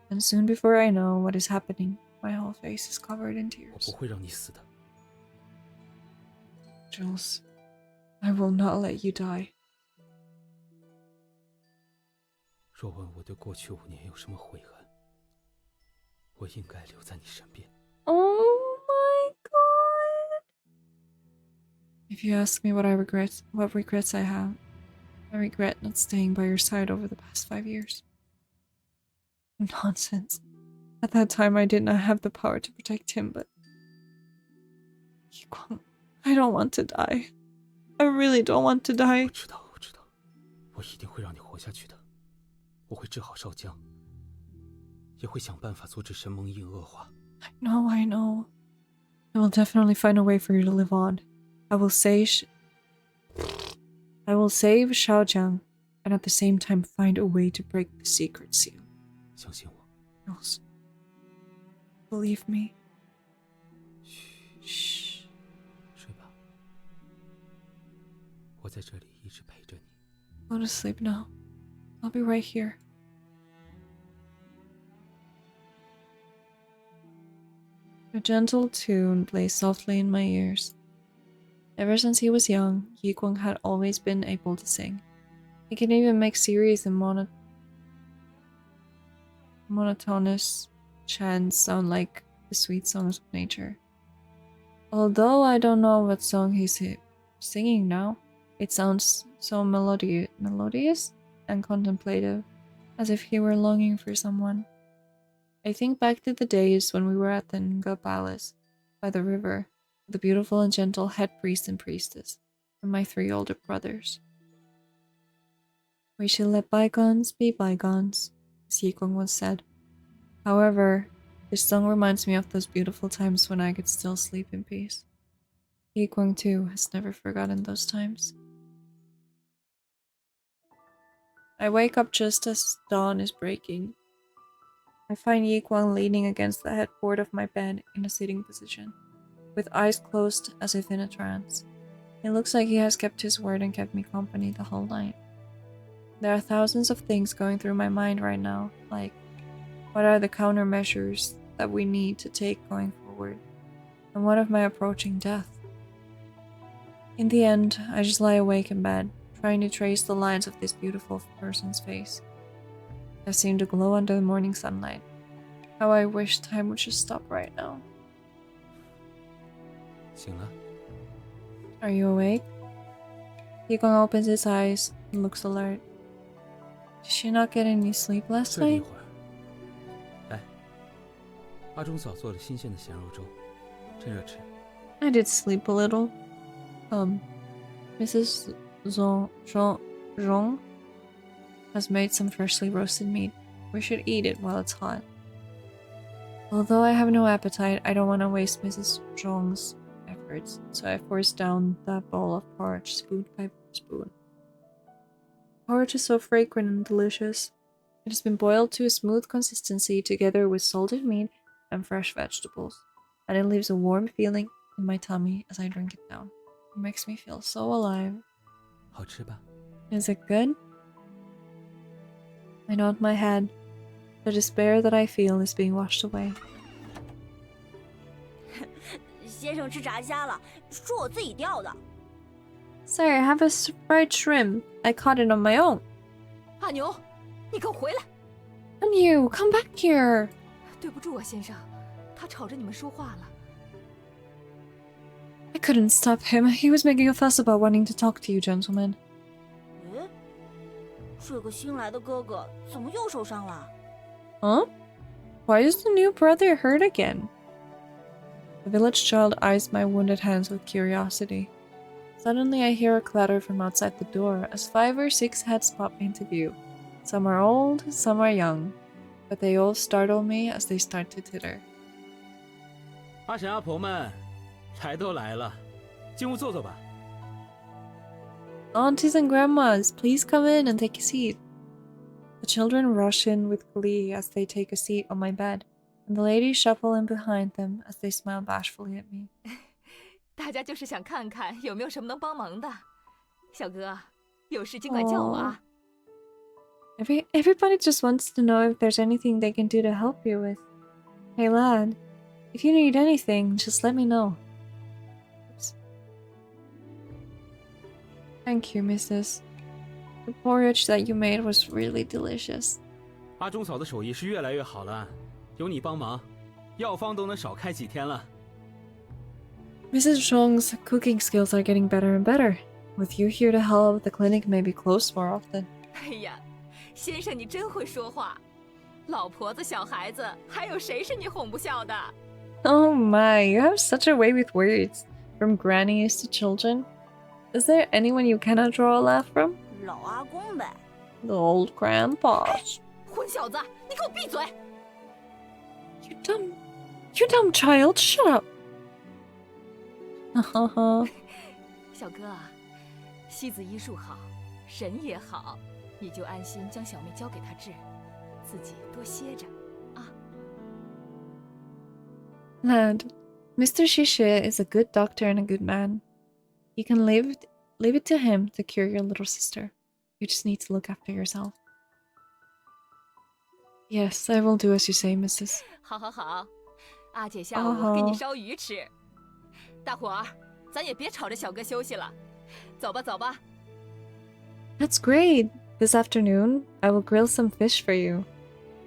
and soon before I know what is happening, my whole face is covered in 我 tears. 不会让你死的。 Jules, I will not let you die. 若问我对过去5年有什么悔恨，我应该留在你身边。 Oh my god! If you ask me what regrets I have, I regret not staying by your side over the past 5 years. Nonsense. At that time I did not have the power to protect him, but... Yi Guang, I don't want to die. I really don't want to die. 我知道，我知道，我一定会让你活下去的。我会治好烧姜，也会想办法阻止神盟印恶化。 I know. I will definitely find a way for you to live on. I will save Shaojiang, and at the same time find a way to break the secret seal. 相信我。 Jules, believe me. 嘘， Shh. 睡吧。我在这里一直陪着你。 Go to sleep now. I'll be right here. A gentle tune plays softly in my ears. Ever since he was young, Yi Guang had always been able to sing. He can even make serious and monotonous chants sound like the sweet songs of nature. Although I don't know what song he's singing now, It sounds so melodious and contemplative, as if he were longing for someone. I think back to the days when we were at the Nga Palace by the river, with the beautiful and gentle head priest and priestess, and my 3 older brothers. We should let bygones be bygones, as Yikwang once said. However, this song reminds me of those beautiful times when I could still sleep in peace. Yikwang too has never forgotten those times. I wake up just as dawn is breaking. I find Yikwang leaning against the headboard of my bed in a sitting position, with eyes closed as if in a trance. It looks like he has kept his word and kept me company the whole night. There are thousands of things going through my mind right now, like, what are the countermeasures that we need to take going forward? And what of my approaching death? In the end, I just lie awake in bed, trying to trace the lines of this beautiful person's face that seem to glow under the morning sunlight. How I wish time would just stop right now. 醒了， Are you awake? Yikwang opens his eyes and looks alert. Did she not get any sleep last 睡了一 night? 会儿。来，阿忠嫂做了新鲜的咸肉粥，趁热吃。 I did sleep a little. Mrs. Zhong has made some freshly roasted meat. We should eat it while it's hot. Although I have no appetite, I don't want to waste Mrs. Zhong's efforts, so I forced down that bowl of porridge spoon by spoon. Porridge is so fragrant and delicious. It has been boiled to a smooth consistency together with salted meat and fresh vegetables, and it leaves a warm feeling in my tummy as I drink it down. It makes me feel so alive. 好吃吧？ Is it good? I nod my head. The despair that I feel is being washed away. 先生吃炸虾了，说我自己钓的。 Sir, have a fried shrimp. I caught it on my own. 阿牛，你给我回来！ And you, come back here. 对不住啊，先生，他吵着你们说话了。 I couldn't stop him. He was making a fuss about wanting to talk to you, gentlemen. 诶，这个新来的哥哥怎么又受伤了？ Huh? Why is the new brother hurt again? The village child eyes my wounded hands with curiosity. Suddenly I hear a clatter from outside the door as 5 or 6 heads pop into view. Some are old, some are young, but they all startle me as they start to titter. 阿婶阿婆们，柴都来了，进屋坐坐吧。 Aunties and grandmas, please come in and take a seat. The children rush in with glee as they take a seat on my bed, and the ladies shuffle in behind them as they smile bashfully at me. 大家就是想看看有没有什么能帮忙的。小哥，有事尽管叫我啊。 Everybody just wants to know if there's anything they can do to help you with. Hey lad, if you need anything, just let me know. Oops. Thank you, Mrs. The porridge that you made was really delicious. 阿忠嫂的手艺是越来越好了，有你帮忙，药方都能少开几天了。 Mrs. Zhong's cooking skills are getting better and better. With you here to help, the clinic may be closed more often. 哎呀，先生你真会说话，老婆子小孩子，还有谁是你哄不笑的？ Oh my, you have such a way with words. From grannies to children. Is there anyone you cannot draw a laugh from? 老阿公呗。 The old grandpas. 混小子，你给我闭嘴！ You dumb child, shut up. 小哥啊，西子医术好，神也好，你就安心将小妹交给他治，自己多歇着啊。 Lad, Mr. Shishe is a good doctor and a good man. You can leave it to him to cure your little sister. You just need to look after yourself. Yes, I will do as you say, Mrs. 好好好，阿姐下午给你烧鱼吃。大伙儿，咱也别吵着小哥休息了，走吧走吧。 That's great. This afternoon, I will grill some fish for you.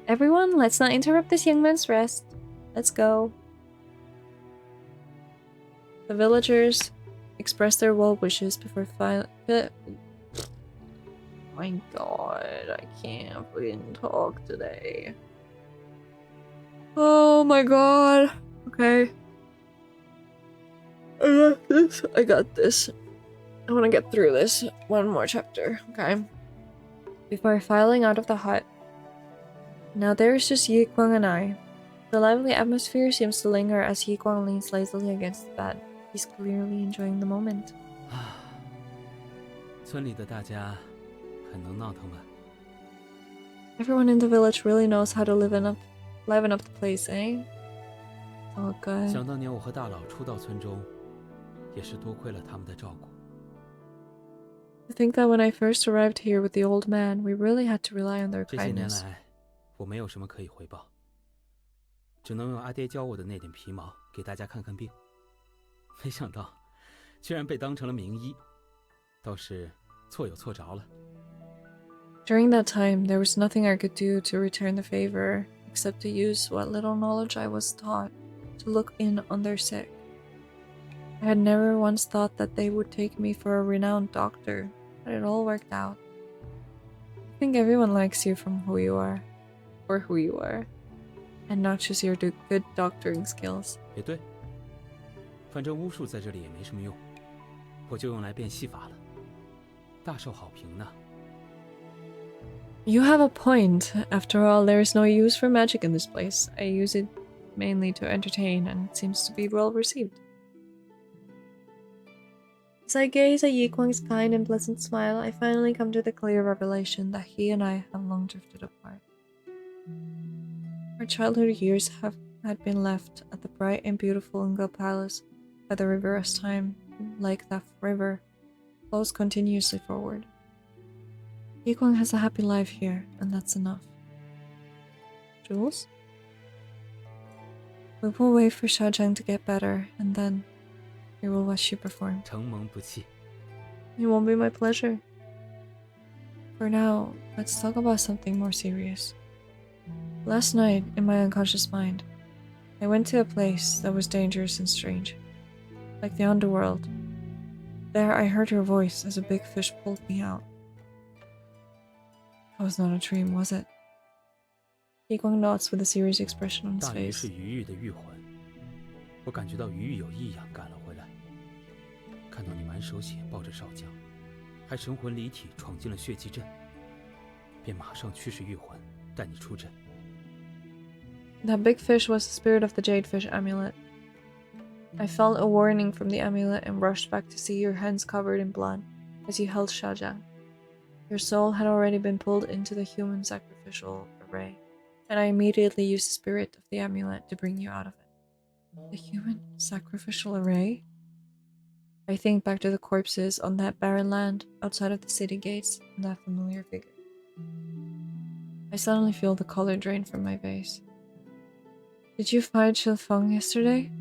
Everyone, let's not interrupt this young man's rest. Let's go. The villagers express their well wishes before my god, I can't fucking talk today. Oh my god. Okay. I got this. I got this. I want to get through this. One more chapter, okay? Before filing out of the hut. Now there's just Yi Guang and I. The lively atmosphere seems to linger as Yi Guang leans lazily against the bed. He's clearly enjoying the moment. 村里的大家很能闹腾吧？ Everyone in the village really knows how to liven up the place, eh? Oh god. 想当年我和大佬初到村中，也是多亏了他们的照顾。 I think that when I first arrived here with the old man, we really had to rely on their 这些年 kindness. 来，我没有什么可以回报，只能用阿爹教我的那点皮毛给大家看看病。没想到，居然被当成了名医，倒是错有错着了。 During that time, there was nothing I could do to return the favor, except to use what little knowledge I was taught to look in on their sick. I had never once thought that they would take me for a renowned doctor, but it all worked out. I think everyone likes you from who you are, or who you are, and not just your good doctoring skills. 也对，反正巫术在这里也没什么用，我就用来变戏法了，大受好评呢。 You have a point. After all, there is no use for magic in this place. I use it mainly to entertain, and it seems to be well received. As I gaze at Yi Guang's kind and pleasant smile, I finally come to the clear revelation that he and I have long drifted apart. Our childhood years had been left at the bright and beautiful Unga Palace by the river as time, like that river, flows continuously forward. Yi Guang has a happy life here, and that's enough. Jules? We will wait for Xiaozhang to get better, and then we will watch you perform. 承蒙不弃。 It won't be my pleasure. For now, let's talk about something more serious. Last night, in my unconscious mind, I went to a place that was dangerous and strange, like the underworld. There I heard her voice as a big fish pulled me out. That was not a dream, was it? Yi Guang nods with a serious expression on his 大鱼 face. 是鱼玉的玉魂，我感觉到鱼玉有异样赶了回来。看到你满手血抱着少将，还神魂离体闯进了血祭阵，便马上驱使玉魂带你出阵。 That big fish was the spirit of the jade fish amulet. I felt a warning from the amulet and rushed back to see your hands covered in blood as you held Xiaozhang. Your soul had already been pulled into the human sacrificial array, and I immediately used the spirit of the amulet to bring you out of it. The human sacrificial array? I think back to the corpses on that barren land outside of the city gates and that familiar figure. I suddenly feel the color drain from my face. Did you find Shilfeng yesterday?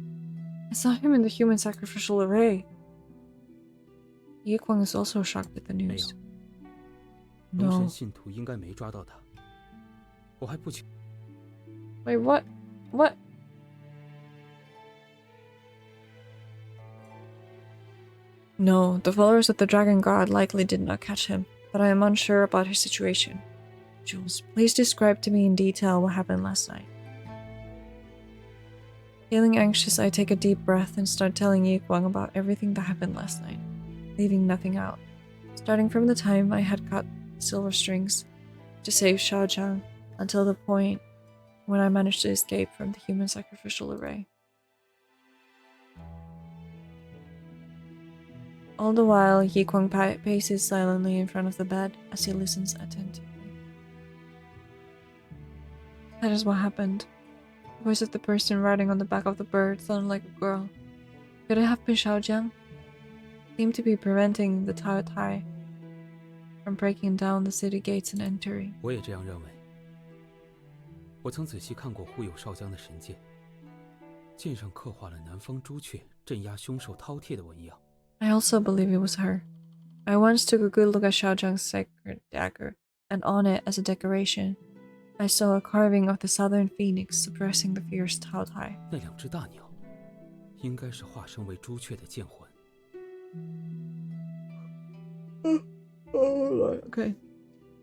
I saw him in the human sacrificial array. Yi Guang is also shocked at the 没有 news. 龙 No. 神信徒应该没抓到他，我还不清。 Wait, what? What? No, the followers of the Dragon God likely did not catch him, but I am unsure about his situation. Jules, please describe to me in detail what happened last night. Feeling anxious, I take a deep breath and start telling Yi Guang about everything that happened last night, leaving nothing out. Starting from the time I had cut silver strings to save Xiaozhang until the point when I managed to escape from the human sacrificial array. All the while, Yi Guang paces silently in front of the bed as he listens attentively. That is what happened. The voice of the person riding on the back of the bird sounded like a girl. Could it have been Xiaozhang? Seemed to be preventing the Tao Tai from breaking down the city gates and entering. 我也这样认为。我曾仔细看过忽有少将的神剑，剑上刻画了南方朱雀镇压凶兽饕餮的纹样。 I also believe it was her. I once took a good look at Xiaozhang's sacred dagger, and on it, as a decoration, I saw a carving of the southern phoenix suppressing the fierce Tao Tai. 那两只大鸟，应该是化身为朱雀的剑魂。Okay.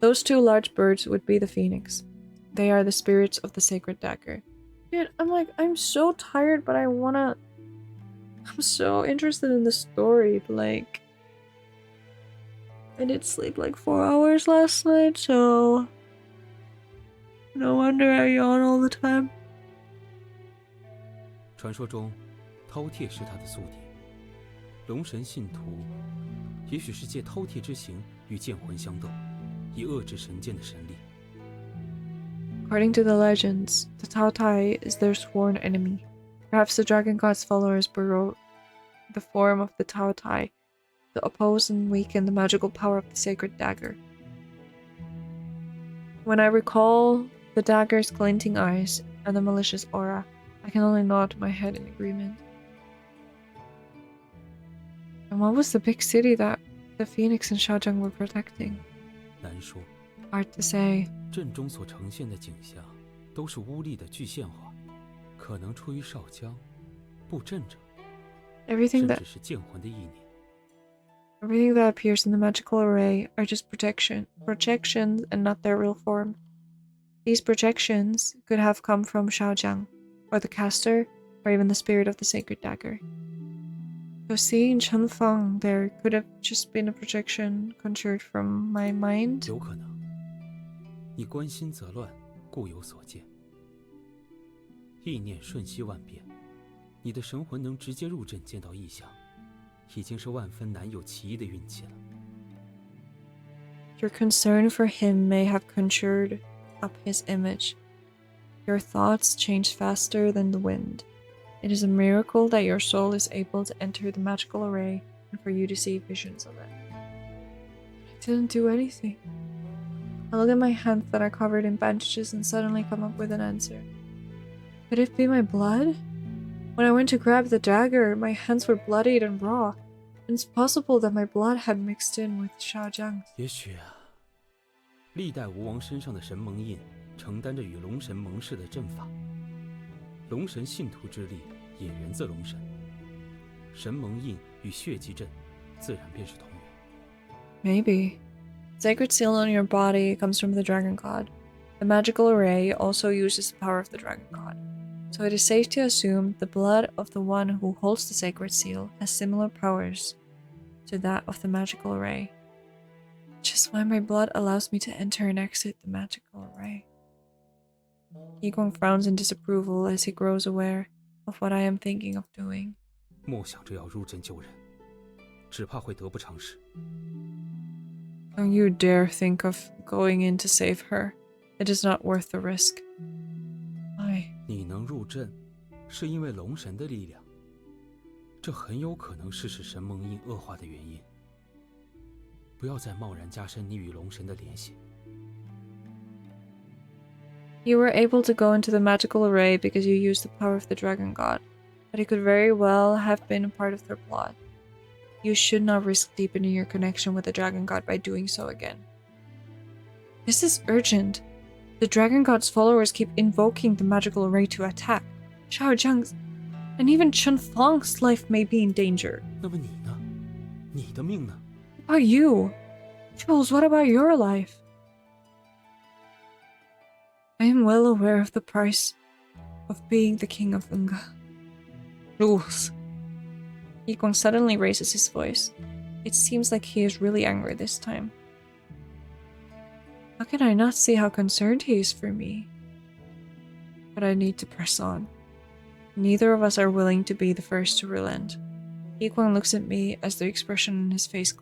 Those two large birds would be the phoenix. They are the spirits of the sacred dagger. Dude, I'm so tired, but I'm so interested in the story, but I did sleep like 4 hours last night, so no wonder I yawn all the time. 传说中，饕餮是他的宿敌。龙神信徒，也许是借饕餮之形与剑魂相斗，以遏制神剑的神力。According to the legends, the Taotai is their sworn enemy. Perhaps the dragon god's followers borrow the form of the Taotai to oppose and weaken the magical power of the sacred dagger. When I recall the dagger's glinting eyes and the malicious aura, I can only nod my head in agreement. And what was the big city that the Phoenix and Xiaozhang were protecting? 难说。 Hard to say. 阵中所呈现的景象，都是巫力的具现化，可能出于少江，布阵者， Everything 甚 that 至是剑魂的意念。 Everything that appears in the magical array are just projections and not their real form. These projections could have come from Xiaojiang, or the caster, or even the spirit of the sacred dagger. So seeing Chen Feng there could have just been a projection conjured from my mind. 有可能，你观心则乱，故有所见。意念瞬息万变，你的神魂能直接入阵见到异象，已经是万分难有其一的运气了。 Your concern for him may have conjured up his image. Your thoughts change faster than the wind. It is a miracle that your soul is able to enter the magical array and for you to see visions of it. I didn't do anything. I look at my hands that are covered in bandages and suddenly come up with an answer. Could it be my blood? When I went to grab the dagger, my hands were bloodied and raw, and it's possible that my blood had mixed in with Xiaojiang's. 也许啊，历代吴王身上的神盟印承担着与龙神盟誓的阵法，龙神信徒之力也源自龙神，神盟印与血祭阵自然便是同源。 Maybe. Sacred seal on your body comes from the dragon god. The magical array also uses the power of the dragon god. So it is safe to assume the blood of the one who holds the sacred seal has similar powers to that of the magical array. Which is why my blood allows me to enter and exit the magical array. Yiguang frowns in disapproval as he grows aware of what I am thinking of doing. 莫想着要入阵救人，只怕会得不偿失。 Don't you dare think of going in to save her. It is not worth the risk. Why? 你能入阵，是因为龙神的力量，这很有可能是使神盟印恶化的原因。不要再贸然加深你与龙神的联系。 You were able to go into the magical array because you used the power of the dragon god, but it could very well have been a part of their plot. You should not risk deepening your connection with the dragon god by doing so again. This is urgent. The dragon god's followers keep invoking the magical array to attack. Xiaojiang's and even Chen Fang's life may be in danger. 那么你呢？你的命呢？ What about you? Jules, what about your life? I am well aware of the price of being the king of Unga. Jules. Yiguang suddenly raises his voice. It seems like he is really angry this time. How can I not see how concerned he is for me? But I need to press on. Neither of us are willing to be the first to relent. Yiguang looks at me as the expression in his face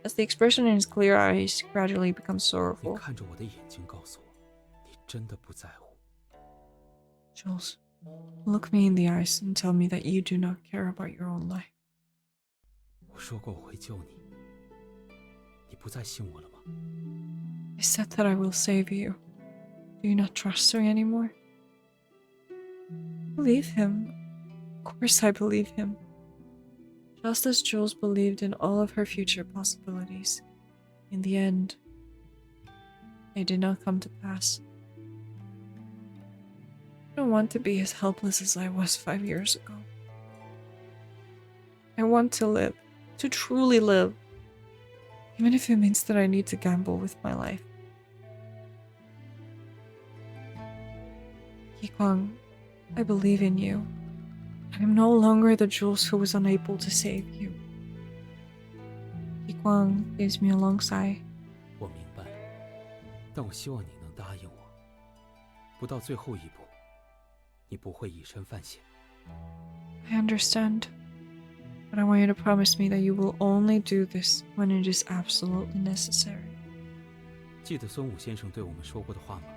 as the expression in his clear eyes gradually becomes 你 sorrowful. 看着我的眼睛，告诉我，你真的不在乎。 Jules, look me in the eyes and tell me that you do not care about your own life. 我说过我会救你，你不再信我了吗？ I said that I will save you. Do you not trust me anymore? Believe him. Of course I believe him. Just as Jules believed in all of her future possibilities. In the end, they did not come to pass. I don't want to be as helpless as I was 5 years ago. I want to live. To truly live. Even if it means that I need to gamble with my life. Yikwang, I believe in you. I am no longer the Jules who was unable to save you. Yikwang gives me a long sigh. 我明白，但我希望你能答应我，不到最后一步，你不会以身犯险。I understand. But I want you to promise me that you will only do this when it is absolutely necessary. 记得孙武先生对我们说过的话吗？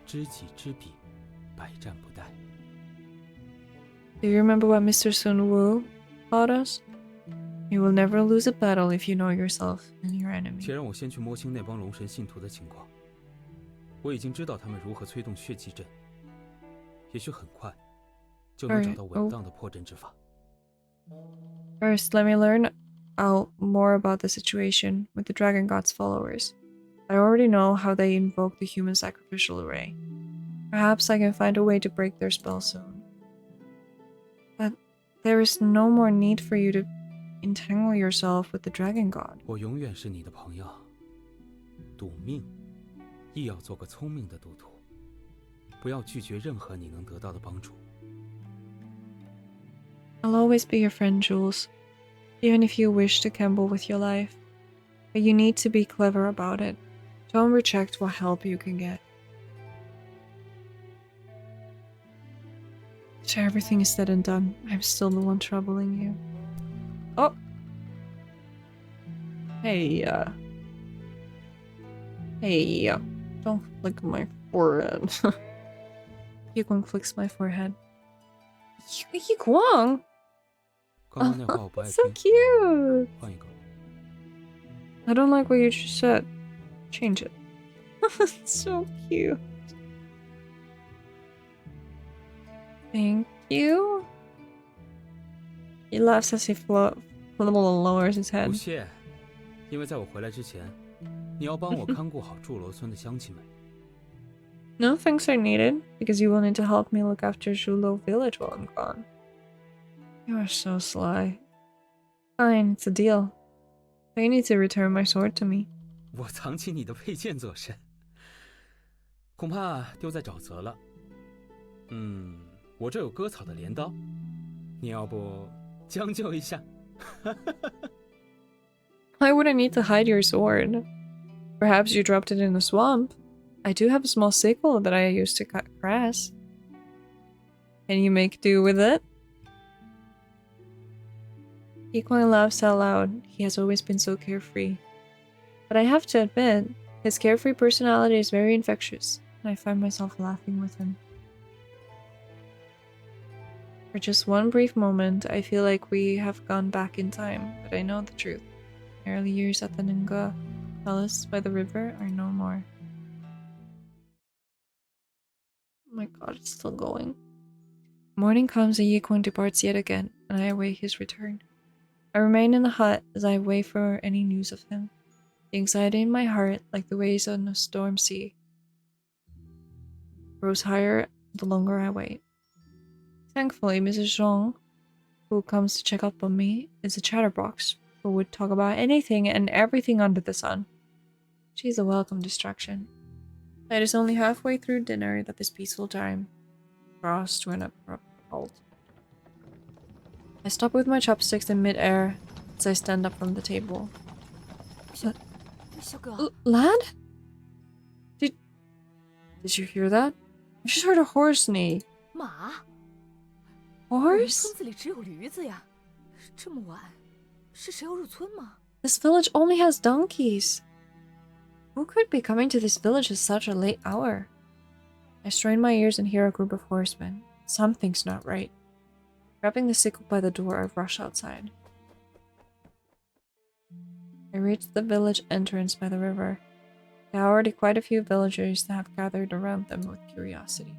知己知彼，百战不殆。Do you remember what Mr. Sun Wu taught us? You will never lose a battle if you know yourself and your enemy. 且让我先去摸清那帮龙神信徒的情况。我已经知道他们如何催动血祭阵，也许很快就能找到稳当的破阵之法。First, let me learn out more about the situation with the Dragon God's followers. I already know how they invoke the human sacrificial array. Perhaps I can find a way to break their spell soon. But there is no more need for you to entangle yourself with the Dragon God. 我永远是你的朋友，赌命亦要做个聪明的赌徒，不要拒绝任何你能得到的帮助。I'll always be your friend, Jules, even if you wish to gamble with your life. But you need to be clever about it. Don't reject what help you can get. After everything is said and done, I'm still the one troubling you. Oh! Hey, Hey, don't flick my forehead. Yikwang flicks my forehead. Yikwang? 刚刚那话我不爱 So 听， cute! 换一个。 I don't like what you just said. Change it. So cute. Thank you. He laughs as he lowers his 不 head. 谢，因为在我回来之前，你要帮我看顾好祝罗村的乡亲们。 No thanks are needed, because you will need to help me look after Zhulo village while I'm gone. You are so sly. Fine, it's a deal. But you need to return my sword to me. 我藏起你的佩剑作甚？恐怕丢在沼泽了。我这有割草的镰刀，你要不将就一下？ Why would I need to hide your sword? Perhaps you dropped it in the swamp. I do have a small sickle that I use to cut grass. Can you make do with it? Yikwang laughs out loud. He has always been so carefree. But I have to admit, his carefree personality is very infectious, and I find myself laughing with him. For just one brief moment, I feel like we have gone back in time, but I know the truth. My early years at the Nunga Palace by the river are no more. Oh my god, it's still going. Morning comes and Yikwang departs yet again, and I await his return. I remain in the hut as I wait for any news of him. The anxiety in my heart, like the waves on a storm sea, grows higher the longer I wait. Thankfully, Mrs. Zhong, who comes to check up on me, is a chatterbox who would talk about anything and everything under the sun. She's a welcome distraction. It is only halfway through dinner that this peaceful time draws to an abrupt halt. I stop with my chopsticks in mid-air as I stand up from the table. Lad? Did you hear that? I just heard a horse neigh. 马？ Horse? 村子里只有驴子呀，这么晚，是谁要入村吗？ This village only has donkeys. Who could be coming to this village at such a late hour? I strain my ears and hear a group of horsemen. Something's not right. Grabbing the sickle by the door, I rush outside. I reach the village entrance by the river. There are already quite a few villagers that have gathered around them with curiosity.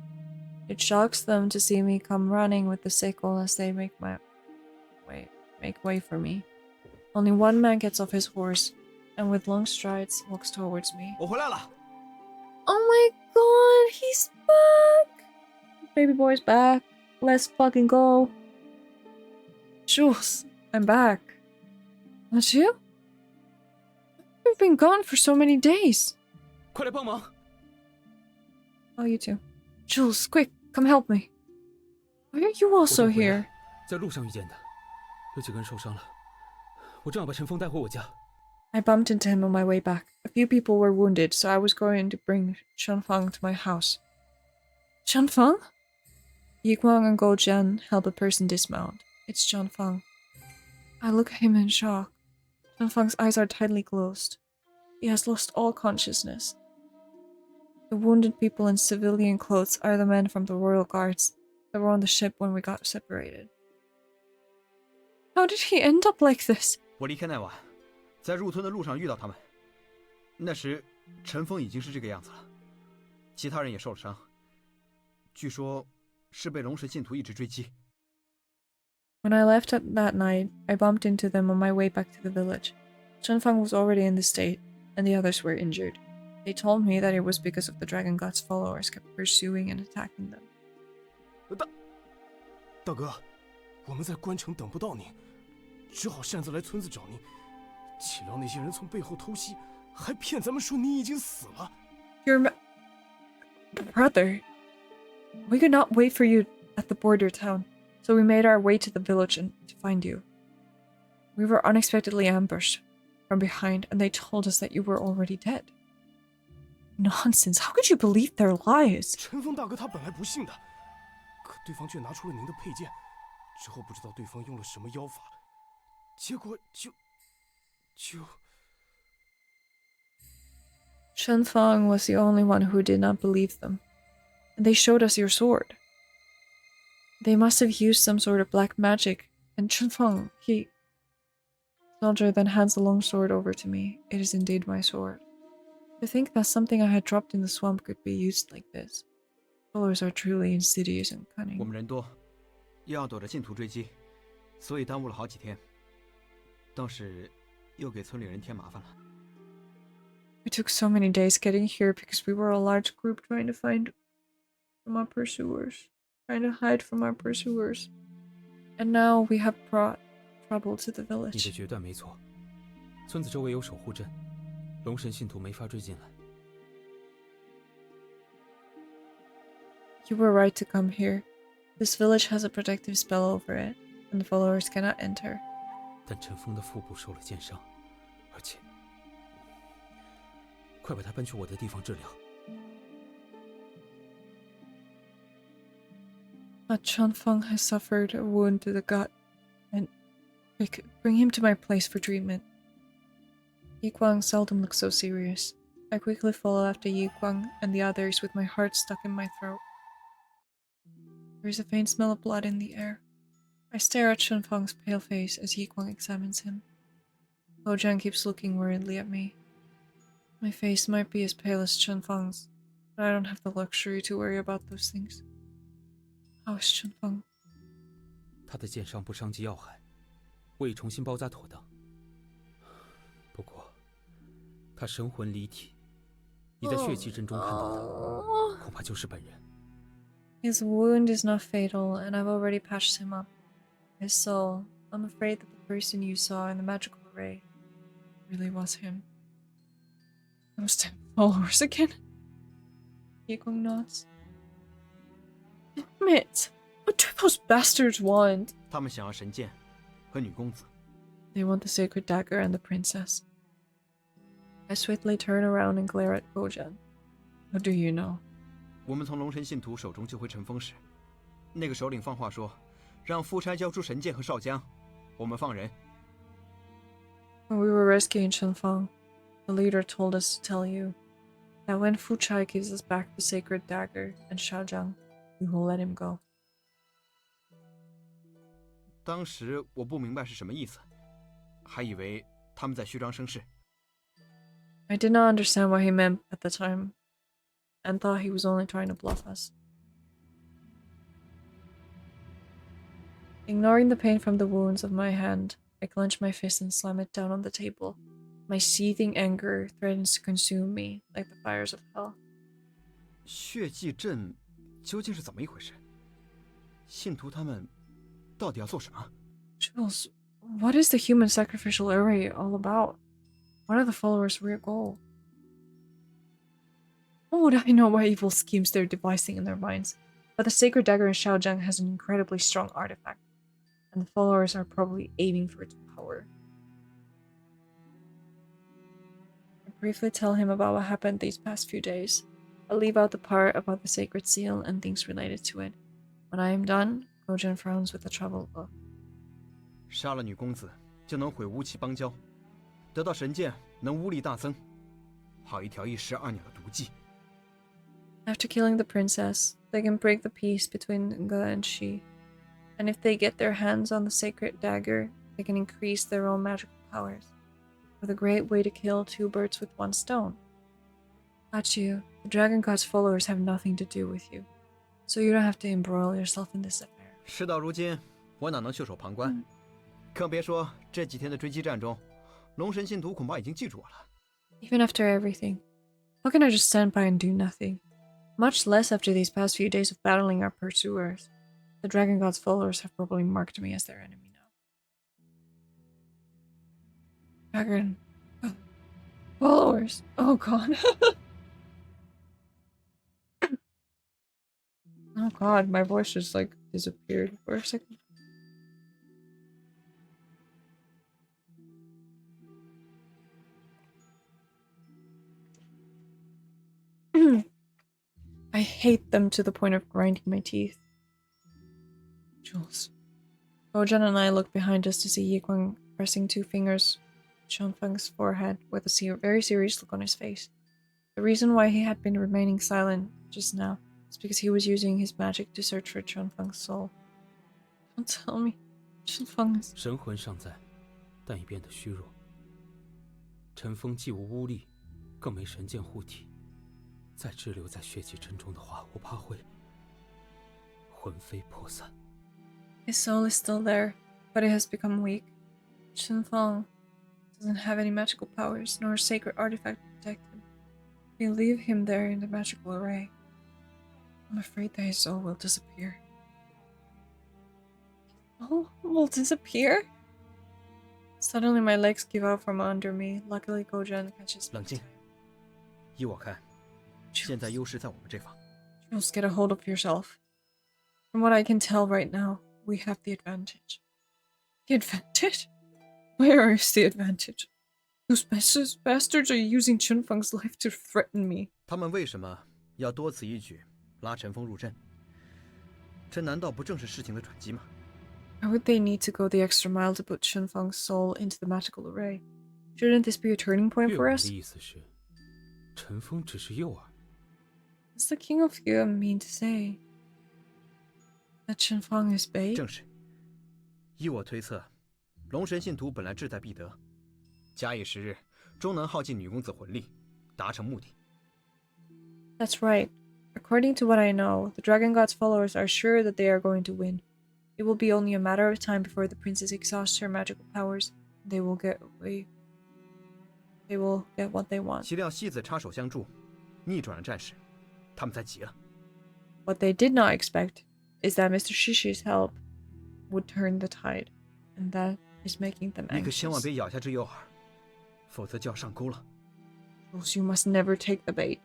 It shocks them to see me come running with the sickle as they make way for me. Only one man gets off his horse, and with long strides walks towards me. 我回来了。 Oh my god, he's back! Baby boy's back. Let's fucking go. Jules, I'm back. That's you? You've been gone for so many days. 快来帮忙！ Oh, you too. Jules, quick, come help me. Why are you 我 also 正回来 here? 在路上遇见的，有几个人受伤了。我正要把陈峰带回我家。 I bumped into him on my way back. A few people were wounded, so I was going to bring Shanfang to my house. Shanfang? Yikwang and Gojian help a person dismount. It's Shanfang. I look at him in shock. Shanfang's eyes are tightly closed. He has lost all consciousness. The wounded people in civilian clothes are the men from the royal guards that were on the ship when we got separated. How did he end up like this? 我离开那晚，在入村的路上遇到他们。那时，陈峰已经是这个样子了，其他人也受了伤。据说，是被龙神信徒一直追击。 When I left that night, I bumped into them on my way back to the village. Shanfang was already in the state, and the others were injured. They told me that it was because of the Dragon God's followers kept pursuing and attacking them. 大哥，我们在关城等不到你，只好擅自来村子找你。岂料那些人从背后偷袭，还骗咱们说你已经死了。 Your brother. We could not wait for you at the border town, so we made our way to the village and to find you. We were unexpectedly ambushed from behind, and they told us that you were already dead. Nonsense! How could you believe their lies? 陈峰大哥他本来不信的，可对方却拿出了您的佩剑，之后不知道对方用了什么妖法，结果就。 Shenfang was the only one who did not believe them, and they showed us your sword. They must have used some sort of black magic, and Shenfang, he... Soldier then hands the long sword over to me. It is indeed my sword. To think that something I had dropped in the swamp could be used like this. Followers are truly insidious and 我 cunning. 们人多，又要躲着信徒追击，所以耽误了好几天。倒是又给村里人添麻烦了。 It took so many days getting here because we were a large group trying to find from our pursuers, trying to hide from our pursuers. And now we have brought trouble to the 你的 village. 决断没错，村子周围有守护阵，龙神信徒没法追进来。 You were right to come here. This village has a protective spell over it, and the followers cannot enter. 但陈峰的腹部受了箭伤，而且，快把他搬去我的地方治疗。 But Chunfeng has suffered a wound to the gut, and bring him to my place for treatment. Yikwang seldom looks so serious. I quickly follow after Yikwang and the others with my heart stuck in my throat. There is a faint smell of blood in the air. I stare at Chunfeng's pale face as Yikwang examines him. Bojian keeps looking worriedly at me. My face might be as pale as Chunfeng's, but I don't have the luxury to worry about those things. How is Chunfeng? 他的箭伤不伤及要害，我已重新包扎妥当。不过，他神魂离体，你在血迹阵中看到的，恐怕就是本人。 His wound is not fatal, and I've already patched him up. His soul, I'm afraid that the person you saw in the magical ray really was him. Those 10 followers again? Yikwang nods. Damn it! What do those bastards want? 他们想要神剑和女公子。 They want the sacred dagger and the princess. I swiftly turn around and glare at Bojan. What do you know? 我们从龙神信徒手中救回陈峰时，那个首领放话说，让夫差交出神剑和少将，我们放人。 When we were rescuing Chenfang, the leader told us to tell you that when Fu Chai gives us back the sacred dagger and Xiaojiang, we will let him go. 当时我不明白是什么意思，还以为他们在虚张声势。 I did not understand what he meant at the time, and thought he was only trying to bluff us. Ignoring the pain from the wounds of my hand, I clench my fist and slam it down on the table. My seething anger threatens to consume me like the fires of hell. 血祭阵究竟是怎么一回事？信徒他们到底要做什么？ Jules, what is the human sacrificial array all about? What are the followers' real goal? How would I know what evil schemes they're devising in their minds? But the sacred dagger in Xiaojiang has an incredibly strong artifact, and the followers are probably aiming for its power. I briefly tell him about what happened these past few days. I'll leave out the part about the sacred seal and things related to it. When I am done, Gojun frowns with a troubled look. 杀了女公子，就能毁巫气邦交，得到神剑能巫力大增，好一条一石二鸟的毒计。After killing the princess, they can break the peace between Nga and Shi. And if they get their hands on the sacred dagger, they can increase their own magical powers. With a great way to kill two birds with one stone. Achiu, the Dragon God's followers have nothing to do with you, so you don't have to embroil yourself in this affair. 事到如今，我哪能袖手旁观？更别说这几天的追击战中，龙神信徒恐怕已经记住我了。Even after everything, how can I just stand by and do nothing? Much less after these past few days of battling our pursuers. The Dragon God's followers have probably marked me as their enemy now. Dragon followers. Oh god. Oh god, my voice just like disappeared for a second. I hate them to the point of grinding my teeth. Jules. Gojun and I look behind us to see Yi Guang pressing two fingers on Chunfeng's forehead with a very serious look on his face. The reason why he had been remaining silent just now is because he was using his magic to search for Chunfeng's soul. Don't tell me Chunfeng is... 神魂尚在，但已变得虚弱。尘封既无巫力，更没神剑护体，再滞留在血迹阵中的话，我怕会魂飞魄散。 His soul is still there, but it has become weak. Chunfeng doesn't have any magical powers, nor a sacred artifact to protect him. We leave him there in the magical array. I'm afraid that his soul will disappear. Oh, will disappear? Suddenly my legs give out from under me. Luckily Gojun catches me. 冷静，依我看，现在优势在我们这方。Jules, get a hold of yourself. From what I can tell right now, we have the advantage. The advantage? Where is the advantage? Those bastards are using Chunfeng's life to threaten me. 他们为什么要多此一举拉陈峰入阵？这难道不正是事情的转机吗？ Why would they need to go the extra mile to put Chunfeng's soul into the magical array? Shouldn't this be a turning point for 越王 us? 的意思是，陈峰只是诱饵。 What's the King of Yue mean to say? That Chunfeng is bait? 正是。依我推测，龙神信徒本来志在必得，假以时日，终能耗尽女公子魂力，达成目的。 That's right. According to what I know, the Dragon God's followers are sure that they are going to win. It will be only a matter of time before the princess exhausts her magical powers. They will get what they want. 岂料戏子插手相助，逆转了战事，他们才急了。 What they did not expect is that Mr. Shishi's help would turn the tide, and that is making them 你可千万 anxious. 别咬下这诱饵，否则就要上钩了。 Rules, you must never take the bait.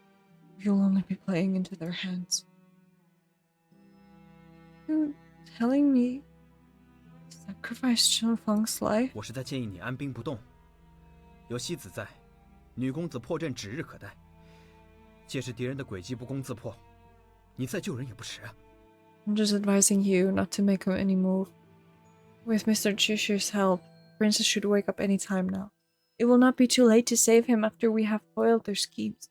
You'll only be playing into their hands. You're telling me to sacrifice Chunfeng's life? 我是在建议你安兵不动。有戏子在，女公子破阵指日可待。届时敌人的诡计不攻自破，你再救人也不迟啊。 I'm just advising you not to make any move. With Mr. Chishu's help, Princess should wake up any time now. It will not be too late to save him after we have foiled their schemes.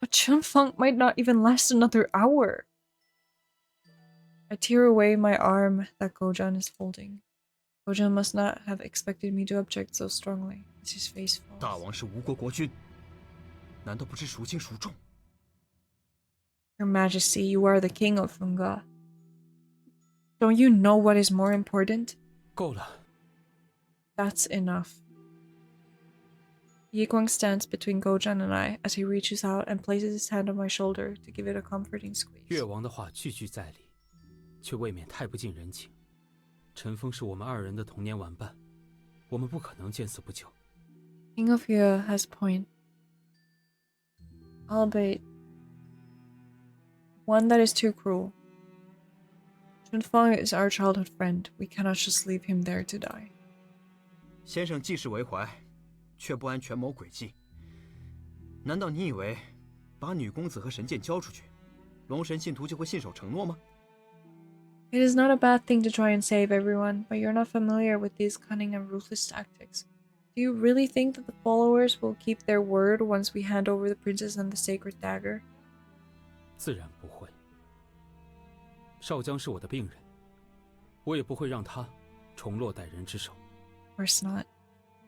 But Chunfeng might not even last another hour. I tear away my arm that Gojun is holding. Gojun must not have expected me to object so strongly, as his face falls. 大王是吴国国君，难道不知孰轻孰重？ Your Majesty, you are the king of Funga. Don't you know what is more important? 够了， That's enough. Yi Guang stands between Gojun and I as he reaches out and places his hand on my shoulder to give it a comforting squeeze. 越王的话句句在理，却未免太不近人情。陈峰是我们2人的童年玩伴，我们不可能见死不救。King of Year has a point. Albeit one that is too cruel. Chunfeng is our childhood friend. We cannot just leave him there to die. 先生记事为怀，却不谙权谋诡计。难道你以为把女公子和神剑交出去，龙神信徒就会信守承诺吗？ It is not a bad thing to try and save everyone, but you're not familiar with these cunning and ruthless tactics. Do you really think that the followers will keep their word once we hand over the princess and the sacred dagger? 自然不会。少江是我的病人，我也不会让他重落歹人之手。Of course not.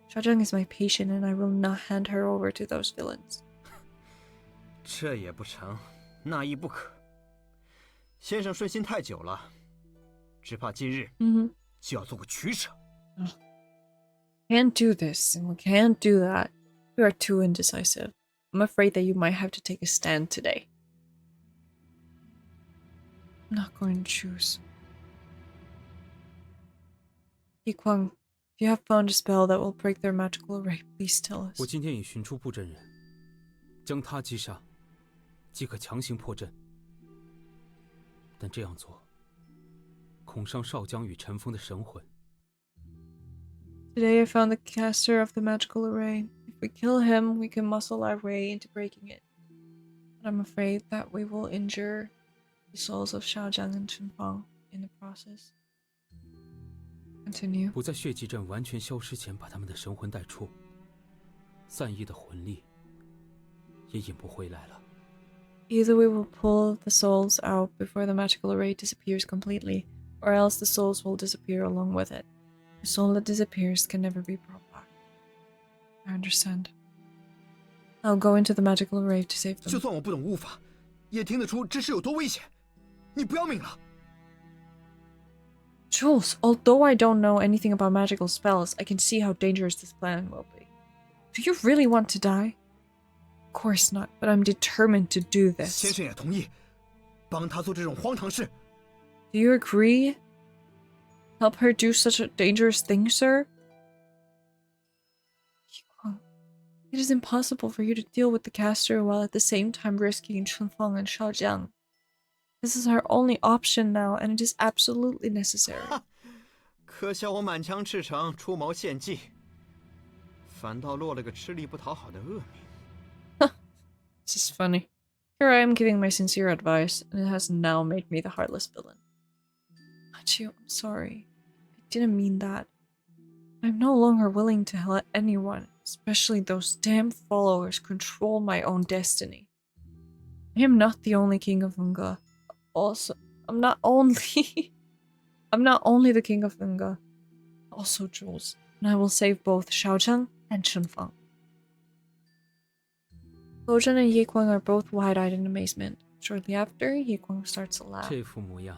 Xiaozhang is my patient, and I will not hand her over to those villains. 这也不成，那亦不可。先生顺心太久了，只怕今日就要做个取舍。Can't do this, and we can't do that. We are too indecisive. I'm afraid that you might have to take a stand today. I'm not going to choose. Yikwang, if you have found a spell that will break their magical array, please tell us. 我今天已寻出布阵人，将他击杀，即可强行破阵。但这样做，恐伤少江与陈峰的神魂。Today I found the caster of the magical array. If we kill him, we can muscle our way into breaking it. But I'm afraid that we will injure the souls of Xiaozhang and Chunfang in the process. Continue. 不在血祭阵完全消失前把他们的神魂带出，散逸的魂力也引不回来了。Either we will pull the souls out before the magical array disappears completely, or else the souls will disappear along with it. The soul that disappears can never be brought back. I understand. I'll go into the magical array to save them. 就算我不懂巫法，也听得出这事有多危险。你不要命了？ Jules, although I don't know anything about magical spells, I can see how dangerous this plan will be. Do you really want to die? Of course not, but I'm determined to do this. 先生也同意帮他做这种荒唐事。 Do you agree? Help her do such a dangerous thing, sir? It is impossible for you to deal with the caster while at the same time risking Chunfeng and Xiaojiang. This is our only option now, and it is absolutely necessary. 可笑我满腔赤诚，出谋献计，反倒落了个吃力不讨好的恶名。 This is funny. Here I am giving my sincere advice, and it has now made me the heartless villain. Hachiu, I'm sorry. I didn't mean that. I'm no longer willing to let anyone, especially those damn followers, control my own destiny. I am not the only king of Unga. Also, I'm not only the king of Unga. Also Jules, and I will save both Xiaozhang and Chunfang. Bojan and Yikwang are both wide-eyed in amazement. Shortly after, Yikwang starts to laugh. 这副模样，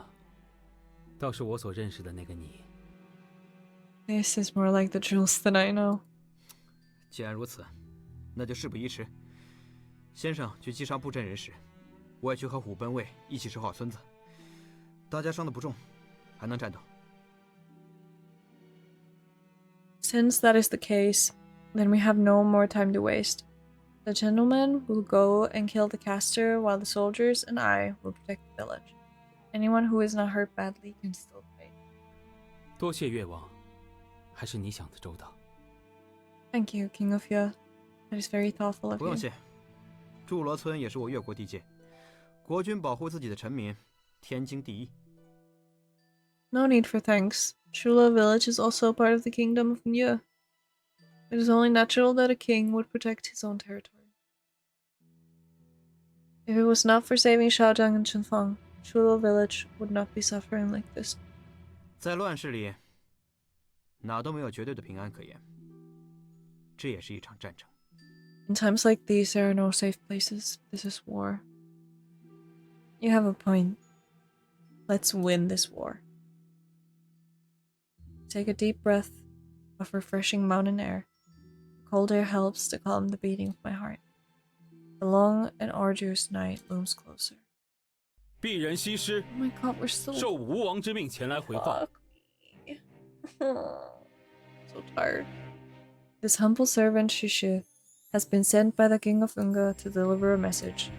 倒是我所认识的那个你。 This is more like the Jules than I know. 既然如此，那就事不宜迟。先生去击杀布阵人时，我也去和虎贲卫一起守好村子。大家伤得不重，还能战斗。 Since that is the case, then we have no more time to waste. The gentleman will go and kill the caster while the soldiers and I will protect the village. Anyone who is not hurt badly can still pay. 多谢越王，还是你想的周到。 Thank you, King of Ya. That is very thoughtful of 不用 you. 谢。祝罗村也是我越国地界，国君保护自己的臣民，天经地义。 No need for thanks. Chula village is also a part of the kingdom of Nya. It is only natural that a king would protect his own territory. If it was not for saving Xiaozhang and Chunfang, Chula village would not be suffering like this. 在乱世里，哪都没有绝对的平安可言。这也是一场战争。 In times like these, there are no safe places. This is war. You have a point. Let's win this war. Take a deep breath of refreshing mountain air. Cold air helps to calm the beating of my heart. The long and arduous night looms closer. 鄙人西施 Oh my god, we're so 受吴王之命前来回话， So tired. This humble servant Shushu has been sent by the king of Unga to deliver a message.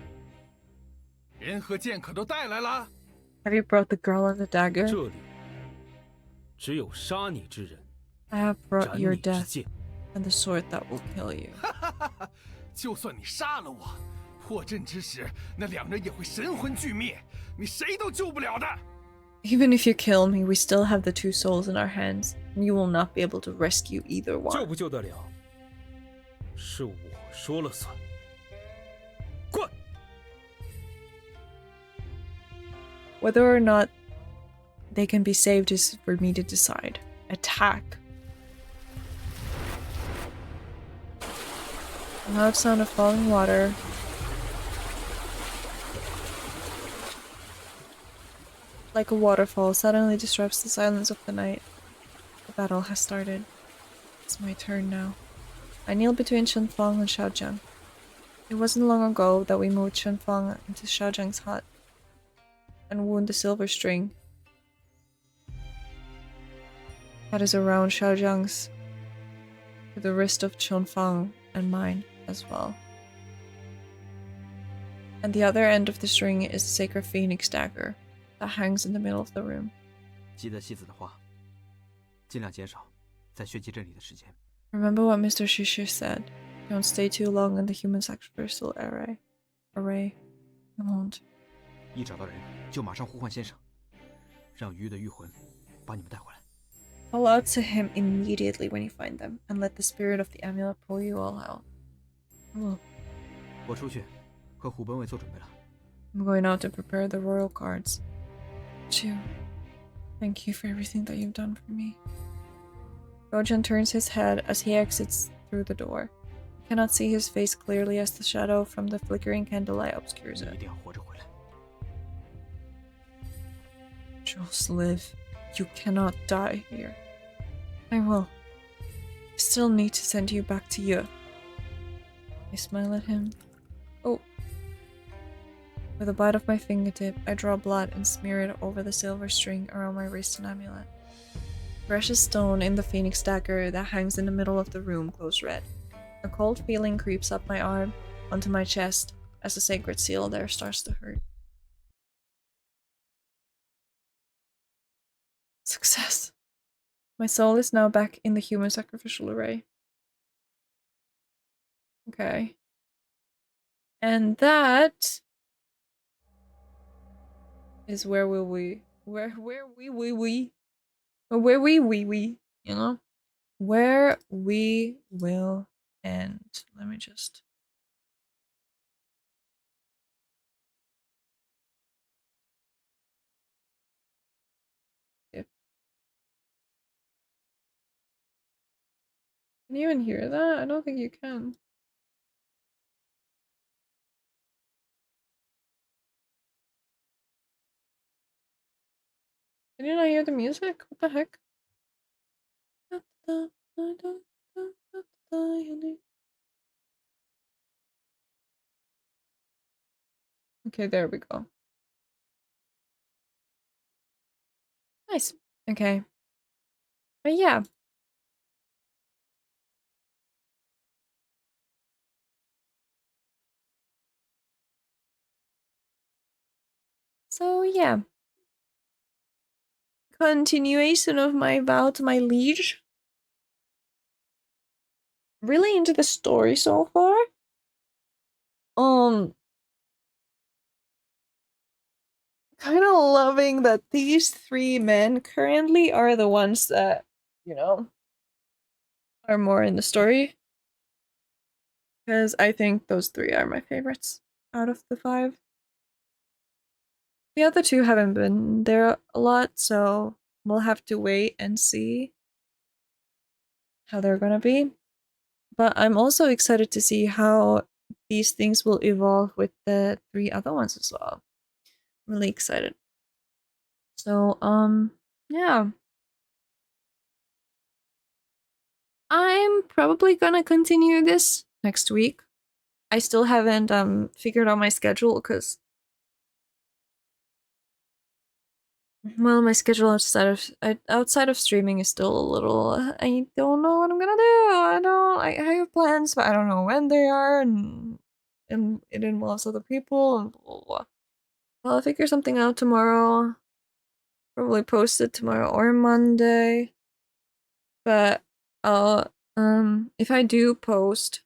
人和剑可都带来了。 Have you brought the girl and the dagger? 这里只有杀你之人， I have brought 斩 your 你之 death 剑。 and the sword that will kill you. 就算你杀了我，破阵之时，那两人也会神魂俱灭，你谁都救不了的。 Even if you kill me, we still have the two souls in our hands, and you will not be able to rescue either 救 one. 不救得了，是我说了算。滚！ Whether or not they can be saved is for me to decide. Attack. A loud sound of falling water. Like a waterfall suddenly disrupts the silence of the night. The battle has started. It's my turn now. I kneel between Shunfang and Xiaojiang. It wasn't long ago that we moved Shunfang into Xiaojiang's hut and wound the silver string that is around Xiaojiang's to the wrist of Chunfang and mine as well. And the other end of the string is the sacred phoenix dagger that hangs in the middle of the room. 记得戏子的话，尽量减少在血祭阵里的时间。 Remember what Mr. Shushu said. Don't stay too long in the human sacrificial array. I won't. 一找到人就马上呼唤先生，让鱼的御魂把你们带回来。 Call out to him immediately when you find them, and let the spirit of the amulet pull you all out. Oh, 我出去和虎本伟做准备了。 I'm going out to prepare the royal guards. Chu, thank you for everything that you've done for me. Gojan turns his head as he exits through the door. He cannot see his face clearly as the shadow from the flickering candlelight obscures 你 it. 一定要活着回来。 Just live. You cannot die here. I will. I still need to send you back to you. I smile at him. Oh. With a bite of my fingertip, I draw blood and smear it over the silver string around my wrist and amulet. Precious stone in the phoenix dagger that hangs in the middle of the room glows red. A cold feeling creeps up my arm onto my chest as the sacred seal there starts to hurt. Success. My soul is now back in the human sacrificial array. Okay. And that is where will we you know? Where we will end. Let me just skip. Can you even hear that? I don't think you can. Can you not hear the music? What the heck? Okay, there we go. Nice. Okay. But yeah. So yeah. Continuation of my vow to my liege. Really into the story so far. Kind of loving that these three men currently are the ones that, you know, are more in the story. Because I think those three are my favorites out of the five. The other two haven't been there a lot, so we'll have to wait and see how they're gonna be. But I'm also excited to see how these things will evolve with the three other ones as well. I'm really excited. So, yeah. I'm probably gonna continue this next week. I still haven't figured out my schedule because Well, my schedule outside of streaming is still a little. I don't know what I'm gonna do. I have plans, but I don't know when they are, and it involves other people and blah blah blah. Well, I'll figure something out tomorrow. Probably post it tomorrow or Monday. But if I do post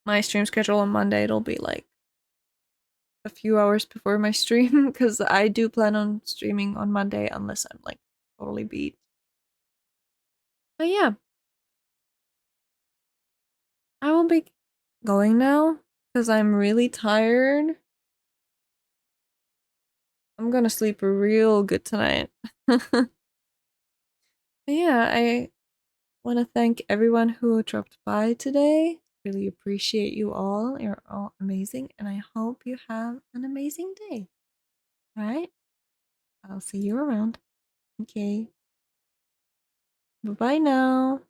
my stream schedule on Monday, it'll be like a few hours before my stream, because I do plan on streaming on Monday unless I'm like totally beat. But yeah, I will be going now because I'm really tired. I'm gonna sleep real good tonight. But yeah, I want to thank everyone who dropped by today. Really appreciate you all. You're all amazing, and I hope you have an amazing day. All right? I'll see you around. Okay. Bye-bye now.